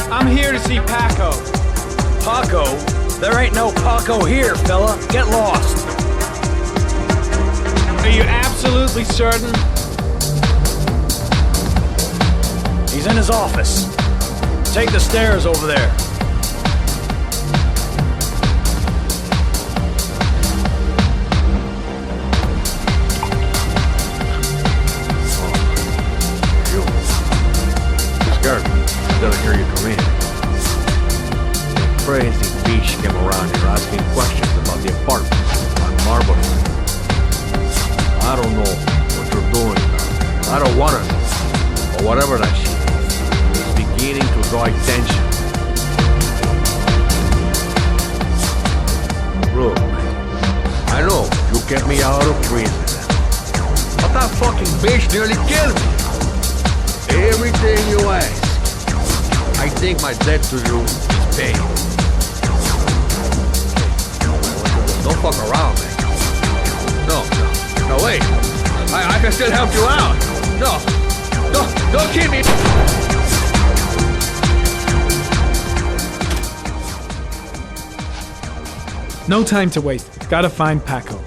I'm here to see Paco. Paco? There ain't no Paco here, fella. Get lost. Are you absolutely certain? He's in his office. Take the stairs over there. Doesn't hear you come in. Crazy beach came around here asking questions about the apartment on Marble. I don't know what you're doing. I don't want to know. But whatever that shit is, it's beginning to draw attention. Look, I know you kept me out of prison, but that fucking bitch nearly killed me. Everything you ask, I think my debt to you is paid. Don't fuck around, man. No, wait. I can still help you out. Don't kill me. No time to waste. Gotta find Paco.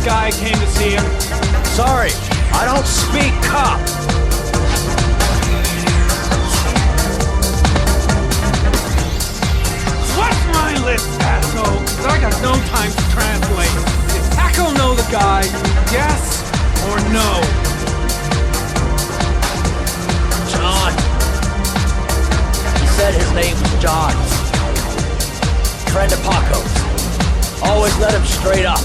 Guy came to see him. Sorry, I don't speak cop. What's my list, asshole? I got no time to translate. Did Paco know the guy? Yes or no? John. He said his name was John. Friend of Paco's. Always let him straight up.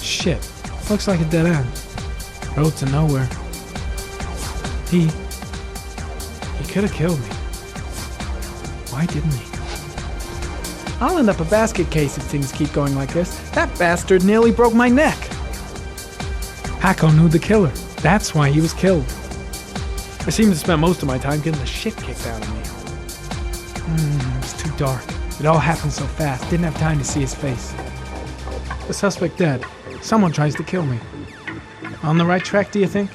Shit. Looks like a dead end. Road to nowhere. He could have killed me. Why didn't he? I'll end up a basket case if things keep going like this. That bastard nearly broke my neck. Paco knew the killer. That's why he was killed. I seem to spend most of my time getting the shit kicked out of me. It was too dark. It all happened so fast. Didn't have time to see his face. The suspect dead. Someone tries to kill me. On the right track, do you think?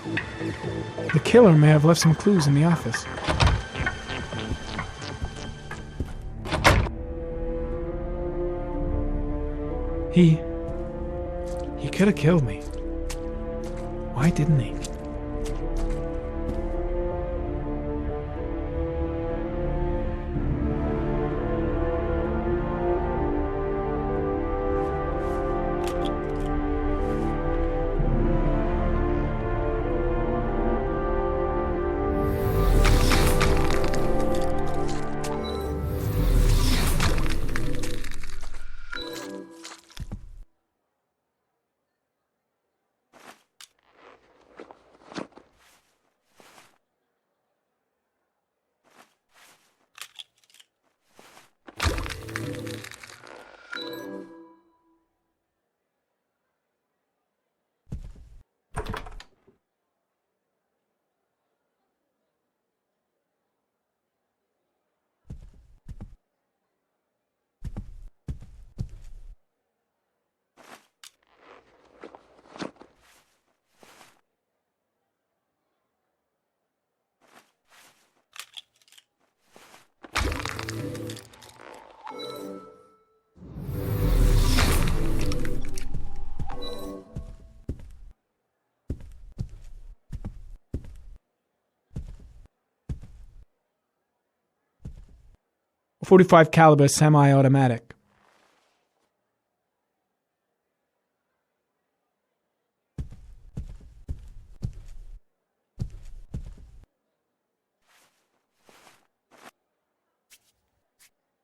The killer may have left some clues in the office. He could have killed me. Why didn't he? .45 caliber semi-automatic.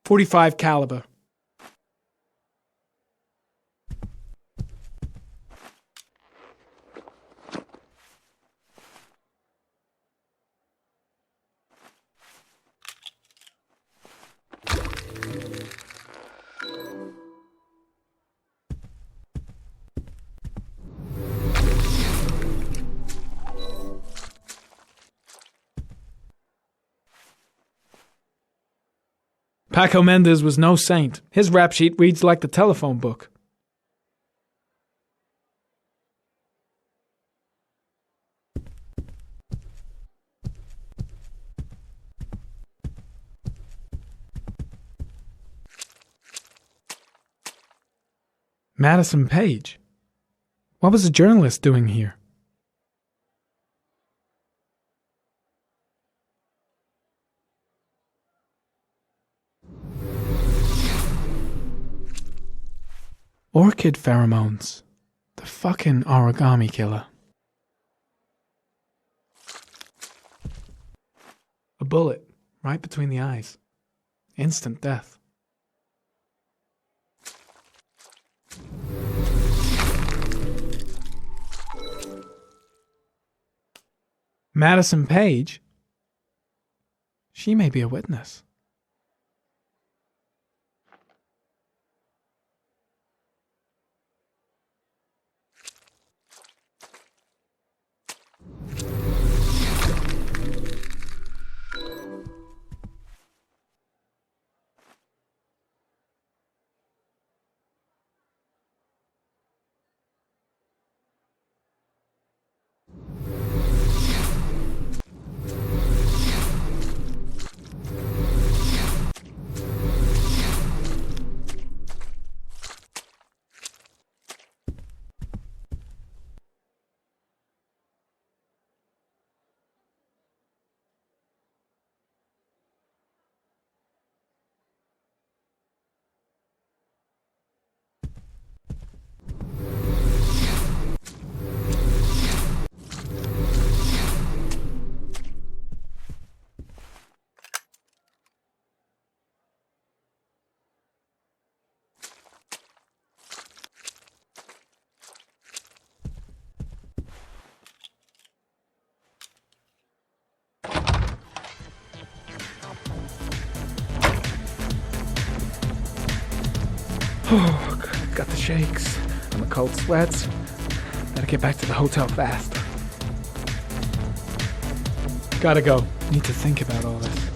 .45 caliber. Paco Mendez was no saint. His rap sheet reads like the telephone book. Madison Page. What was a journalist doing here? Orchid pheromones. The fucking origami killer. A bullet right between the eyes. Instant death. Madison Page? She may be a witness. Oh, got the shakes and the cold sweats. Gotta get back to the hotel fast. Gotta go. Need to think about all this.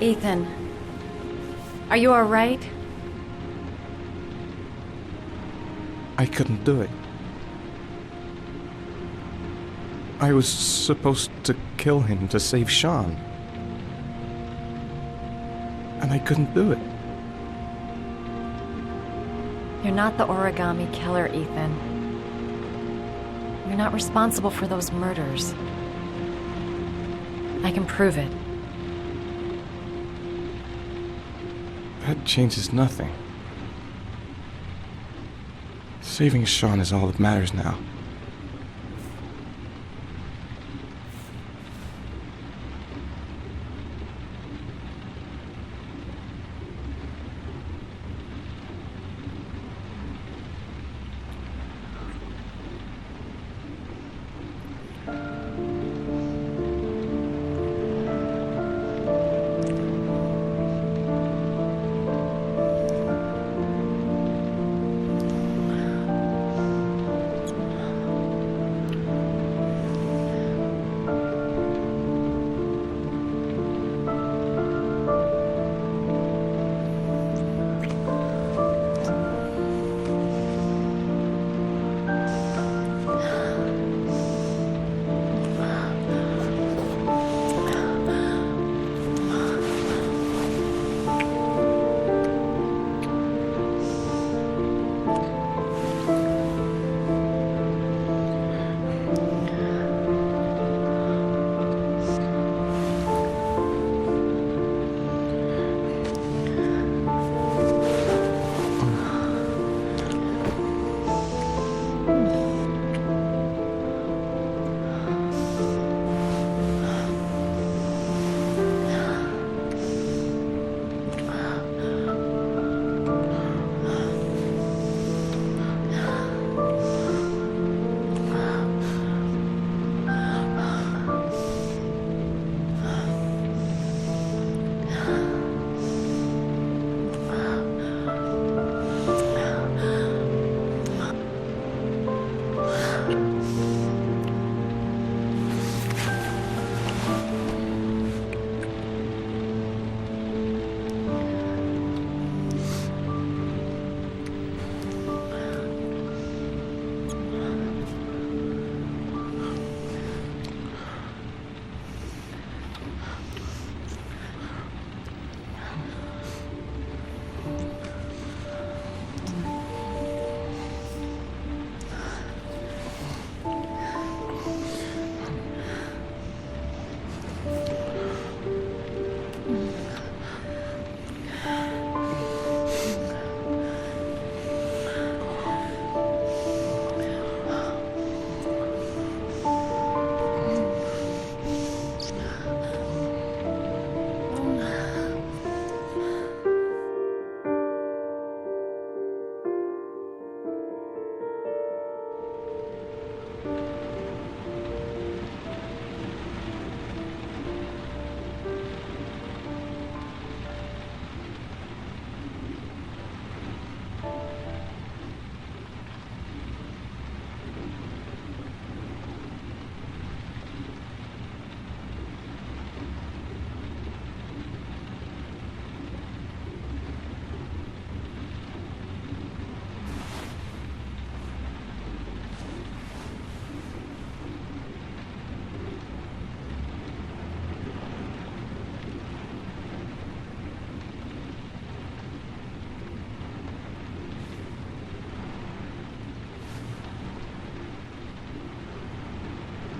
Ethan, are you all right? I couldn't do it. I was supposed to kill him to save Sean. And I couldn't do it. You're not the origami killer, Ethan. You're not responsible for those murders. I can prove it. That changes nothing. Saving Sean is all that matters now.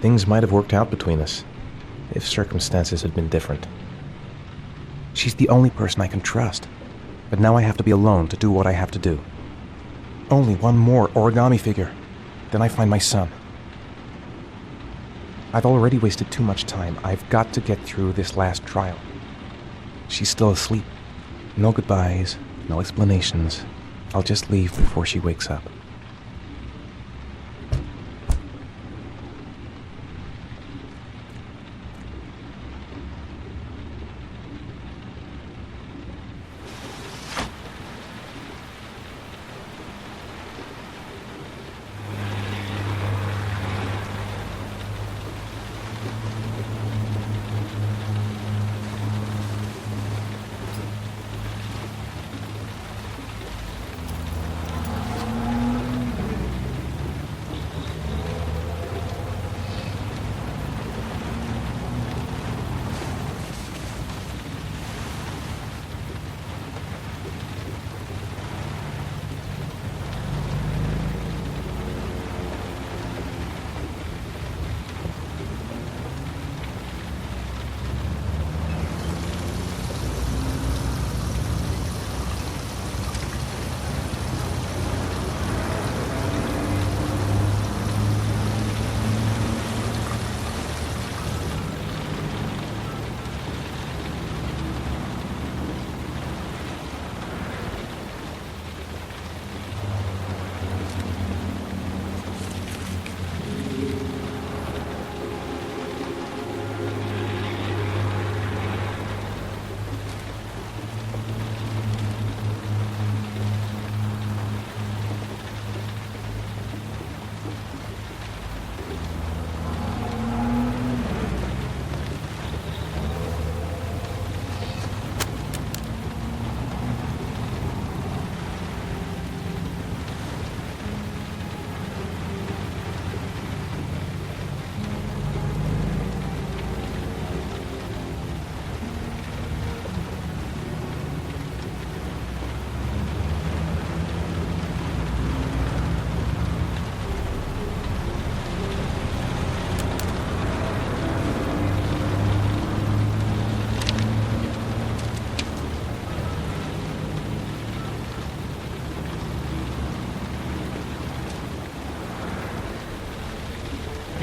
Things might have worked out between us, if circumstances had been different. She's the only person I can trust, but now I have to be alone to do what I have to do. Only one more origami figure, then I find my son. I've already wasted too much time. I've got to get through this last trial. She's still asleep. No goodbyes, no explanations. I'll just leave before she wakes up.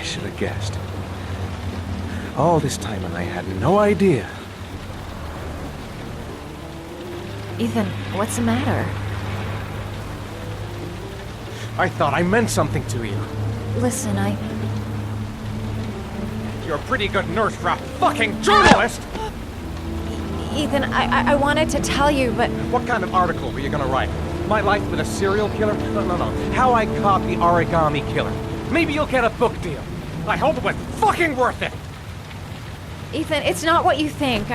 Should have guessed. All this time and I had no idea. Ethan, what's the matter? I thought I meant something to you. Listen, You're a pretty good nurse for a fucking journalist! Ethan, I wanted to tell you, but... What kind of article were you gonna write? My life with a serial killer? No. How I caught the origami killer. Maybe you'll get a book deal. I hope it was fucking worth it! Ethan, it's not what you think.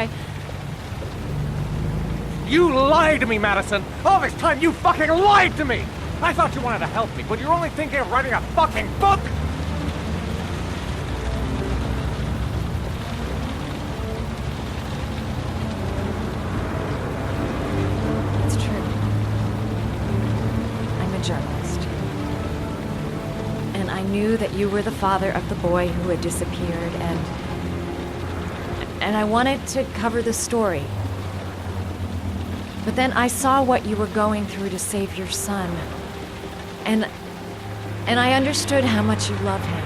You lied to me, Madison! All this time you fucking lied to me! I thought you wanted to help me, but you're only thinking of writing a fucking book! It's true. I'm a journalist. And I knew that you were the father of the boy who had disappeared, and I wanted to cover the story. But then I saw what you were going through to save your son. And I understood how much you love him.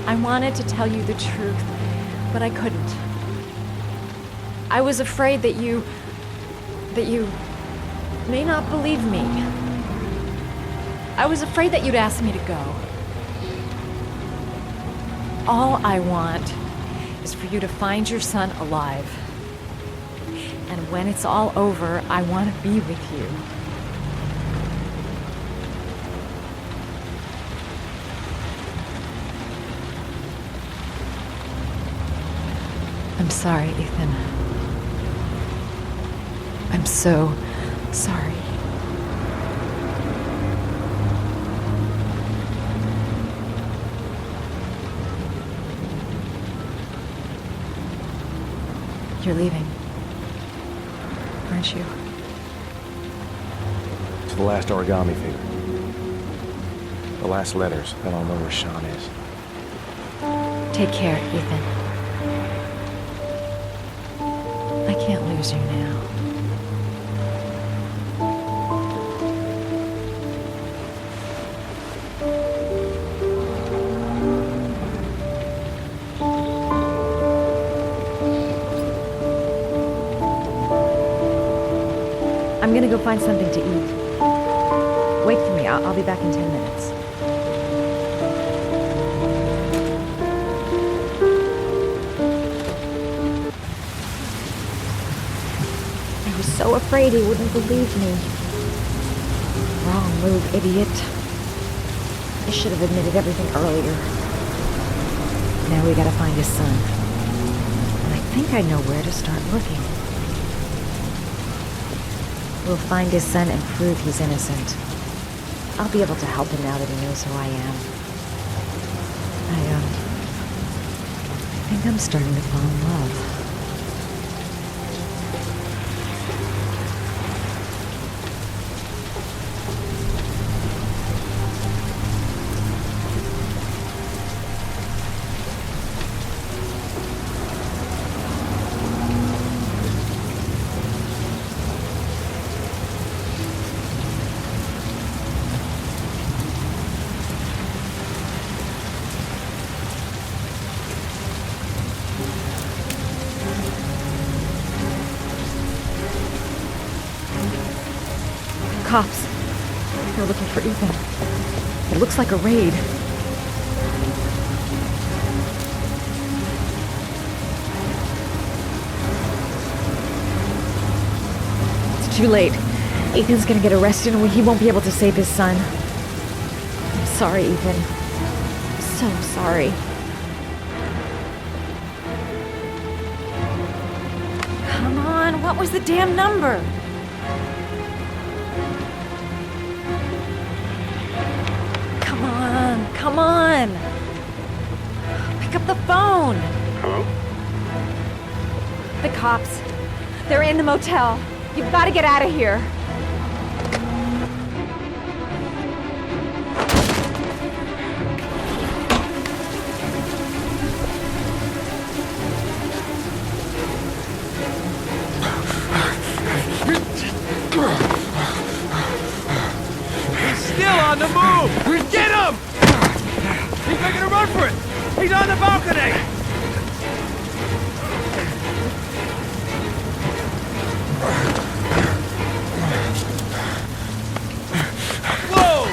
I wanted to tell you the truth, but I couldn't. I was afraid that you may not believe me. I was afraid that you'd ask me to go. All I want is for you to find your son alive. And when it's all over, I want to be with you. I'm sorry, Ethan. I'm so sorry. You're leaving, aren't you? To the last origami figure. The last letters, then I'll know where Sean is. Take care, Ethan. I can't lose you now. I'm gonna go find something to eat. Wait for me. I'll be back in 10 minutes. I was so afraid he wouldn't believe me. Wrong move, idiot. I should have admitted everything earlier. Now we gotta find his son. And I think I know where to start looking. We'll find his son and prove he's innocent. I'll be able to help him now that he knows who I am. I think I'm starting to fall in love. Cops. They're looking for Ethan. It looks like a raid. It's too late. Ethan's gonna get arrested and he won't be able to save his son. I'm sorry, Ethan. I'm so sorry. Come on, what was the damn number? Come on! Pick up the phone! Hello? The cops. They're in the motel. You've got to get out of here. He's still on the move! Get him! He's making a run for it! He's on the balcony! Whoa!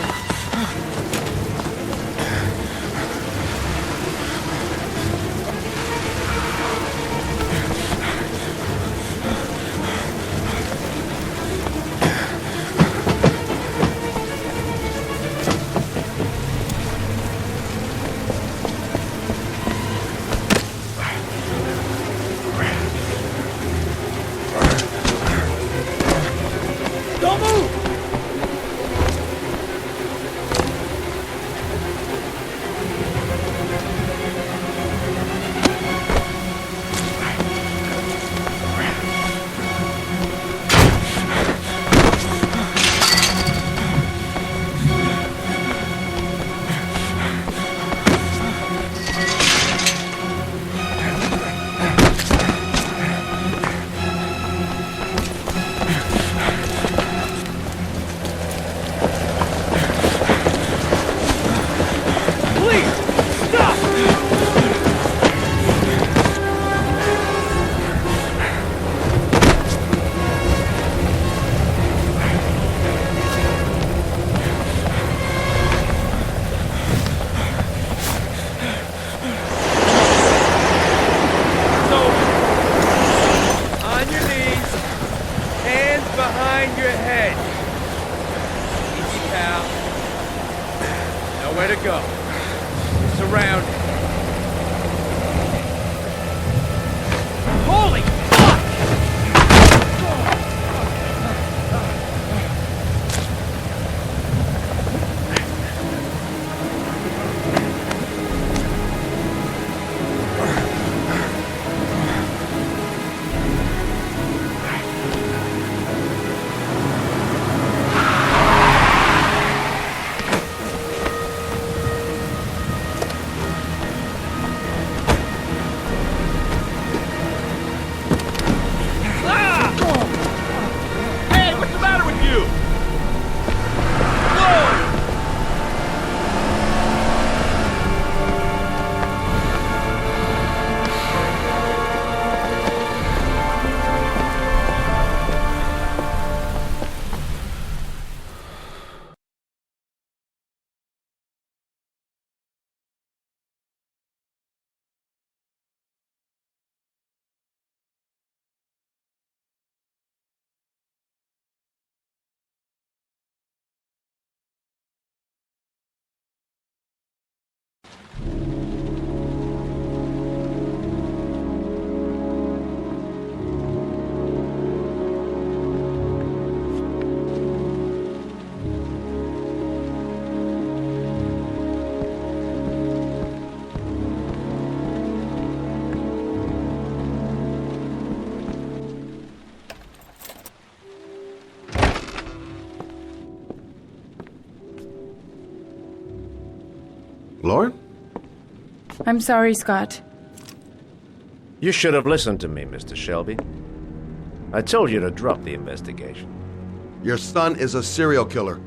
Nowhere to go. Surrounded. Holy fuck! Lauren? I'm sorry, Scott. You should have listened to me, Mr. Shelby. I told you to drop the investigation. Your son is a serial killer.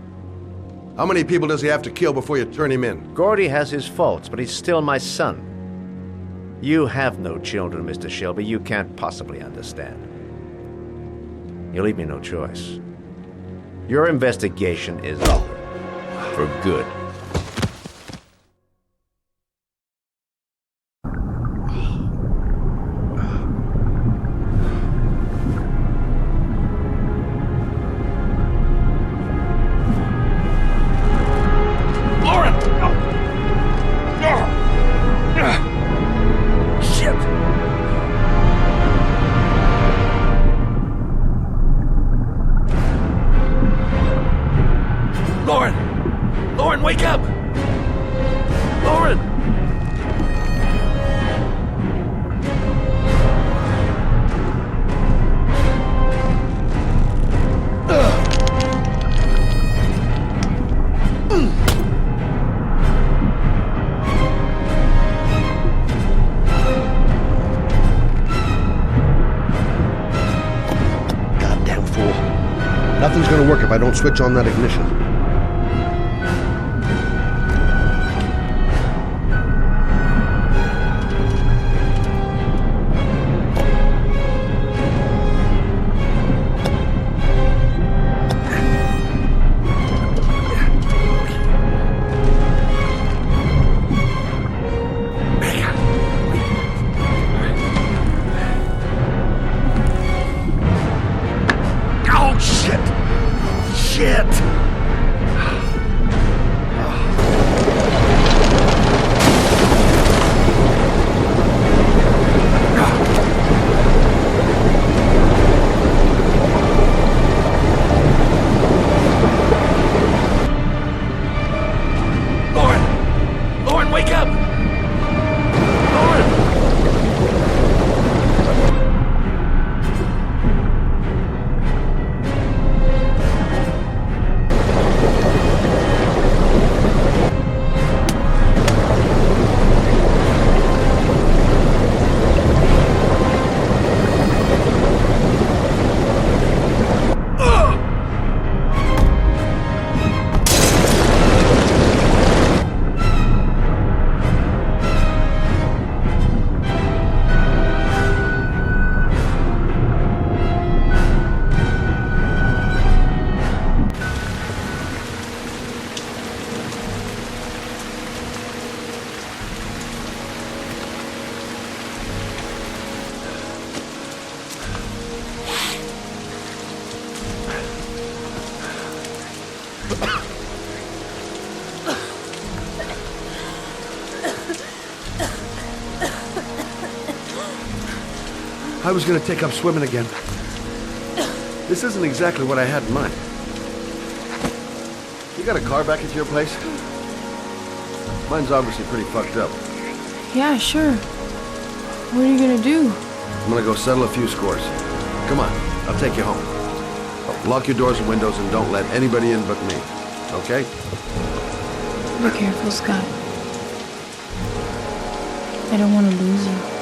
How many people does he have to kill before you turn him in? Gordy has his faults, but he's still my son. You have no children, Mr. Shelby. You can't possibly understand. You leave me no choice. Your investigation is over. For good. Lauren, wake up! Lauren! Goddamn fool. Nothing's gonna work if I don't switch on that ignition. Shit! I was gonna take up swimming again. This isn't exactly what I had in mind. You got a car back at your place? Mine's obviously pretty fucked up. Yeah, sure. What are you gonna do? I'm gonna go settle a few scores. Come on, I'll take you home. Lock your doors and windows and don't let anybody in but me. Okay? Be careful, Scott. I don't want to lose you.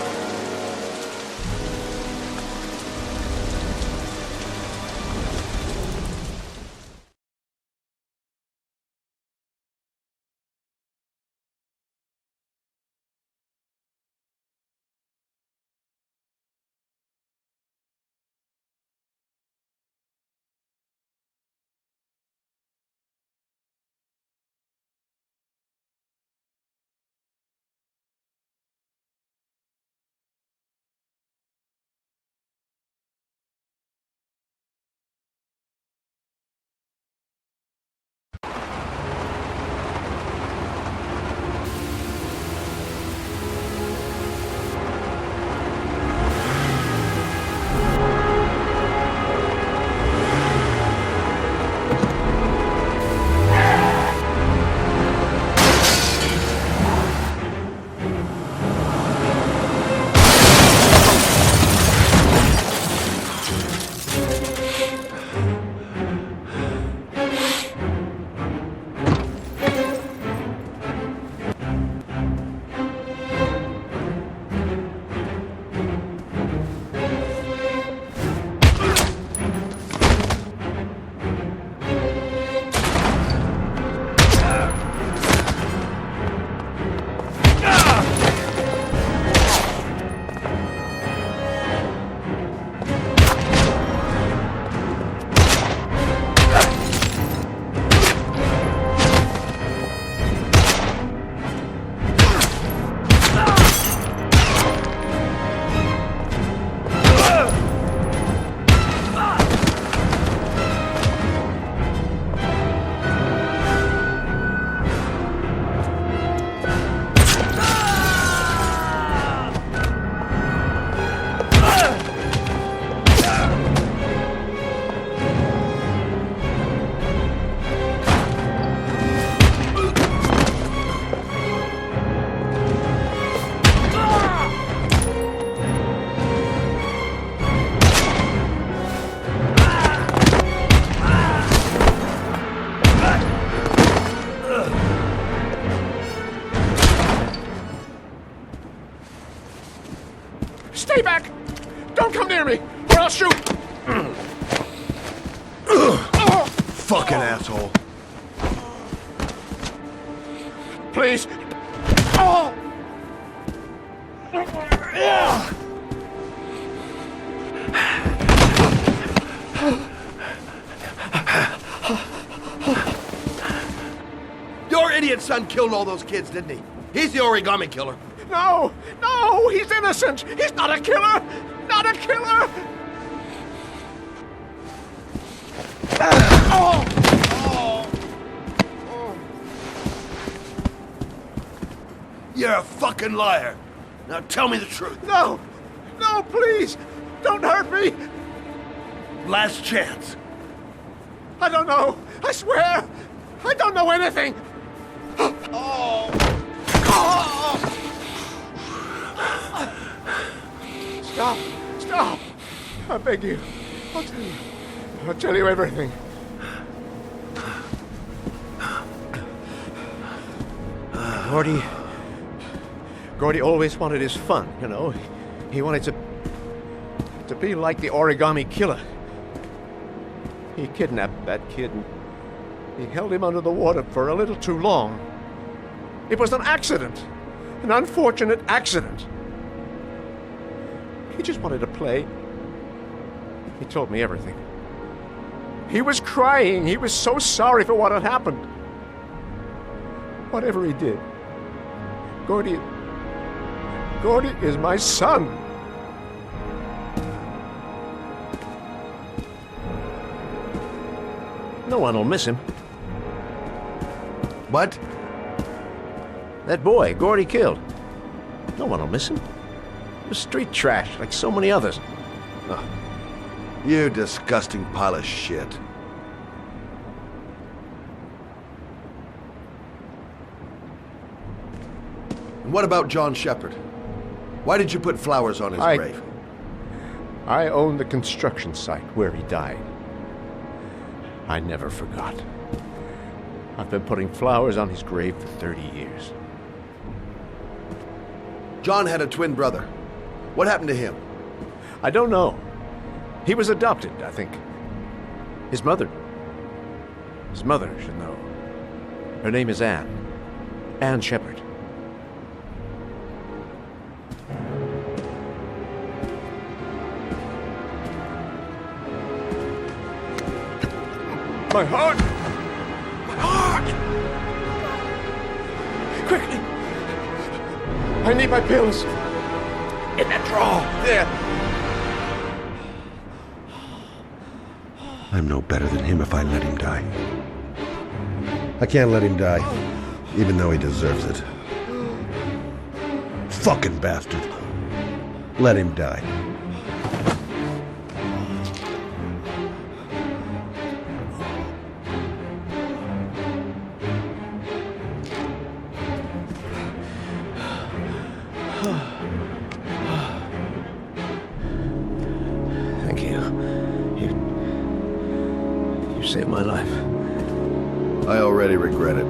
Stay back! Don't come near me, or I'll shoot! Fucking asshole. Please. Oh! Your idiot son killed all those kids, didn't he? He's the origami killer. No! No! He's innocent! He's not a killer! Not a killer! You're a fucking liar. Now tell me the truth. No! No, please! Don't hurt me! Last chance. I don't know. I swear! I don't know anything! Oh! Stop! Stop! I beg you. I'll tell you everything. Gordy always wanted his fun, you know. He wanted to be like the origami killer. He kidnapped that kid and he held him under the water for a little too long. It was an accident. An unfortunate accident. He just wanted to play. He told me everything. He was crying. He was so sorry for what had happened. Whatever he did, Gordy is my son. No one will miss him. What? That boy, Gordy killed. No one will miss him. He was street trash, like so many others. You disgusting pile of shit. And what about John Shepard? Why did you put flowers on his grave? I own the construction site where he died. I never forgot. I've been putting flowers on his grave for 30 years. John had a twin brother. What happened to him? I don't know. He was adopted, I think. His mother should know. Her name is Anne. Anne Shepard. My heart! My heart! Quickly! I need my pills! In that drawer! There! I'm no better than him if I let him die. I can't let him die, even though he deserves it. Fucking bastard. Let him die. Thank you. You saved my life. I already regret it.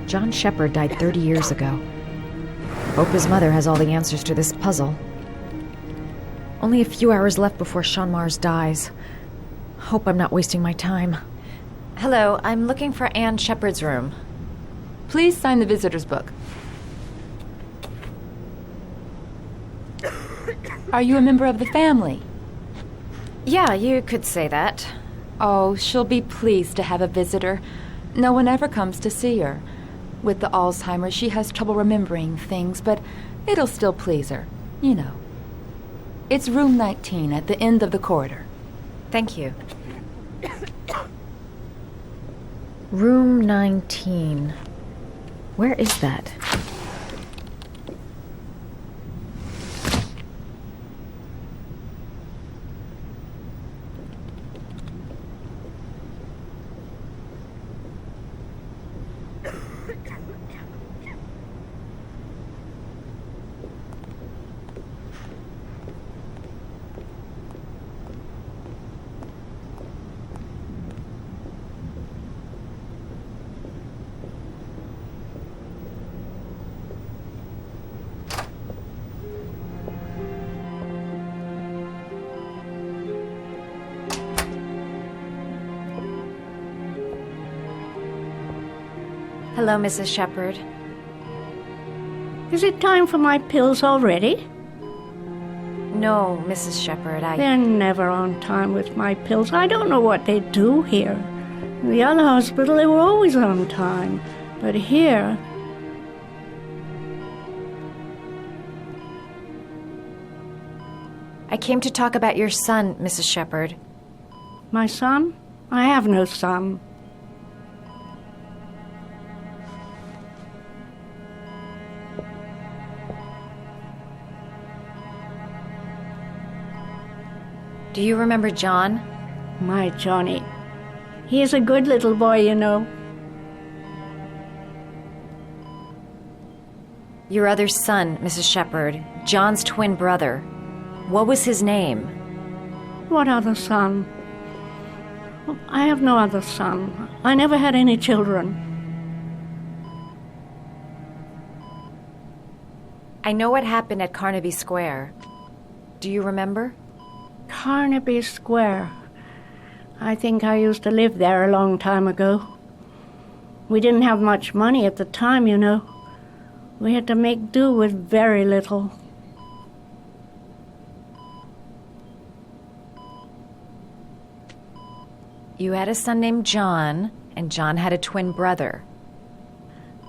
John Shepard died 30 years ago. Hope his mother has all the answers to this puzzle. Only a few hours left before Sean Mars dies. Hope I'm not wasting my time. Hello, I'm looking for Anne Shepard's room. Please sign the visitor's book. Are you a member of the family? Yeah, you could say that. Oh, she'll be pleased to have a visitor. No one ever comes to see her. With the Alzheimer's, she has trouble remembering things, but it'll still please her. You know. It's room 19 at the end of the corridor. Thank you. Room 19. Where is that? Hello, Mrs. Shepard. Is it time for my pills already? No, Mrs. Shepard, They're never on time with my pills. I don't know what they do here. In the other hospital, they were always on time. But here... I came to talk about your son, Mrs. Shepard. My son? I have no son. Do you remember John? My Johnny. He is a good little boy, you know. Your other son, Mrs. Shepherd, John's twin brother. What was his name? What other son? I have no other son. I never had any children. I know what happened at Carnaby Square. Do you remember? Carnaby Square. I think I used to live there a long time ago. We didn't have much money at the time, you know. We had to make do with very little. You had a son named John, and John had a twin brother.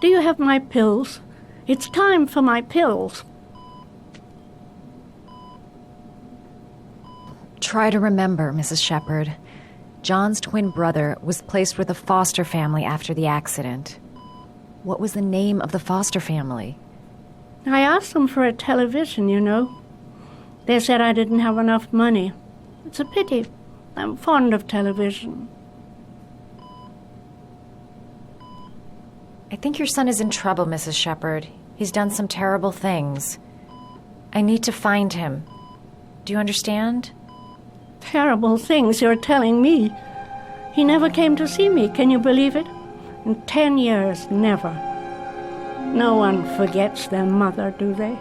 Do you have my pills? It's time for my pills. Try to remember, Mrs. Shepherd. John's twin brother was placed with a foster family after the accident. What was the name of the foster family? I asked them for a television, you know. They said I didn't have enough money. It's a pity. I'm fond of television. I think your son is in trouble, Mrs. Shepherd. He's done some terrible things. I need to find him. Do you understand? Terrible things you're telling me. He never came to see me, can you believe it? In 10 years, never. No one forgets their mother, do they?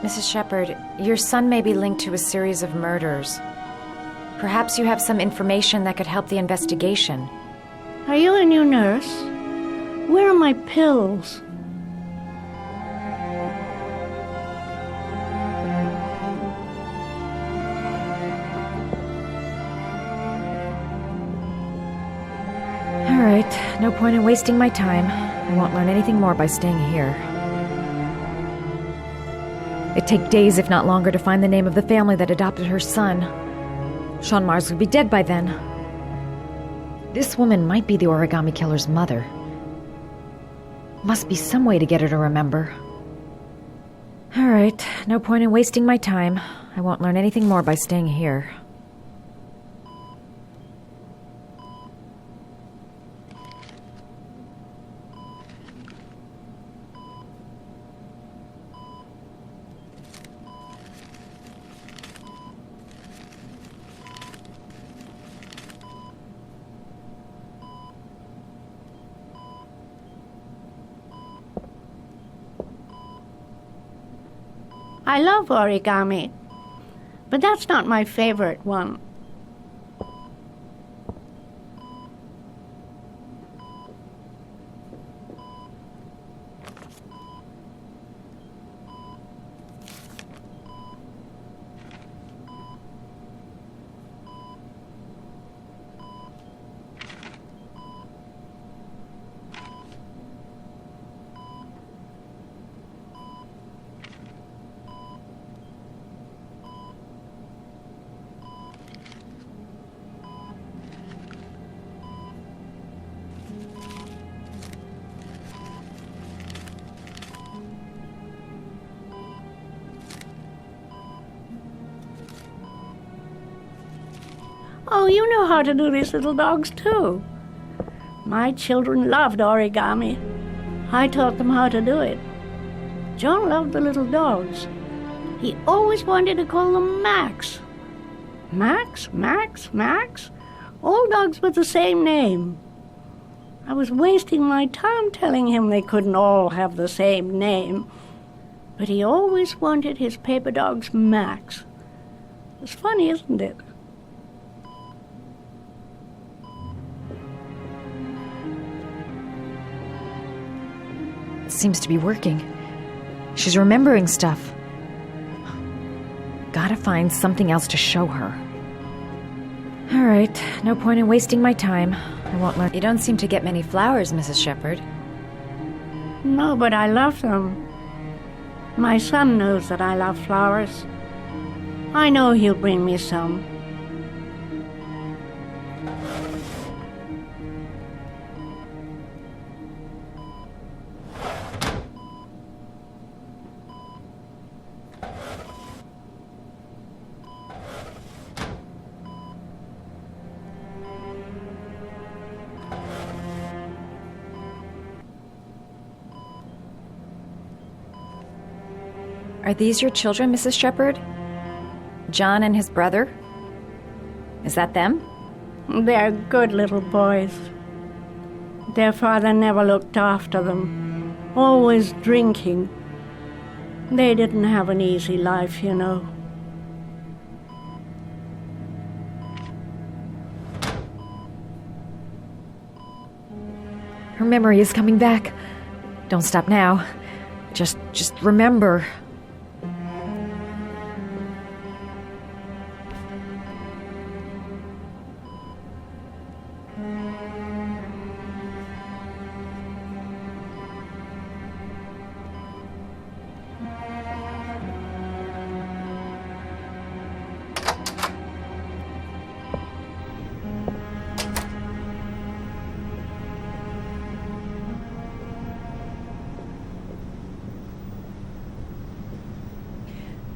Mrs. Shepherd, your son may be linked to a series of murders. Perhaps you have some information that could help the investigation. Are you a new nurse? Where are my pills? All right, no point in wasting my time. I won't learn anything more by staying here. It'd take days, if not longer, to find the name of the family that adopted her son. Sean Mars would be dead by then. This woman might be the origami killer's mother. Must be some way to get her to remember. All right, no point in wasting my time. I won't learn anything more by staying here. I love origami, but that's not my favorite one. Oh, you know how to do these little dogs, too. My children loved origami. I taught them how to do it. John loved the little dogs. He always wanted to call them Max. Max, Max, Max? All dogs with the same name. I was wasting my time telling him they couldn't all have the same name. But he always wanted his paper dogs Max. It's funny, isn't it? Seems to be working. She's remembering stuff. Gotta find something else to show her. All right, no point in wasting my time. I won't learn. You don't seem to get many flowers, Mrs. Shepherd. No, but I love them. My son knows that I love flowers. I know he'll bring me some. Are these your children, Mrs. Shepherd? John and his brother? Is that them? They're good little boys. Their father never looked after them, always drinking. They didn't have an easy life, you know. Her memory is coming back. Don't stop now. Just remember.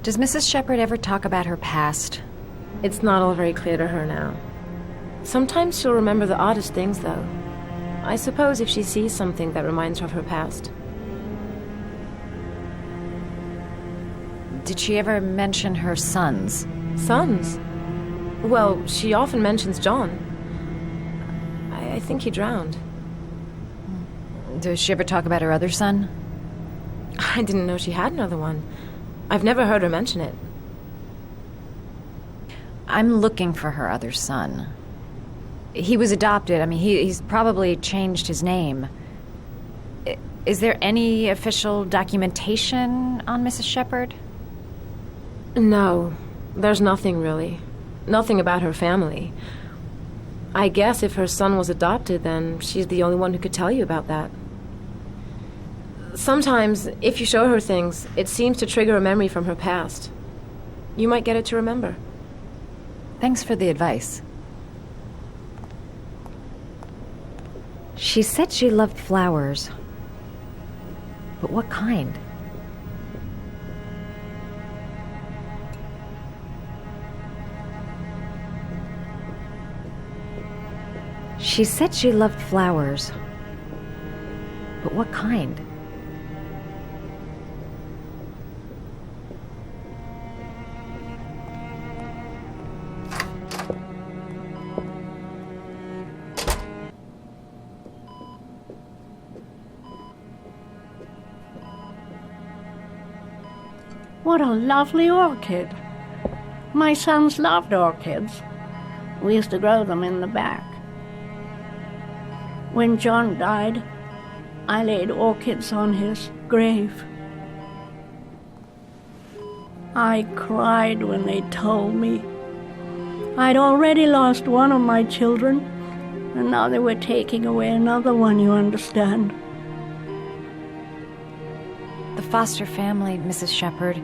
Does Mrs. Shepherd ever talk about her past? It's not all very clear to her now. Sometimes she'll remember the oddest things, though. I suppose if she sees something that reminds her of her past. Did she ever mention her sons? Sons? Well, she often mentions John. I think he drowned. Does she ever talk about her other son? I didn't know she had another one. I've never heard her mention it. I'm looking for her other son. He was adopted. I mean, he's probably changed his name. Is there any official documentation on Mrs. Shepherd? No, there's nothing really. Nothing about her family. I guess if her son was adopted, then she's the only one who could tell you about that. Sometimes, if you show her things, it seems to trigger a memory from her past. You might get it to remember. Thanks for the advice. She said she loved flowers. But what kind? She said she loved flowers. But what kind? What a lovely orchid. My sons loved orchids. We used to grow them in the back. When John died, I laid orchids on his grave. I cried when they told me. I'd already lost one of my children, and now they were taking away another one, you understand. The foster family, Mrs. Shepherd.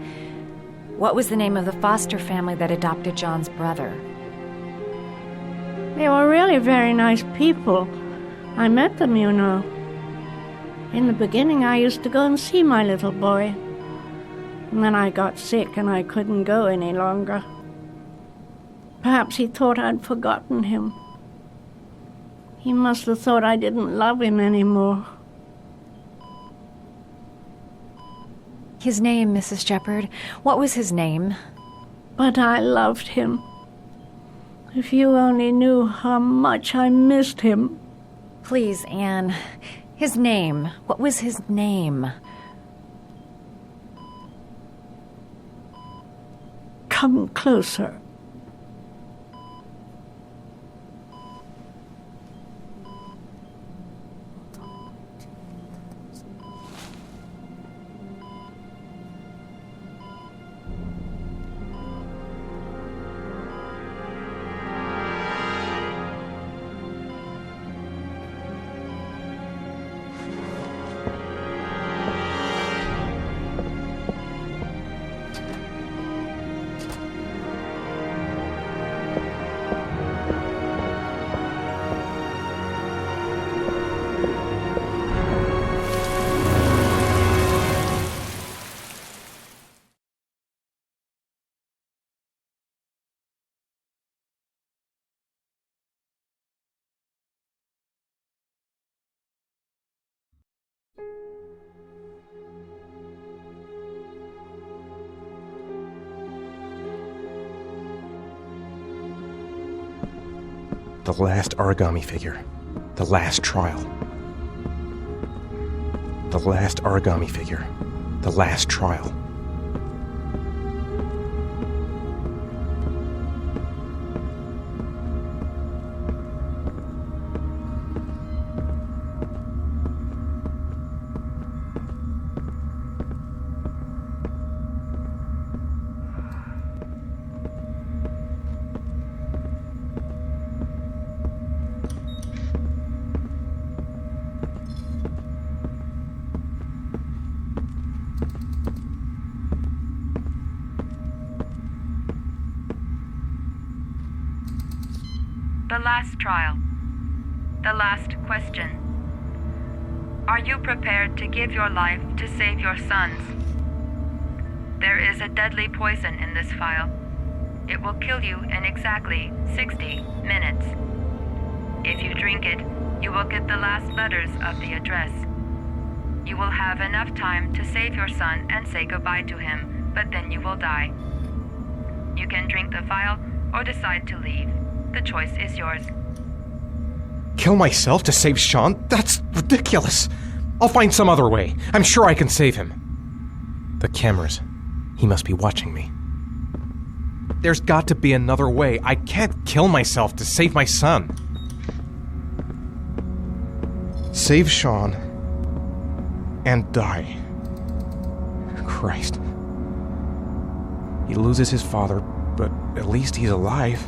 What was the name of the foster family that adopted John's brother? They were really very nice people. I met them, you know. In the beginning, I used to go and see my little boy. And then I got sick and I couldn't go any longer. Perhaps he thought I'd forgotten him. He must have thought I didn't love him anymore. His name, Mrs. Shepherd. What was his name? But I loved him. If you only knew how much I missed him. Please, Anne. His name. What was his name? Come closer. The last origami figure. The last trial. The last origami figure. The last trial. The last trial. The last question. Are you prepared to give your life to save your sons? There is a deadly poison in this file. It will kill you in exactly 60 minutes. If you drink it, you will get the last letters of the address. You will have enough time to save your son and say goodbye to him, but then you will die. You can drink the vial or decide to leave. The choice is yours. Kill myself to save Sean? That's ridiculous. I'll find some other way. I'm sure I can save him. The cameras. He must be watching me. There's got to be another way. I can't kill myself to save my son. Save Sean and die. Christ. He loses his father, but at least he's alive.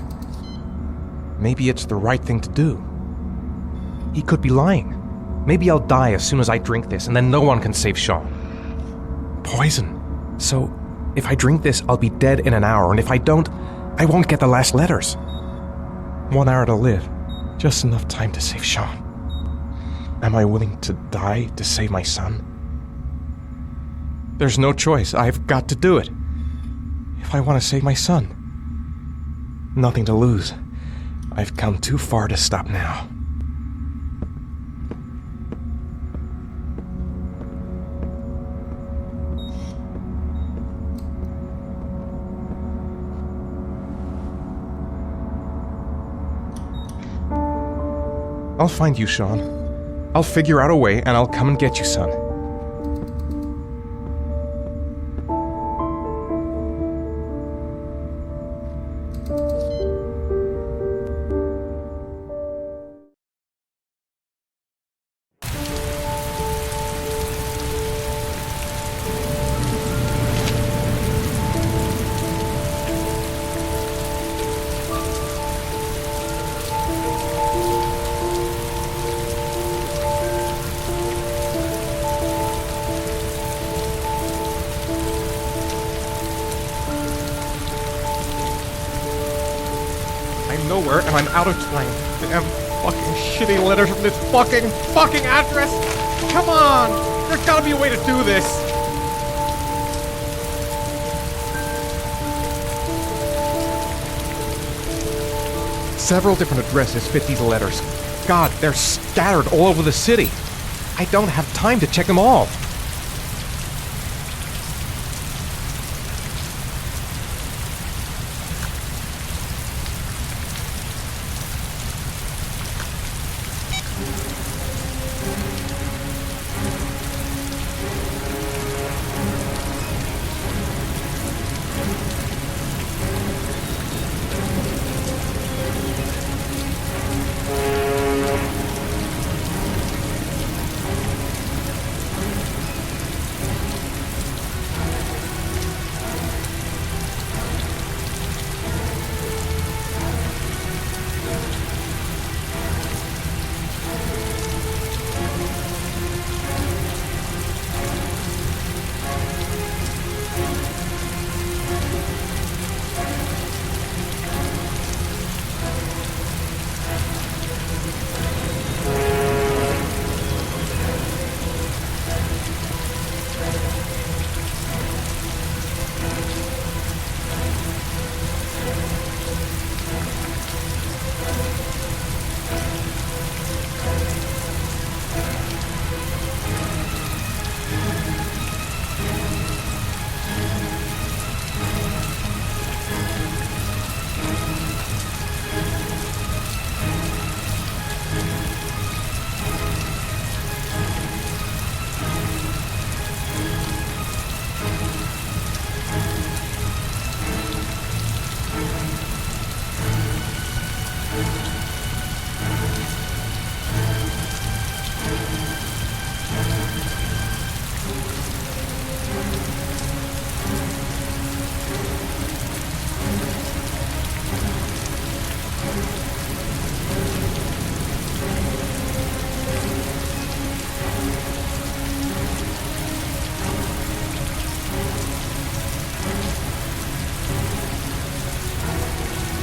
Maybe it's the right thing to do. He could be lying. Maybe I'll die as soon as I drink this, and then no one can save Sean. Poison. So, if I drink this, I'll be dead in an hour, and if I don't, I won't get the last letters. 1 hour to live. Just enough time to save Sean. Am I willing to die to save my son? There's no choice. I've got to do it. If I want to save my son. Nothing to lose. I've come too far to stop now. I'll find you, Sean. I'll figure out a way, and I'll come and get you, son. Nowhere, and I'm out of time. Damn fucking shitty letters from this fucking address! Come on! There's gotta be a way to do this! Several different addresses fit these letters. God, they're scattered all over the city. I don't have time to check them all.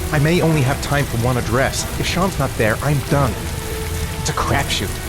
I may only have time for one address. If Sean's not there, I'm done. It's a crapshoot.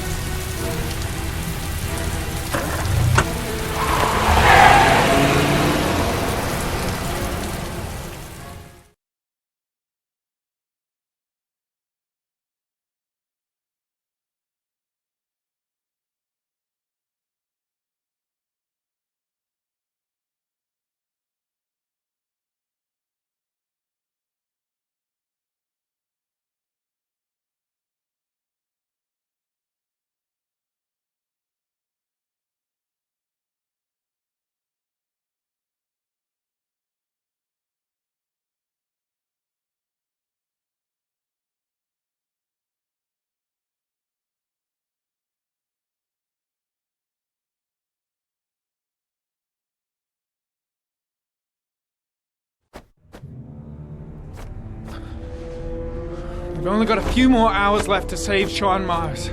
We've only got a few more hours left to save Sean Mars.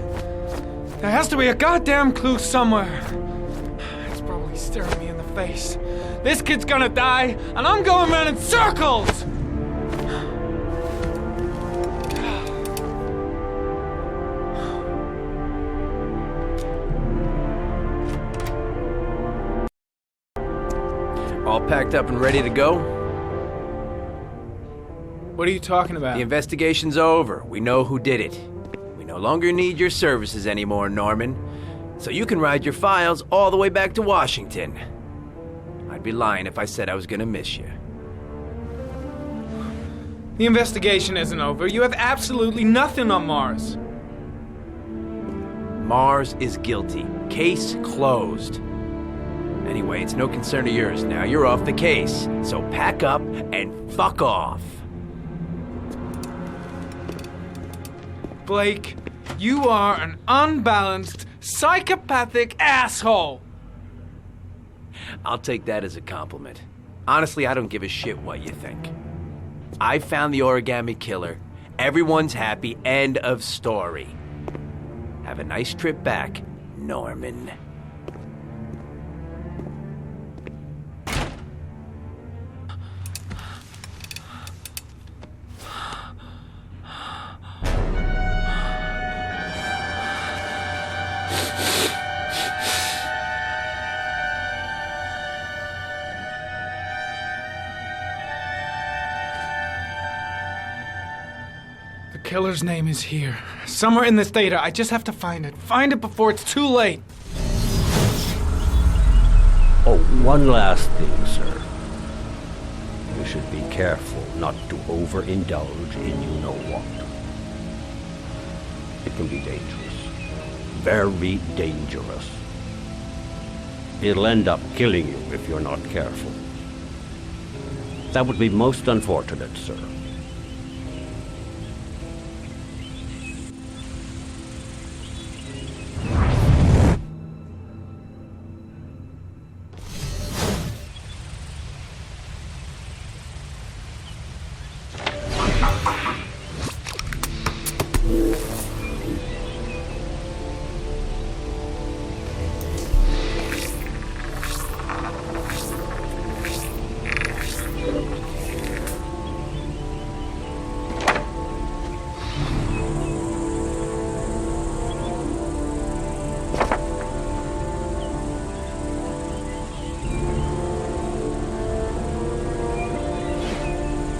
There has to be a goddamn clue somewhere. It's probably staring me in the face. This kid's gonna die, and I'm going around in circles! All packed up and ready to go? What are you talking about? The investigation's over. We know who did it. We no longer need your services anymore, Norman. So you can ride your files all the way back to Washington. I'd be lying if I said I was gonna miss you. The investigation isn't over. You have absolutely nothing on Mars. Mars is guilty. Case closed. Anyway, it's no concern of yours now. You're off the case. So pack up and fuck off. Blake, you are an unbalanced, psychopathic asshole! I'll take that as a compliment. Honestly, I don't give a shit what you think. I found the origami killer. Everyone's happy. End of story. Have a nice trip back, Norman. The killer's name is here. Somewhere in this data. I just have to find it. Find it before it's too late. Oh, one last thing, sir. You should be careful not to overindulge in you-know-what. It can be dangerous. Very dangerous. It'll end up killing you if you're not careful. That would be most unfortunate, sir.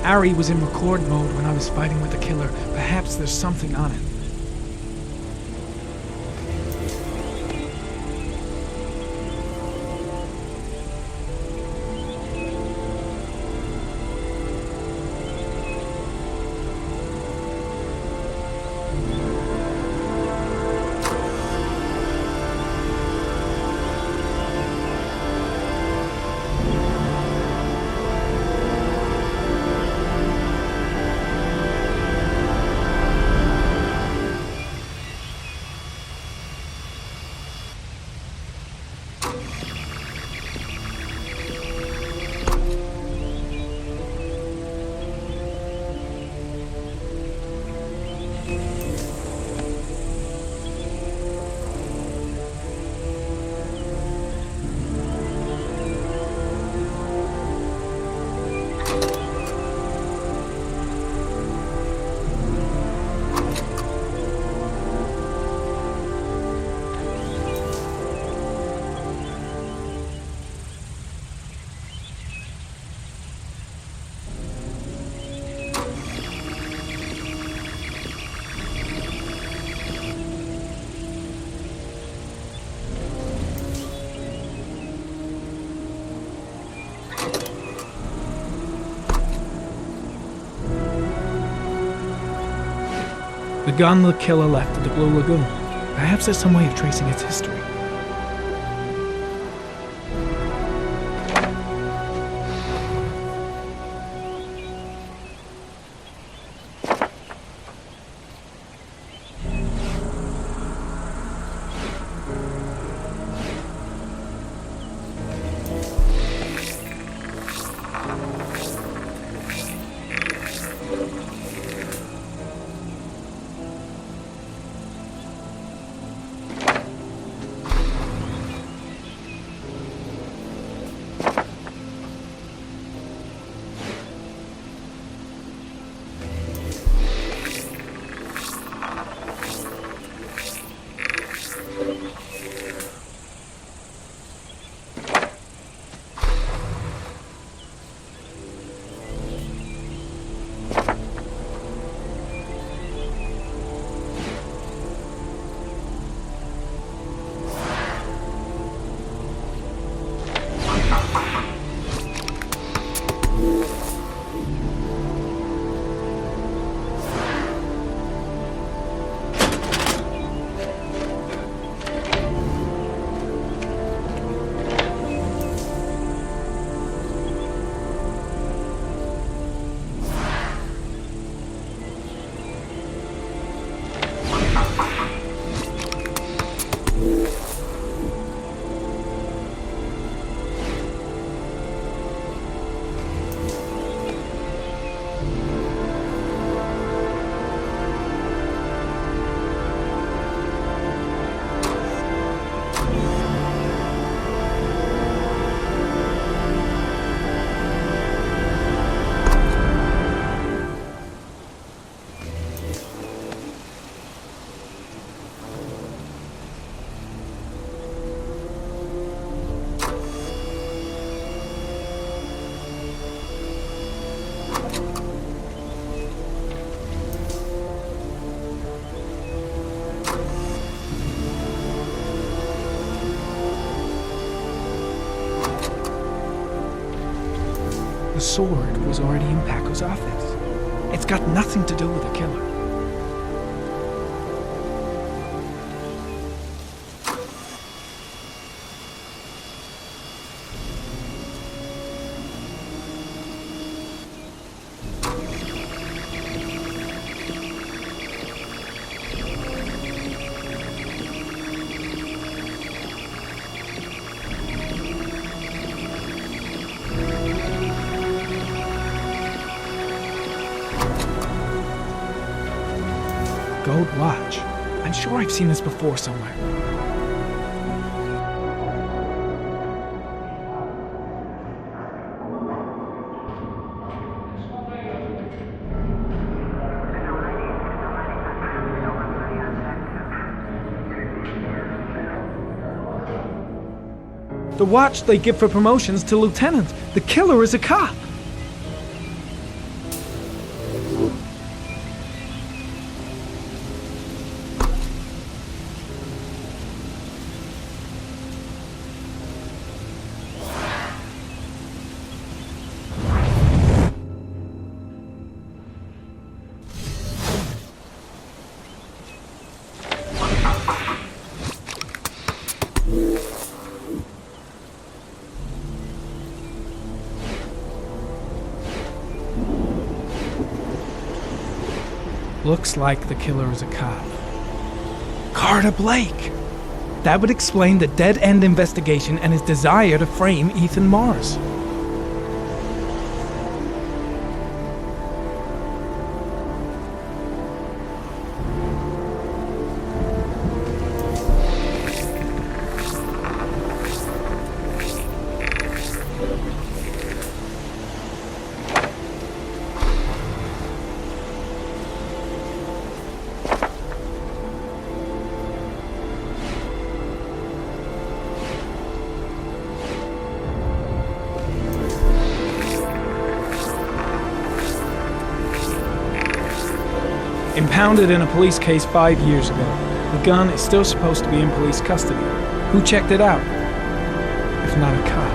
Ari was in record mode when I was fighting with the killer. Perhaps there's something on it. The gun the killer left at the Blue Lagoon. Perhaps there's some way of tracing its history. The sword was already in Paco's office. It's got nothing to do with the killer. Gold watch. I'm sure I've seen this before somewhere. The watch they give for promotions to lieutenant. The killer is a cop. Looks like the killer is a cop. Carter Blake! That would explain the dead-end investigation and his desire to frame Ethan Mars. Impounded in a police case 5 years ago. The gun is still supposed to be in police custody. Who checked it out? If not a cop.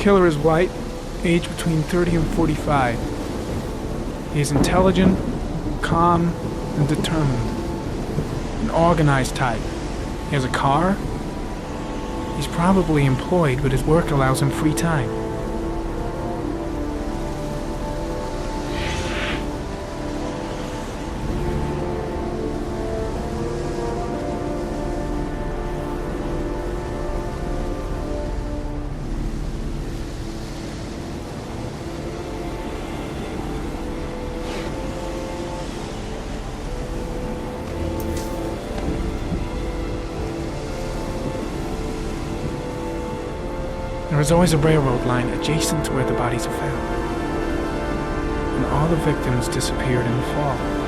killer is white, age between 30 and 45. He is intelligent, calm, and determined. An organized type. He has a car. He's probably employed, but his work allows him free time. There is always a railroad line adjacent to where the bodies are found. And all the victims disappeared in the fall.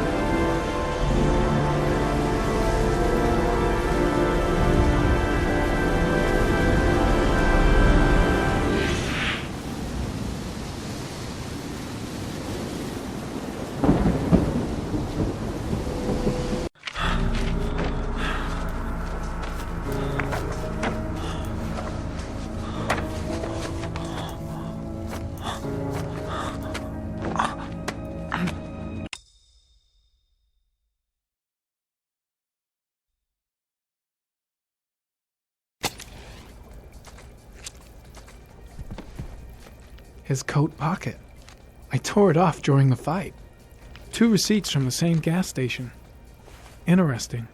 His coat pocket. I tore it off during the fight. 2 receipts from the same gas station. Interesting.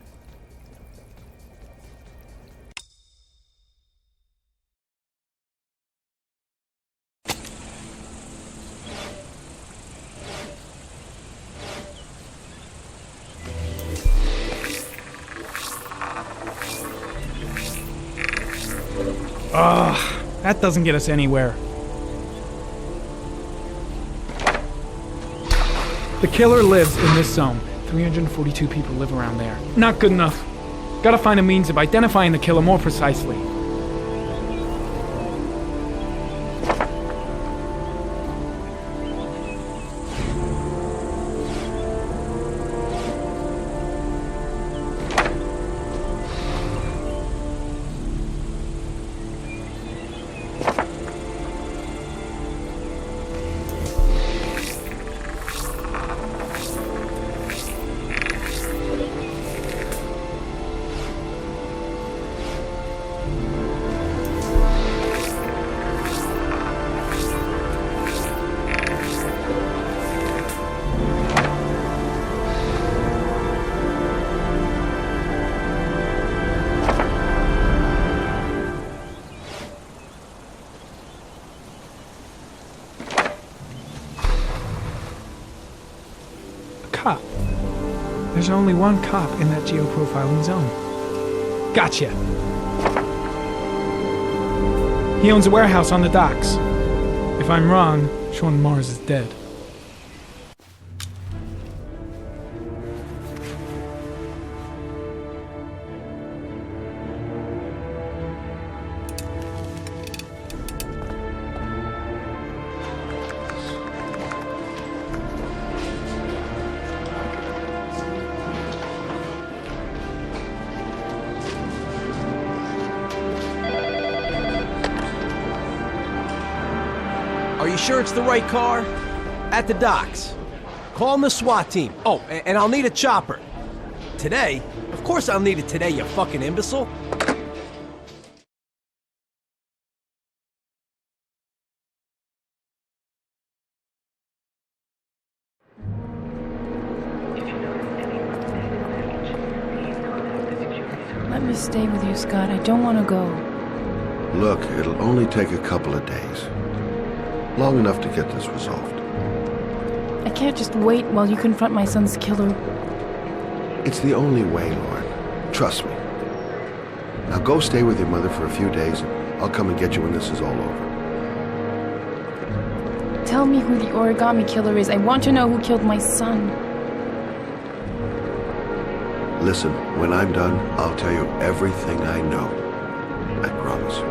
Ugh, that doesn't get us anywhere. The killer lives in this zone. 342 people live around there. Not good enough. Gotta find a means of identifying the killer more precisely. Cop. There's only one cop in that geoprofiling zone. Gotcha. He owns a warehouse on the docks. If I'm wrong, Sean Mars is dead. Are you sure it's the right car? At the docks. Call the SWAT team. Oh, and I'll need a chopper. Today? Of course I'll need it today, you fucking imbecile. Let me stay with you, Scott. I don't want to go. Look, it'll only take a couple of days. Long enough to get this resolved. I can't just wait while you confront my son's killer. It's the only way, Lauren. Trust me. Now go stay with your mother for a few days. I'll come and get you when this is all over. Tell me who the origami killer is. I want to know who killed my son. Listen, when I'm done, I'll tell you everything I know. I promise.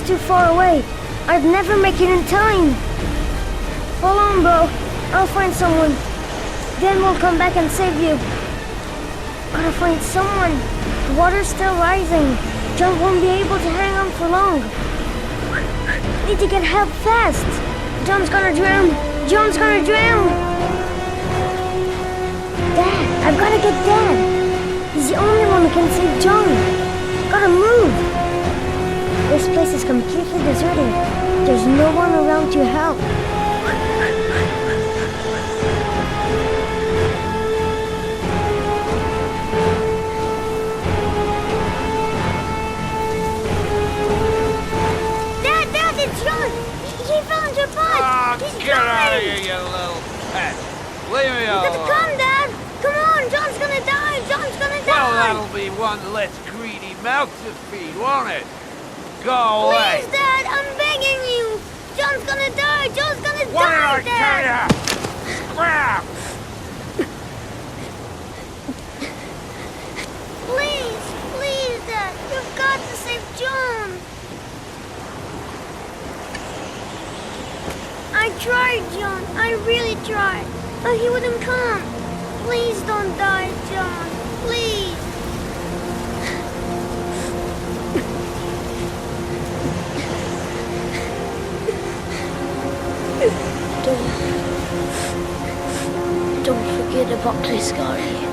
too far away. I'd never make it in time. Hold on, bro. I'll find someone. Then we'll come back and save you. Gotta find someone. The water's still rising. John won't be able to hang on for long. Need to get help fast. John's gonna drown. John's gonna drown. Dad, I've gotta get Dad. He's the only one who can save John. Gotta move. This place is completely deserted. There's no one around to help. Dad, it's John. He found your butt. He's Get out of dying. here, you little pet. Leave me You gotta alone. come, Dad. Come on, John's gonna die. John's gonna Well, die. that'll be one less greedy mouth to feed, won't it? Go away. Please, Dad, I'm begging you. John's gonna die. John's gonna What did die, I Dad. tell you? Scrap! Please, Dad. You've got to save John. I tried, John. I really tried. But he wouldn't come. Please don't die, John. Please. Don't forget about Cliscari.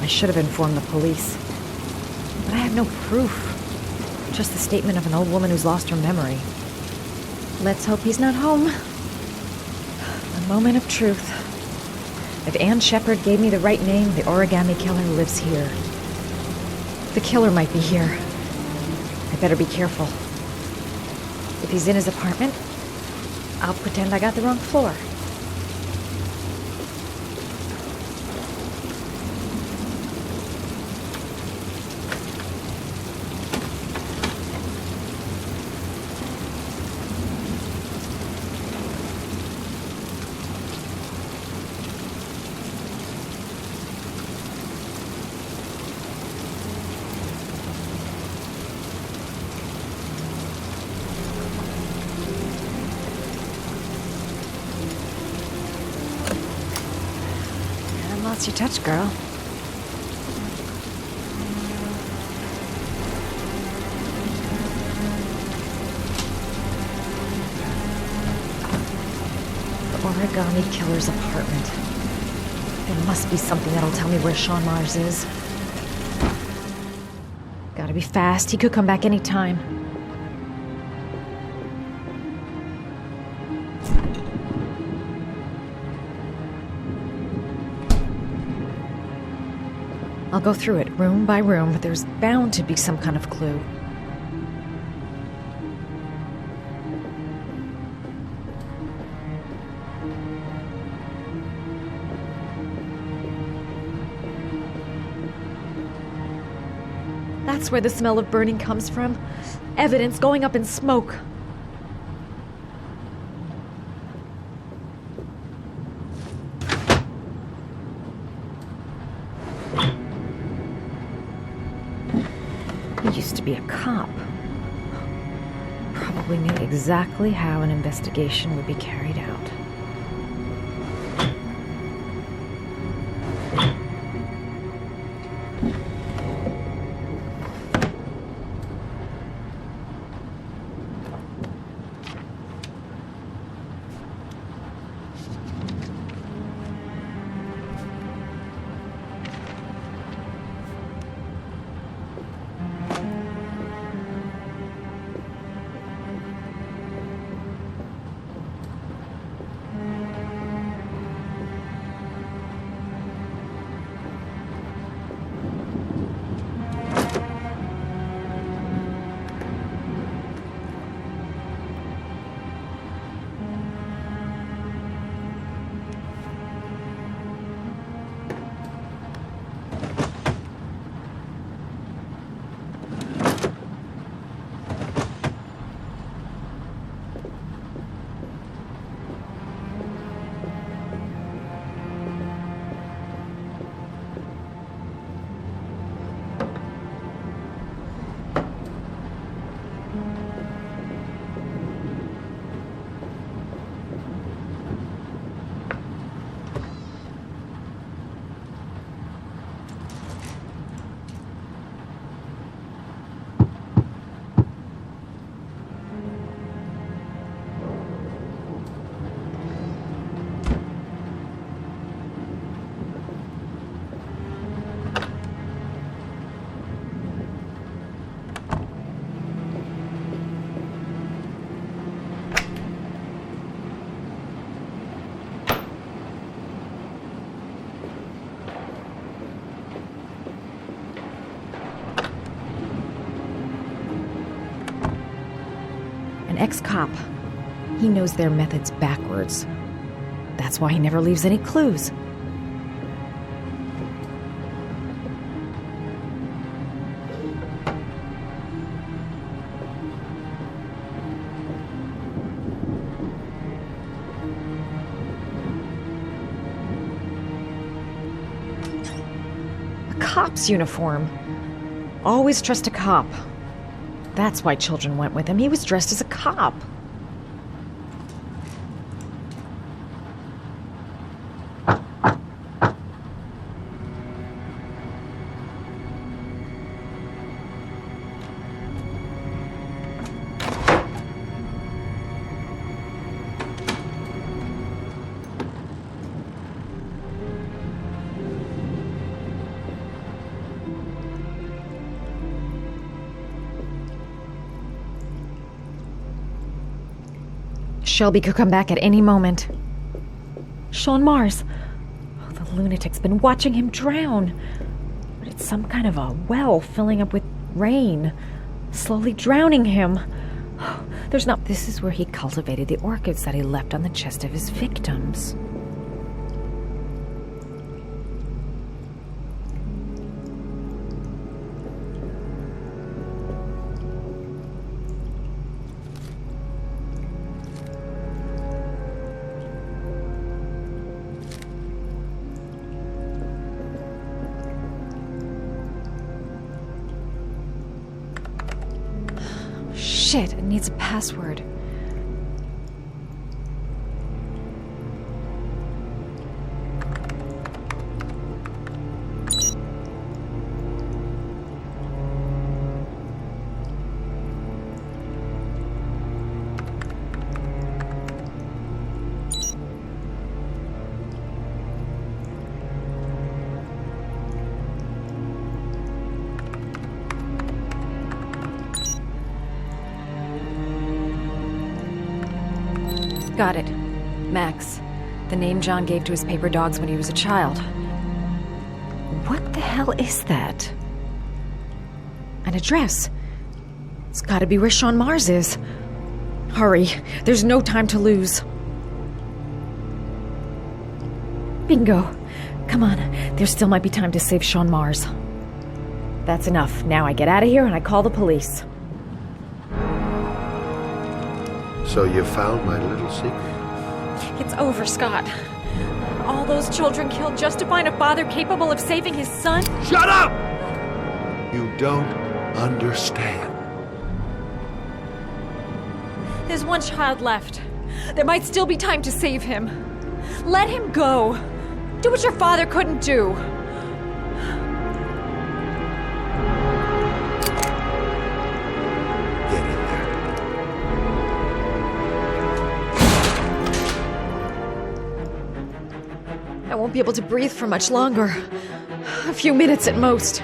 I should have informed the police. But I have no proof. Just the statement of an old woman who's lost her memory. Let's hope he's not home. A moment of truth. If Ann Shepard gave me the right name, the origami killer lives here. The killer might be here. I better be careful. If he's in his apartment, I'll pretend I got the wrong floor. Lost your touch, girl. The origami killer's apartment. There must be something that'll tell me where Sean Mars is. Gotta be fast. He could come back any time. I'll go through it room by room, but there's bound to be some kind of clue. That's where the smell of burning comes from. Evidence going up in smoke. He used to be a cop. Probably knew exactly how an investigation would be carried out. An ex-cop. He knows their methods backwards. That's why he never leaves any clues. A cop's uniform. Always trust a cop. That's why children went with him. He was dressed as a cop. Shelby could come back at any moment. Sean Mars. Oh, the lunatic's been watching him drown. But it's some kind of a well filling up with rain, slowly drowning him. There's not. This is where he cultivated the orchids that he left on the chest of his victims. Shit, it needs a password. Got it. Max. The name John gave to his paper dogs when he was a child. What the hell is that? An address. It's gotta be where Sean Mars is. Hurry. There's no time to lose. Bingo. Come on. There still might be time to save Sean Mars. That's enough. Now I get out of here and I call the police. So you found my little secret? It's over, Scott. All those children killed just to find a father capable of saving his son? Shut up! You don't understand. There's one child left. There might still be time to save him. Let him go. Do what your father couldn't do. I won't be able to breathe for much longer. A few minutes at most.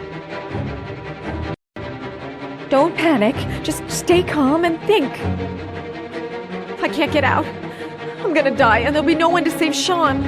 Don't panic. Just stay calm and think. I can't get out. I'm gonna die, and there'll be no one to save Sean.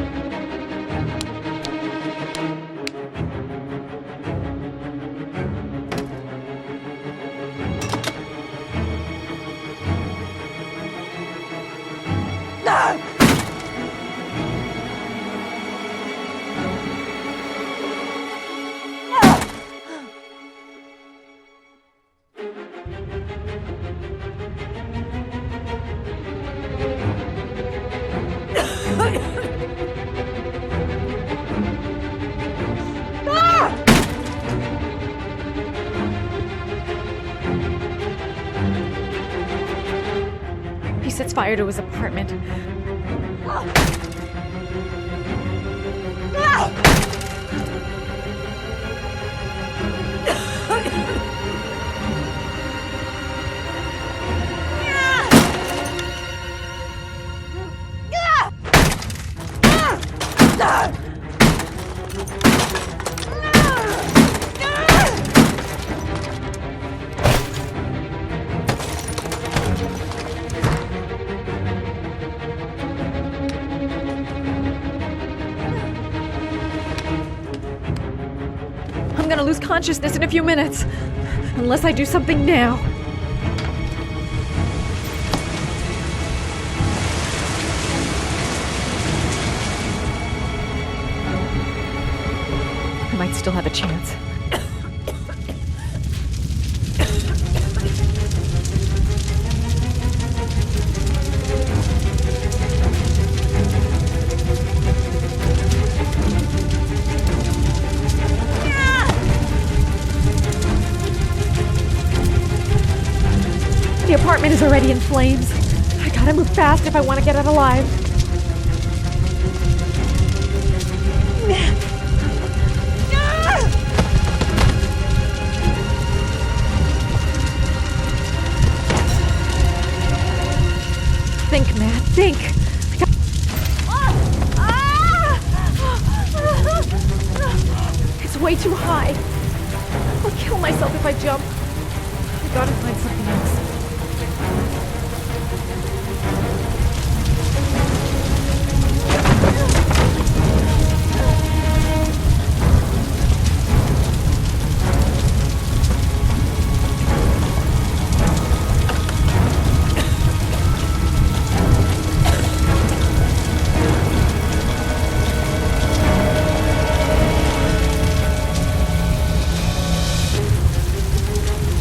He sets fire to his apartment. I'm gonna lose consciousness in a few minutes. Unless I do something now. I might still have a chance. The apartment is already in flames. I gotta move fast if I want to get out alive. Think, Matt, think. It's way too high. I'll kill myself if I jump. I gotta find something else.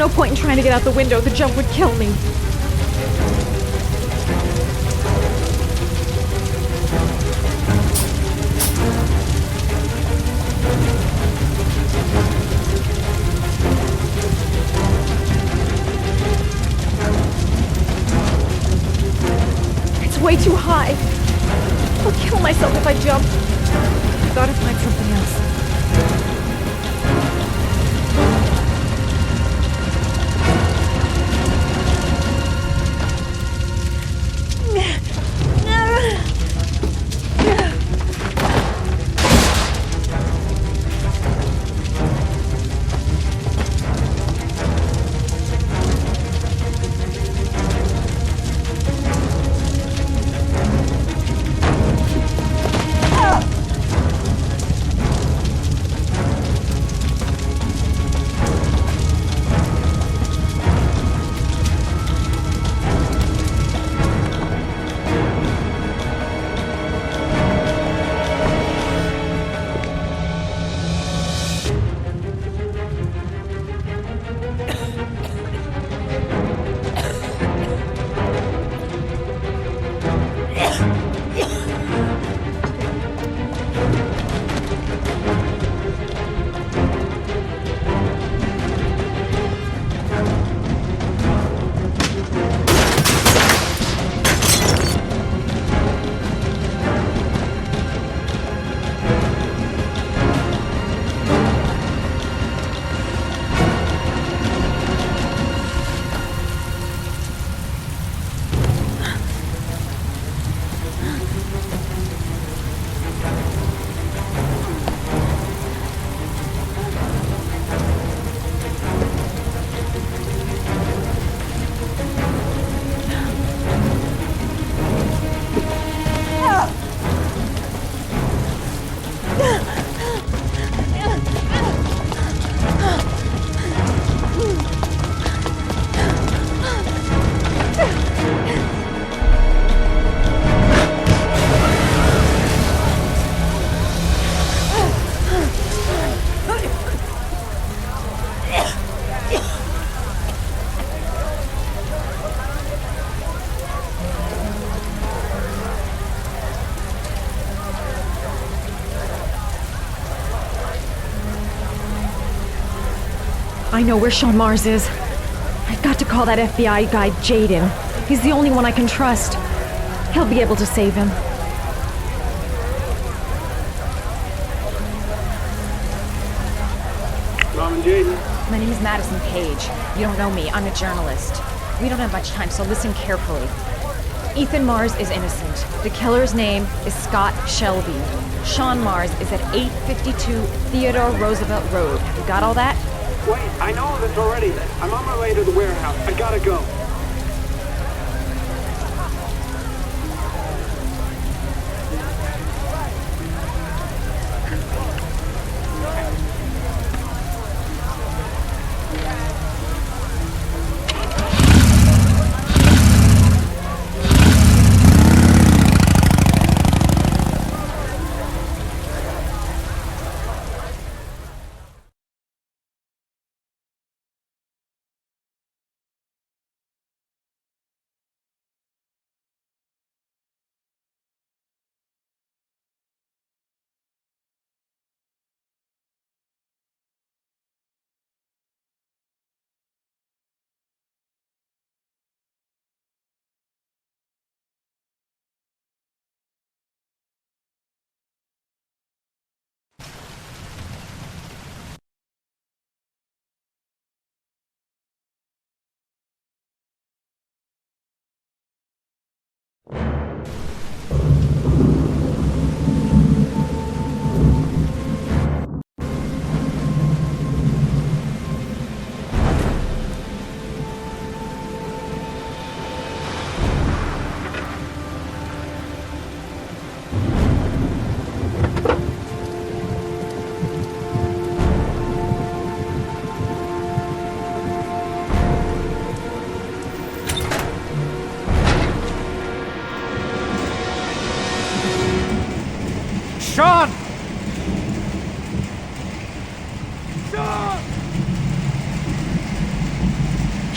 No point in trying to get out the window. The jump would kill me. It's way too high. I'll kill myself if I jump. I've got to find something else. I know where Sean Mars is. I've got to call that FBI guy Jaden. He's the only one I can trust. He'll be able to save him. Mom and Jaden. My name is Madison Page. You don't know me. I'm a journalist. We don't have much time, so listen carefully. Ethan Mars is innocent. The killer's name is Scott Shelby. Sean Mars is at 852 Theodore Roosevelt Road. Have you got all that? Wait, I know this already. I'm on my way to the warehouse. I gotta go.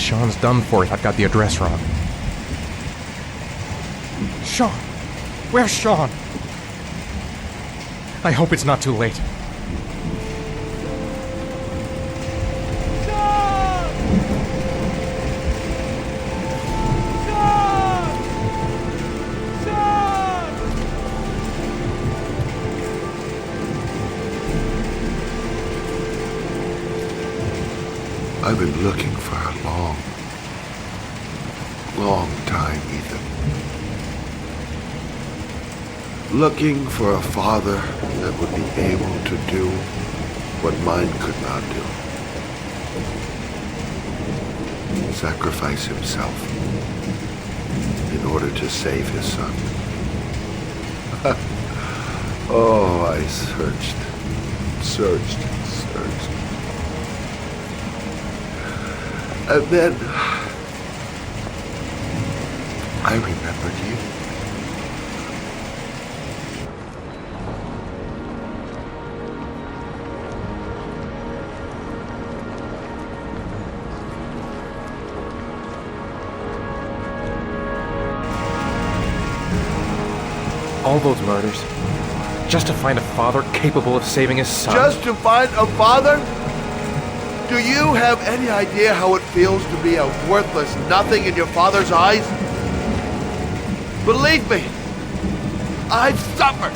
Sean's done for if I've got the address wrong. Sean! Where's Sean? I hope it's not too late. I've been looking for a long, long time, Ethan. Looking for a father that would be able to do what mine could not do. Sacrifice himself in order to save his son. Oh, I searched. And then I remembered you. All those murders, just to find a father capable of saving his son. Just to find a father? Do you have any idea how it feels to be a worthless nothing in your father's eyes? Believe me, I've suffered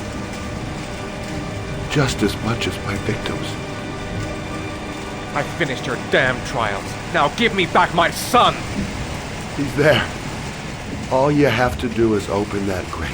just as much as my victims. I finished your damn trials. Now give me back my son! He's there. All you have to do is open that grate.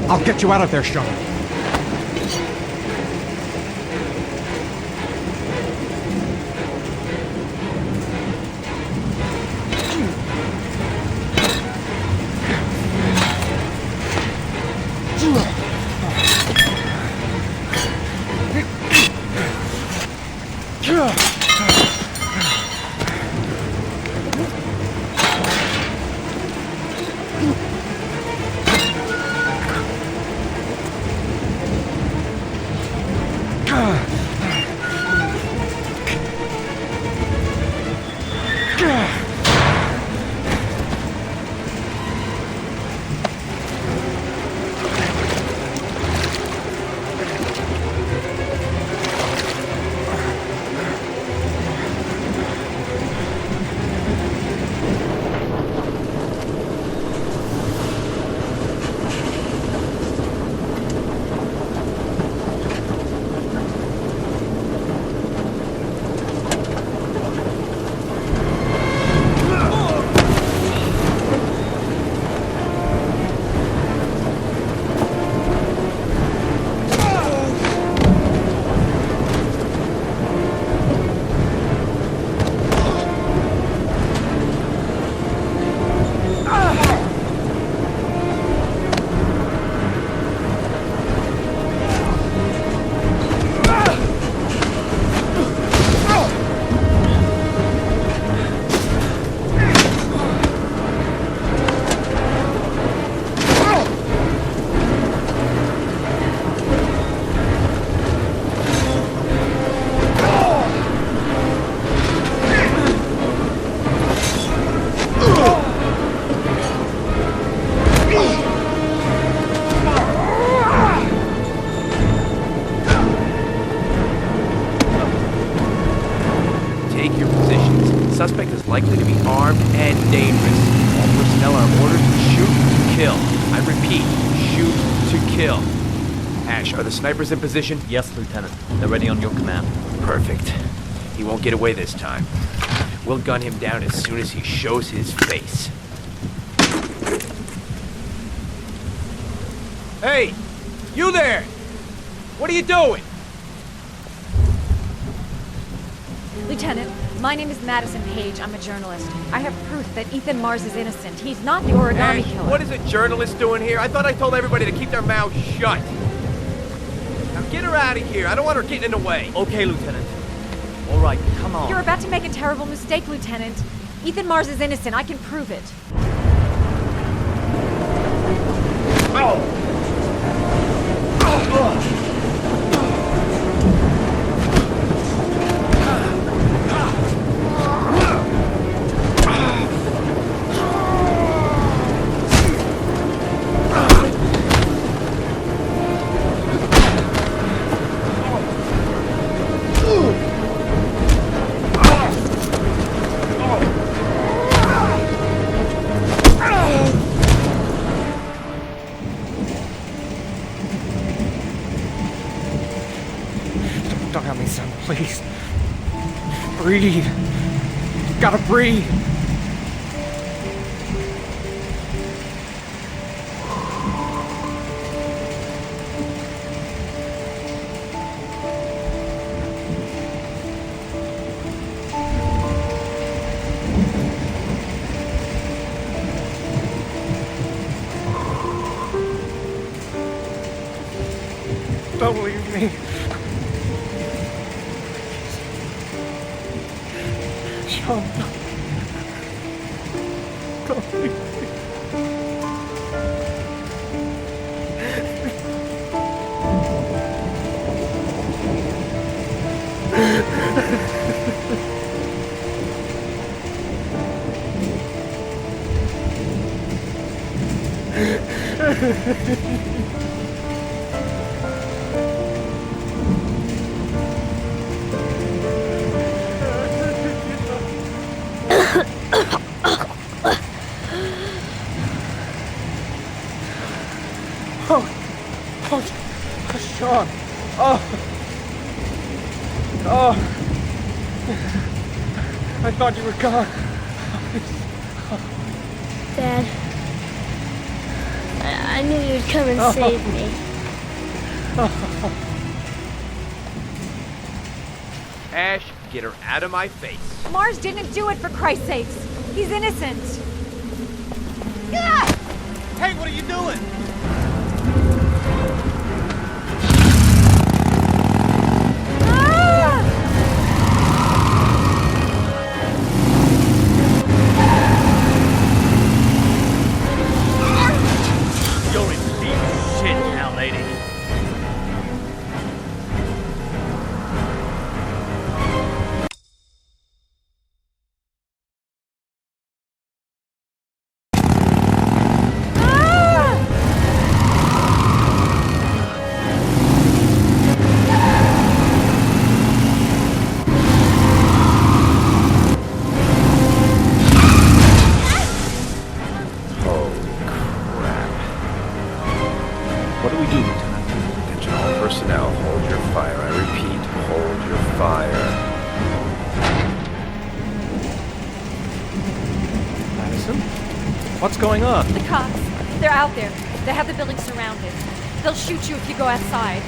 I'll get you out of there, Sean. Suspect is likely to be armed and dangerous. All personnel are ordered to shoot to kill. I repeat, shoot to kill. Ash, are the snipers in position? Yes, Lieutenant. They're ready on your command. Perfect. He won't get away this time. We'll gun him down as soon as he shows his face. Hey! You there! What are you doing? Lieutenant, My name is Madison Page. I'm a journalist. I have proof that Ethan Mars is innocent. He's not the origami killer. What is a journalist doing here? I thought I told everybody to keep their mouths shut. Now get her out of here. I don't want her getting in the way. Okay, Lieutenant. All right, come on. You're about to make a terrible mistake, Lieutenant. Ethan Mars is innocent. I can prove it. Don't help me, son, please. Breathe. You gotta breathe. Don't leave me. Sean, don't leave me. Sean. I thought you were gone. Dad, I knew you'd come and save me. Ash, get her out of my face. Mars didn't do it, for Christ's sakes. He's innocent. Hey, what are you doing? You're in deep shit now, lady. What do we do, Lieutenant? Attention all personnel, hold your fire. I repeat, hold your fire. Madison? What's going on? The cops. They're out there. They have the building surrounded. They'll shoot you if you go outside.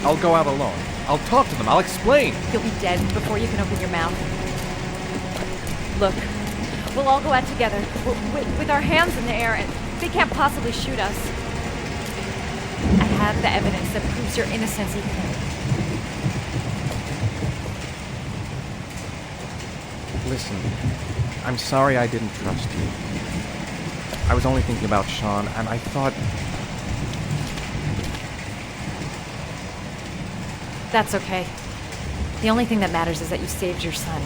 I'll go out alone. I'll talk to them. I'll explain. You'll be dead before you can open your mouth. Look, we'll all go out together, with our hands in the air, and they can't possibly shoot us. I have the evidence that proves your innocence, Ethan. Listen, I'm sorry I didn't trust you. I was only thinking about Sean, and I thought... That's okay. The only thing that matters is that you saved your son.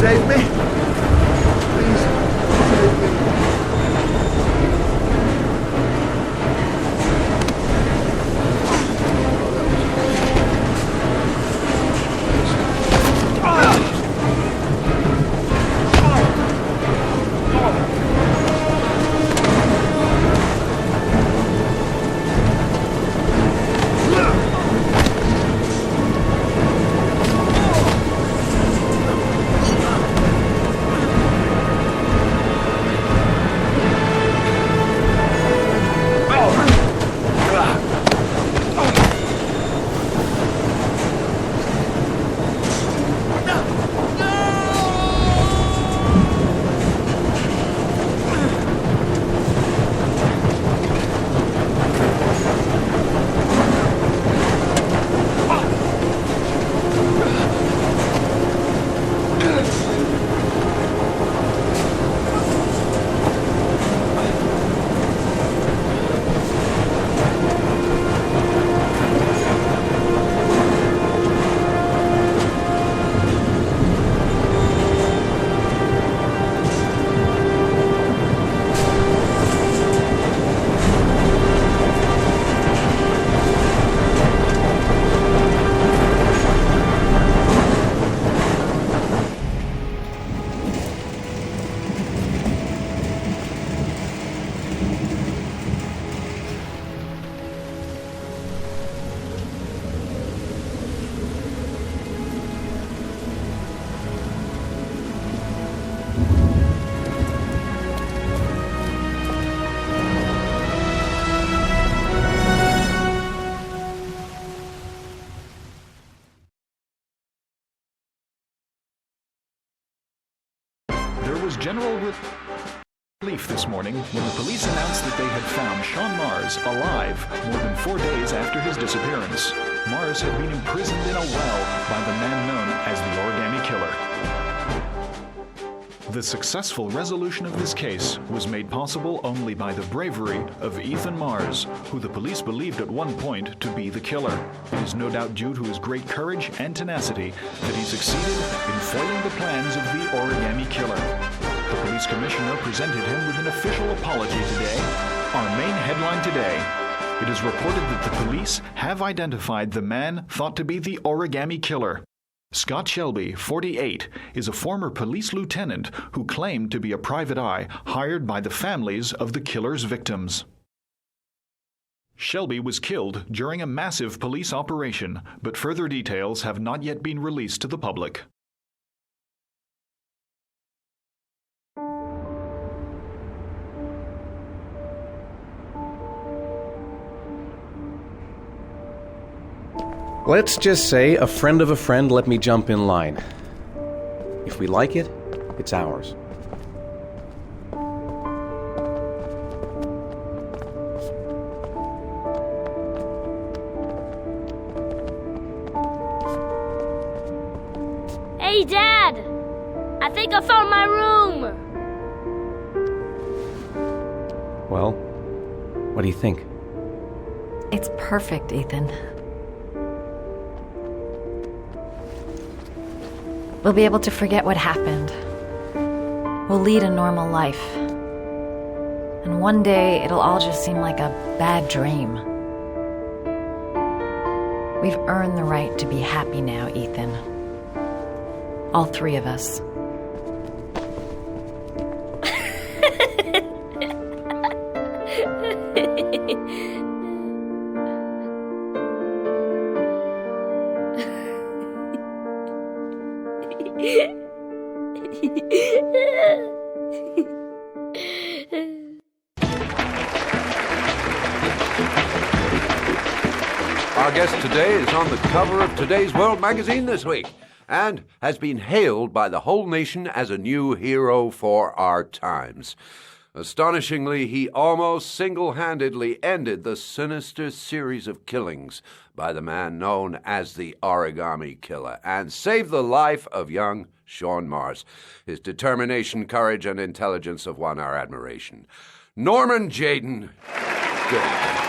Save me. Please, save me. was general relief this morning when the police announced that they had found Sean Mars alive more than 4 days after his disappearance. Mars had been imprisoned in a well by the man known as the Origami Killer. The successful resolution of this case was made possible only by the bravery of Ethan Mars, who the police believed at one point to be the killer. It is no doubt due to his great courage and tenacity that he succeeded in foiling the plans of the Origami Killer. The police commissioner presented him with an official apology today. Our main headline today: it is reported that the police have identified the man thought to be the Origami Killer. Scott Shelby, 48, is a former police lieutenant who claimed to be a private eye hired by the families of the killer's victims. Shelby was killed during a massive police operation, but further details have not yet been released to the public. Let's just say a friend of a friend let me jump in line. If we like it, it's ours. Hey, Dad! I think I found my room! Well, what do you think? It's perfect, Ethan. We'll be able to forget what happened. We'll lead a normal life. And one day, it'll all just seem like a bad dream. We've earned the right to be happy now, Ethan. All three of us. Our guest today is on the cover of Today's World magazine this week and has been hailed by the whole nation as a new hero for our times. Astonishingly, he almost single-handedly ended the sinister series of killings by the man known as the Origami Killer and saved the life of young Sean Mars. His determination, courage, and intelligence have won our admiration. Norman Jayden, good evening.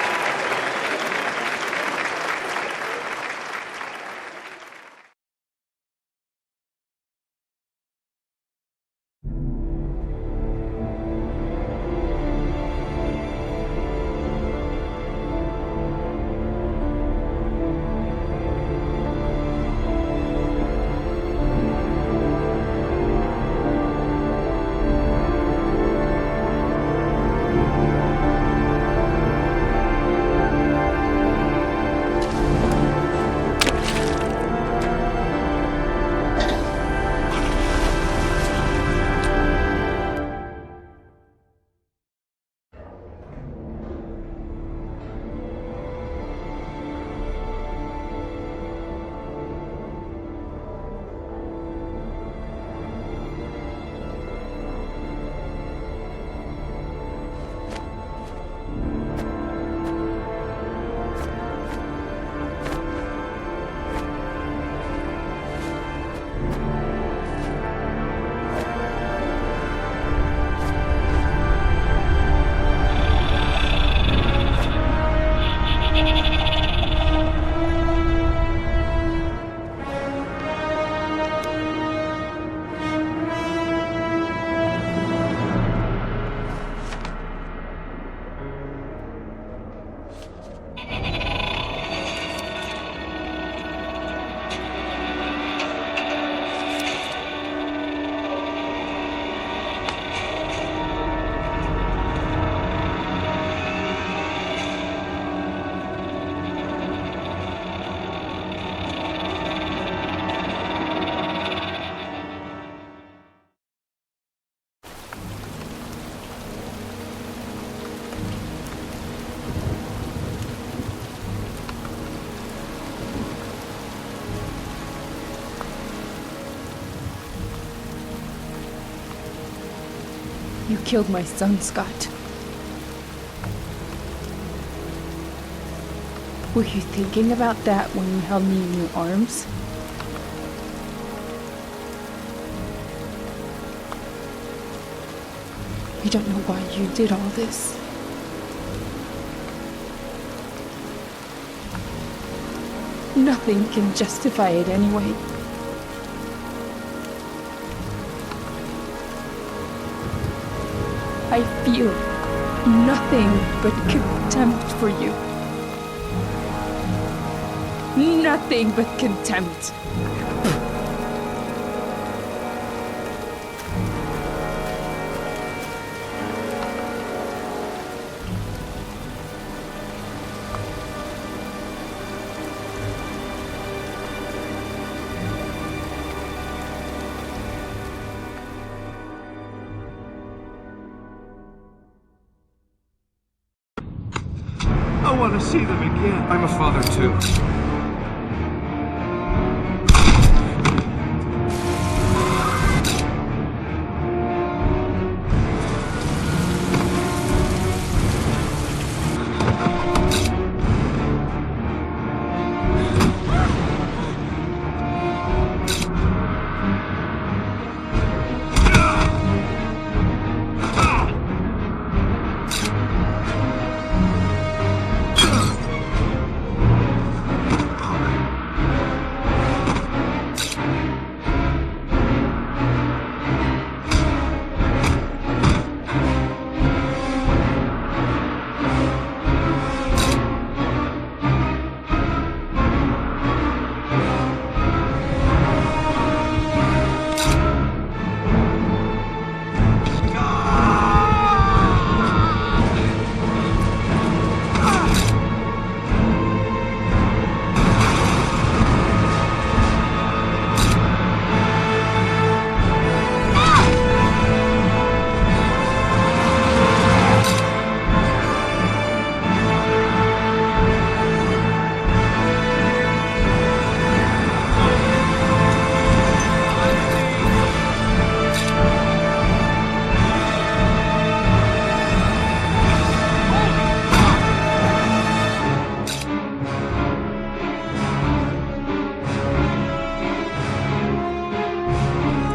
You killed my son, Scott. Were you thinking about that when you held me in your arms? You don't know why you did all this. Nothing can justify it anyway. I feel nothing but contempt for you. Nothing but contempt. I want to see them again. I'm a father too.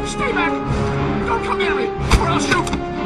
Stay back! Don't come near me, or I'll shoot!